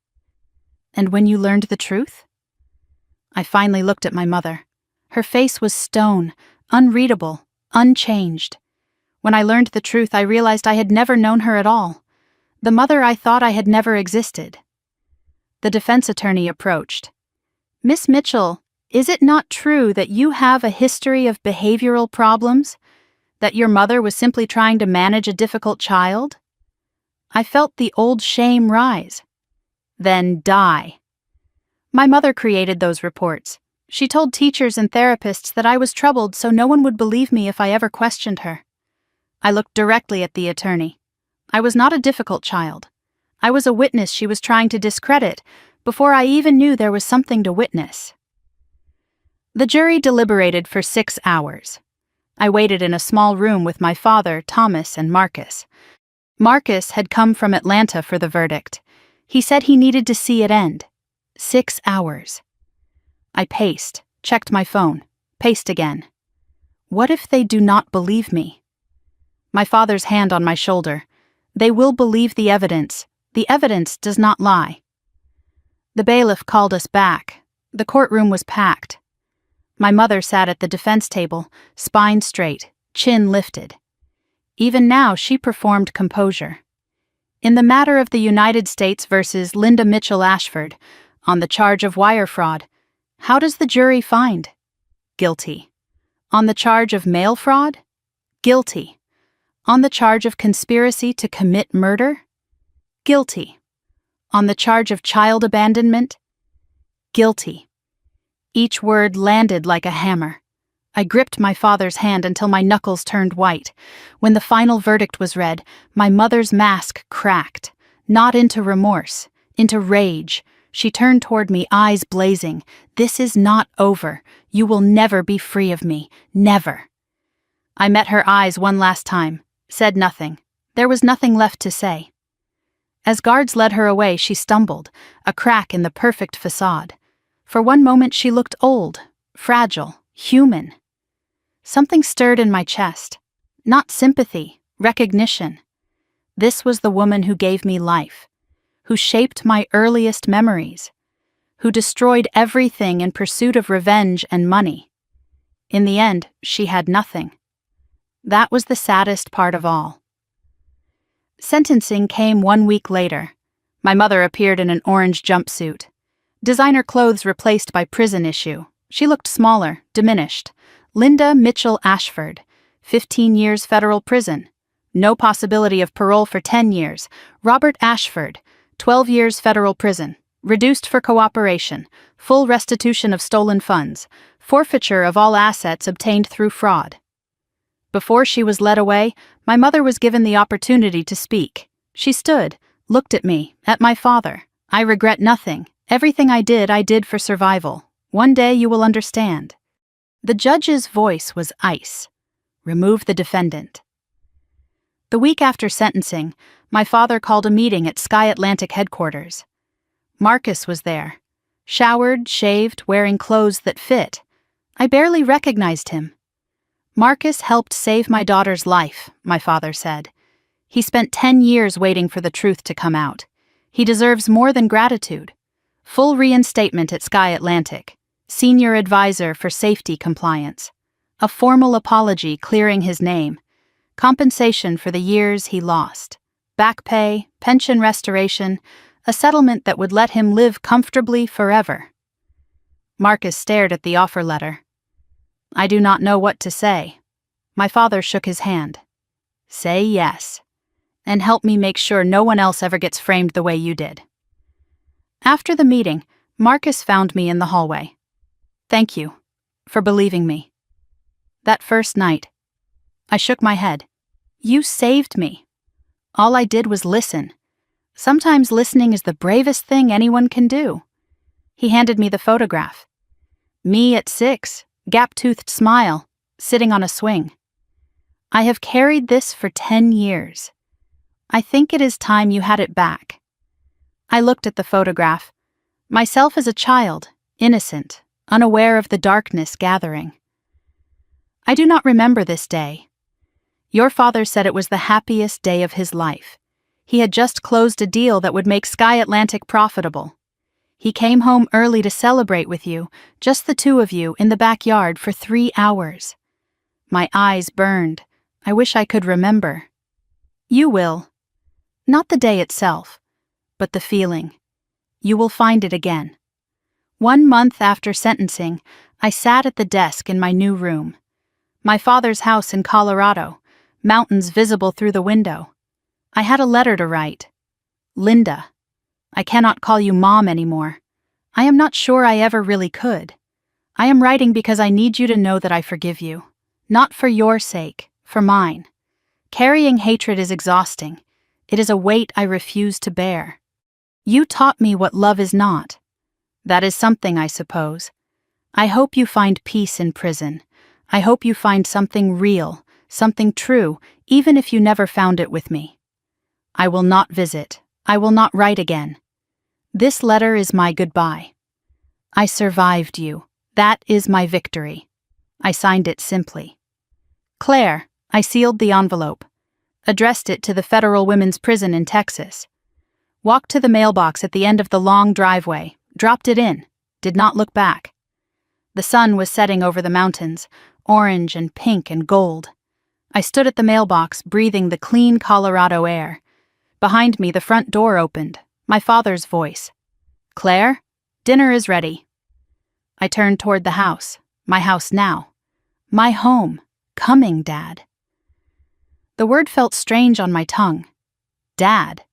A: And when you learned the truth? I finally looked at my mother. Her face was stone, unreadable, unchanged. When I learned the truth, I realized I had never known her at all. The mother I thought I had never existed. The defense attorney approached. Miss Mitchell, is it not true that you have a history of behavioral problems? That your mother was simply trying to manage a difficult child? I felt the old shame rise. Then die. My mother created those reports. She told teachers and therapists that I was troubled so no one would believe me if I ever questioned her. I looked directly at the attorney. I was not a difficult child. I was a witness she was trying to discredit before I even knew there was something to witness. The jury deliberated for 6 hours. I waited in a small room with my father, Thomas, and Marcus. Marcus had come from Atlanta for the verdict. He said he needed to see it end. 6 hours. I paced, checked my phone, paced again. What if they do not believe me? My father's hand on my shoulder. They will believe the evidence. The evidence does not lie. The bailiff called us back. The courtroom was packed. My mother sat at the defense table, spine straight, chin lifted. Even now, she performed composure. In the matter of the United States versus Linda Mitchell Ashford, on the charge of wire fraud, how does the jury find? Guilty. On the charge of mail fraud? Guilty. On the charge of conspiracy to commit murder? Guilty. On the charge of child abandonment? Guilty. Each word landed like a hammer. I gripped my father's hand until my knuckles turned white. When the final verdict was read, my mother's mask cracked, not into remorse, into rage. She turned toward me, eyes blazing. This is not over. You will never be free of me. Never. I met her eyes one last time, said nothing. There was nothing left to say. As guards led her away, she stumbled, a crack in the perfect facade. For one moment she looked old, fragile, human. Something stirred in my chest. Not sympathy, recognition. This was the woman who gave me life, who shaped my earliest memories, who destroyed everything in pursuit of revenge and money. In the end, she had nothing. That was the saddest part of all. Sentencing came 1 week later. My mother appeared in an orange jumpsuit. Designer clothes replaced by prison issue. She looked smaller, diminished. Linda Mitchell Ashford, 15 years federal prison. No possibility of parole for 10 years. Robert Ashford, 12 years federal prison. Reduced for cooperation. Full restitution of stolen funds. Forfeiture of all assets obtained through fraud. Before she was led away, my mother was given the opportunity to speak. She stood, looked at me, at my father. I regret nothing. Everything I did for survival. One day you will understand. The judge's voice was ice. Remove the defendant. The week after sentencing, my father called a meeting at Sky Atlantic headquarters. Marcus was there. Showered, shaved, wearing clothes that fit. I barely recognized him. Marcus helped save my daughter's life, my father said. He spent 10 years waiting for the truth to come out. He deserves more than gratitude. Full reinstatement at Sky Atlantic. Senior advisor for safety compliance. A formal apology clearing his name. Compensation for the years he lost. Back pay, pension restoration, a settlement that would let him live comfortably forever. Marcus stared at the offer letter. I do not know what to say. My father shook his hand. Say yes. And help me make sure no one else ever gets framed the way you did. After the meeting, Marcus found me in the hallway. Thank you for believing me. That first night, I shook my head. You saved me. All I did was listen. Sometimes listening is the bravest thing anyone can do. He handed me the photograph. Me at 6, gap-toothed smile, sitting on a swing. I have carried this for 10 years. I think it is time you had it back. I looked at the photograph. Myself as a child, innocent, unaware of the darkness gathering. I do not remember this day. Your father said it was the happiest day of his life. He had just closed a deal that would make Sky Atlantic profitable. He came home early to celebrate with you, just the two of you, in the backyard for 3 hours. My eyes burned. I wish I could remember. You will. Not the day itself, but the feeling. You will find it again. 1 month after sentencing, I sat at the desk in my new room. My father's house in Colorado, mountains visible through the window. I had a letter to write. Linda, I cannot call you Mom anymore. I am not sure I ever really could. I am writing because I need you to know that I forgive you. Not for your sake, for mine. Carrying hatred is exhausting. It is a weight I refuse to bear. You taught me what love is not. That is something, I suppose. I hope you find peace in prison. I hope you find something real, something true, even if you never found it with me. I will not visit. I will not write again. This letter is my goodbye. I survived you. That is my victory. I signed it simply. Claire. I sealed the envelope. Addressed it to the Federal Women's Prison in Texas. Walked to the mailbox at the end of the long driveway, dropped it in, did not look back. The sun was setting over the mountains, orange and pink and gold. I stood at the mailbox, breathing the clean Colorado air. Behind me, the front door opened, my father's voice. Claire, dinner is ready. I turned toward the house, my house now. My home, coming, Dad. The word felt strange on my tongue. Dad.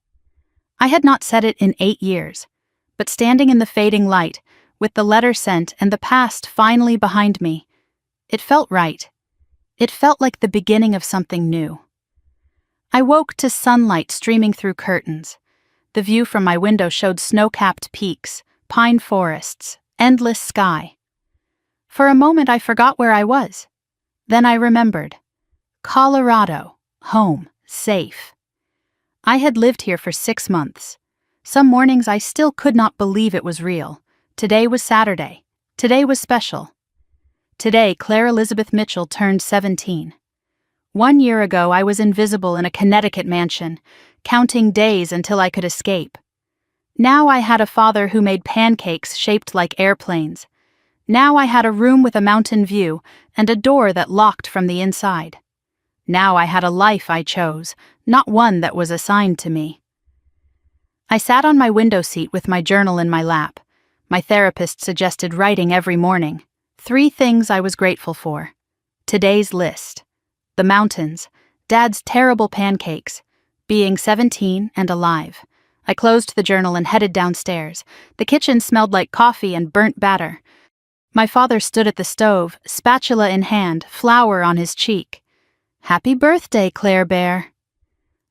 A: I had not said it in 8 years, but standing in the fading light, with the letter sent and the past finally behind me, it felt right. It felt like the beginning of something new. I woke to sunlight streaming through curtains. The view from my window showed snow-capped peaks, pine forests, endless sky. For a moment I forgot where I was. Then I remembered. Colorado, home, safe. I had lived here for 6 months. Some mornings I still could not believe it was real. Today was Saturday. Today was special. Today, Claire Elizabeth Mitchell turned 17. 1 year ago, I was invisible in a Connecticut mansion, counting days until I could escape. Now I had a father who made pancakes shaped like airplanes. Now I had a room with a mountain view and a door that locked from the inside. Now I had a life I chose, not one that was assigned to me. I sat on my window seat with my journal in my lap. My therapist suggested writing every morning. 3 things I was grateful for. Today's list. The mountains, Dad's terrible pancakes, being 17 and alive. I closed the journal and headed downstairs. The kitchen smelled like coffee and burnt batter. My father stood at the stove, spatula in hand, flour on his cheek. Happy birthday, Claire Bear.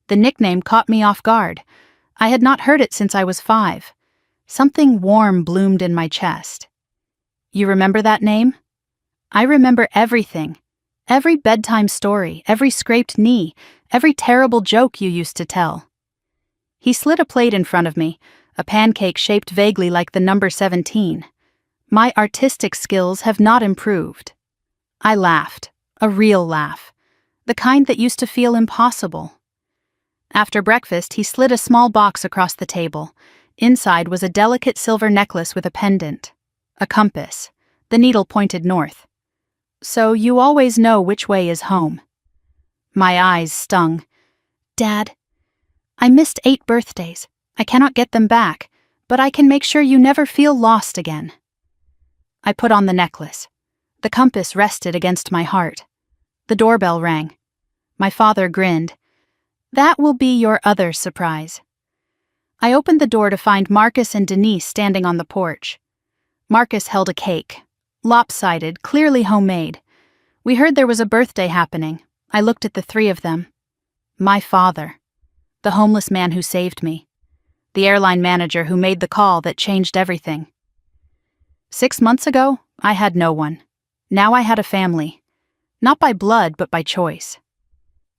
A: The nickname caught me off guard. I had not heard it since I was 5. Something warm bloomed in my chest. You remember that name? I remember everything. Every bedtime story, every scraped knee, every terrible joke you used to tell. He slid a plate in front of me, a pancake shaped vaguely like the number 17. My artistic skills have not improved. I laughed, a real laugh, the kind that used to feel impossible. After breakfast, he slid a small box across the table. Inside was a delicate silver necklace with a pendant. A compass. The needle pointed north. So you always know which way is home. My eyes stung. Dad, I missed 8 birthdays. I cannot get them back, but I can make sure you never feel lost again. I put on the necklace. The compass rested against my heart. The doorbell rang. My father grinned. That will be your other surprise. I opened the door to find Marcus and Denise standing on the porch. Marcus held a cake. Lopsided, clearly homemade. We heard there was a birthday happening. I looked at the 3 of them. My father. The homeless man who saved me. The airline manager who made the call that changed everything. 6 months ago, I had no one. Now I had a family. Not by blood, but by choice.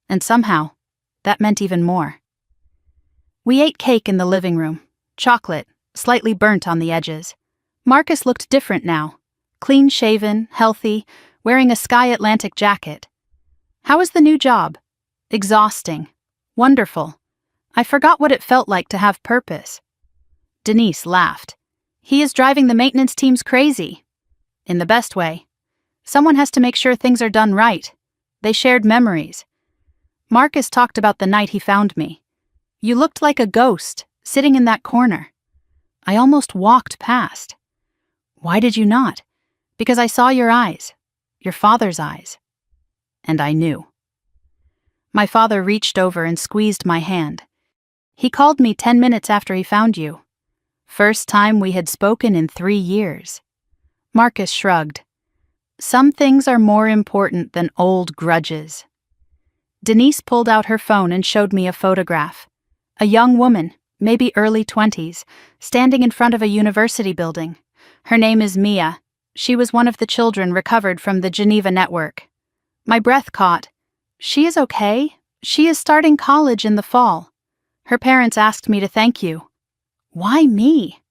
A: And somehow, that meant even more. We ate cake in the living room. Chocolate, slightly burnt on the edges. Marcus looked different now. Clean-shaven, healthy, wearing a Sky Atlantic jacket. How was the new job? Exhausting. Wonderful. I forgot what it felt like to have purpose. Denise laughed. He is driving the maintenance teams crazy. In the best way. Someone has to make sure things are done right. They shared memories. Marcus talked about the night he found me. You looked like a ghost, sitting in that corner. I almost walked past. Why did you not? Because I saw your eyes, your father's eyes. And I knew. My father reached over and squeezed my hand. He called me 10 minutes after he found you. First time we had spoken in 3 years. Marcus shrugged. Some things are more important than old grudges. Denise pulled out her phone and showed me a photograph. A young woman, maybe early 20s, standing in front of a university building. Her name is Mia. She was one of the children recovered from the Geneva network. My breath caught. She is okay. She is starting college in the fall. Her parents asked me to thank you. Why me?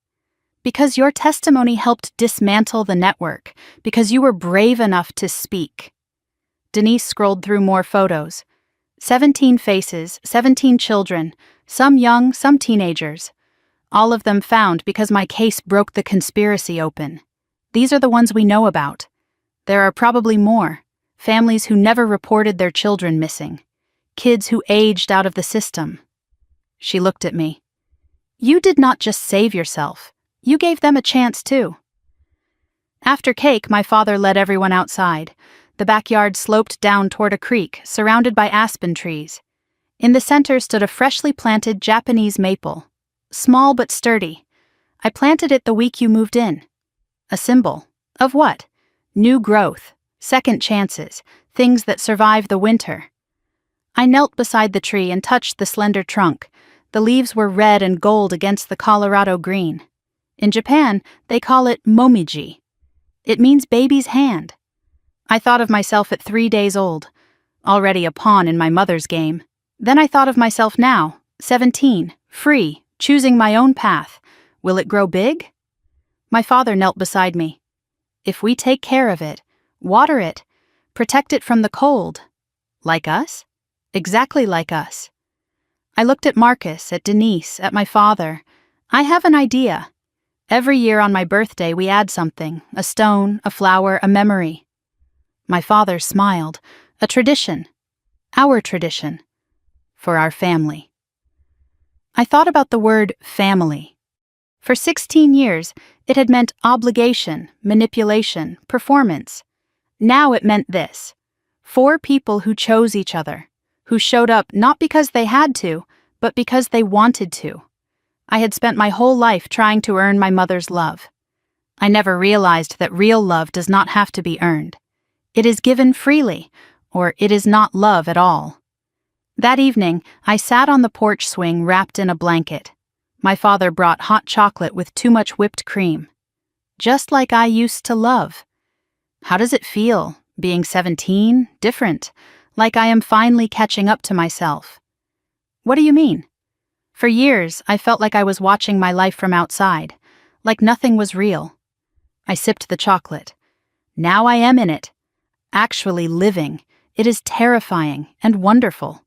A: Because your testimony helped dismantle the network, because you were brave enough to speak. Denise scrolled through more photos. 17 faces, 17 children, some young, some teenagers. All of them found because my case broke the conspiracy open. These are the ones we know about. There are probably more. Families who never reported their children missing. Kids who aged out of the system. She looked at me. You did not just save yourself. You gave them a chance too. After cake, my father led everyone outside. The backyard sloped down toward a creek, surrounded by aspen trees. In the center stood a freshly planted Japanese maple. Small but sturdy. I planted it the week you moved in. A symbol. Of what? New growth, second chances, things that survive the winter. I knelt beside the tree and touched the slender trunk. The leaves were red and gold against the Colorado green. In Japan, they call it momiji. It means baby's hand. I thought of myself at 3 days old, already a pawn in my mother's game. Then I thought of myself now, 17, free, choosing my own path. Will it grow big? My father knelt beside me. If we take care of it, water it, protect it from the cold. Like us? Exactly like us. I looked at Marcus, at Denise, at my father. I have an idea. Every year on my birthday we add something, a stone, a flower, a memory. My father smiled. A tradition. Our tradition. For our family. I thought about the word family. For 16 years, it had meant obligation, manipulation, performance. Now it meant this. 4 people who chose each other, who showed up not because they had to, but because they wanted to. I had spent my whole life trying to earn my mother's love. I never realized that real love does not have to be earned. It is given freely, or it is not love at all. That evening, I sat on the porch swing wrapped in a blanket. My father brought hot chocolate with too much whipped cream. Just like I used to love. How does it feel, being 17, different, like I am finally catching up to myself? What do you mean? For years, I felt like I was watching my life from outside, like nothing was real. I sipped the chocolate. Now I am in it. Actually living. It is terrifying and wonderful.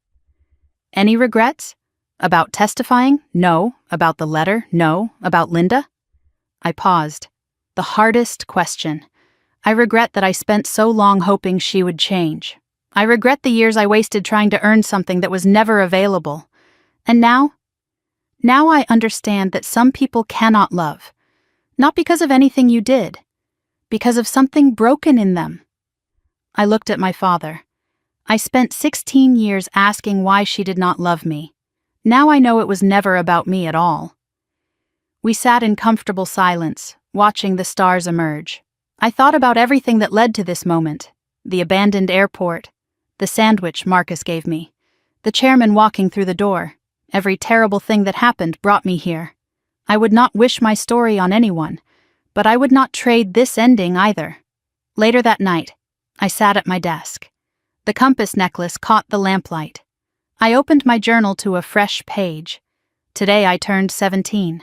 A: Any regrets? About testifying? No. About the letter? No. About Linda? I paused. The hardest question. I regret that I spent so long hoping she would change. I regret the years I wasted trying to earn something that was never available. And now? Now I understand that some people cannot love. Not because of anything you did. Because of something broken in them. I looked at my father. I spent 16 years asking why she did not love me. Now I know it was never about me at all. We sat in comfortable silence, watching the stars emerge. I thought about everything that led to this moment. The abandoned airport. The sandwich Marcus gave me. The chairman walking through the door. Every terrible thing that happened brought me here. I would not wish my story on anyone, but I would not trade this ending either. Later that night, I sat at my desk. The compass necklace caught the lamplight. I opened my journal to a fresh page. Today I turned 17.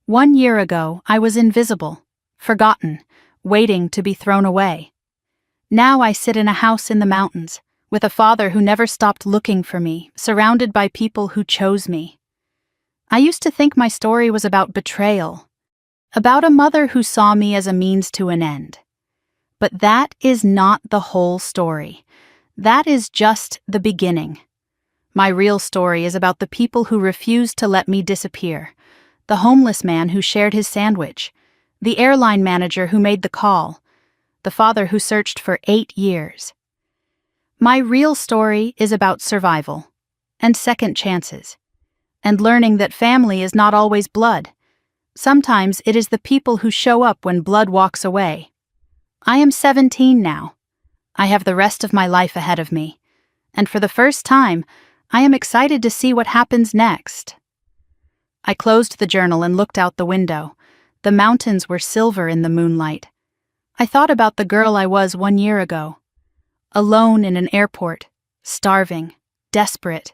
A: 1 year ago, I was invisible, forgotten, waiting to be thrown away. Now I sit in a house in the mountains, with a father who never stopped looking for me, surrounded by people who chose me. I used to think my story was about betrayal, about a mother who saw me as a means to an end. But that is not the whole story. That is just the beginning. My real story is about the people who refused to let me disappear, the homeless man who shared his sandwich, the airline manager who made the call, the father who searched for 8 years. My real story is about survival, and second chances, and learning that family is not always blood. Sometimes it is the people who show up when blood walks away. I am 17 now. I have the rest of my life ahead of me, and for the first time, I am excited to see what happens next. I closed the journal and looked out the window. The mountains were silver in the moonlight. I thought about the girl I was 1 year ago. Alone in an airport, starving, desperate,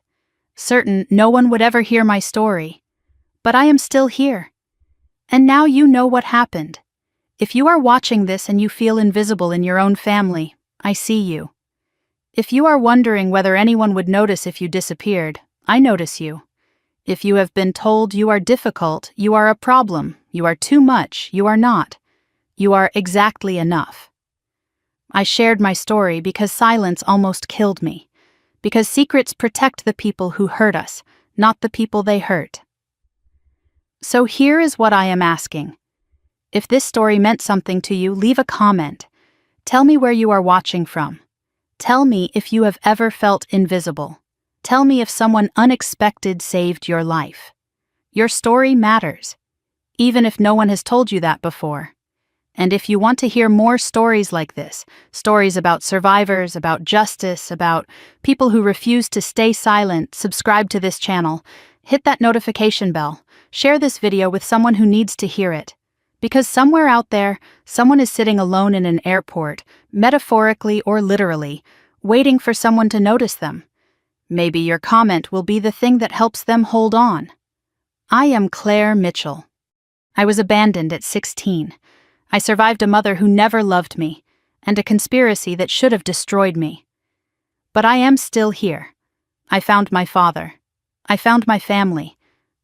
A: certain no one would ever hear my story. But I am still here. And now you know what happened. If you are watching this and you feel invisible in your own family, I see you. If you are wondering whether anyone would notice if you disappeared, I notice you. If you have been told you are difficult, you are a problem, you are too much, you are not. You are exactly enough. I shared my story because silence almost killed me. Because secrets protect the people who hurt us, not the people they hurt. So here is what I am asking. If this story meant something to you, leave a comment. Tell me where you are watching from. Tell me if you have ever felt invisible. Tell me if someone unexpected saved your life. Your story matters, even if no one has told you that before. And if you want to hear more stories like this, stories about survivors, about justice, about people who refuse to stay silent, subscribe to this channel, hit that notification bell, share this video with someone who needs to hear it. Because somewhere out there, someone is sitting alone in an airport, metaphorically or literally, waiting for someone to notice them. Maybe your comment will be the thing that helps them hold on. I am Claire Mitchell. I was abandoned at 16. I survived a mother who never loved me, and a conspiracy that should have destroyed me. But I am still here. I found my father. I found my family.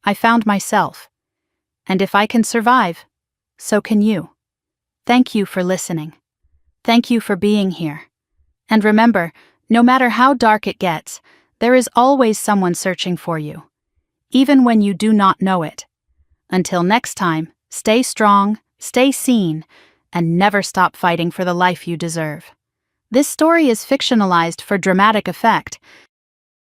A: I found myself. And if I can survive, so can you. Thank you for listening. Thank you for being here. And remember, no matter how dark it gets, there is always someone searching for you, even when you do not know it. Until next time, stay strong, stay seen, and never stop fighting for the life you deserve. This story is fictionalized for dramatic effect,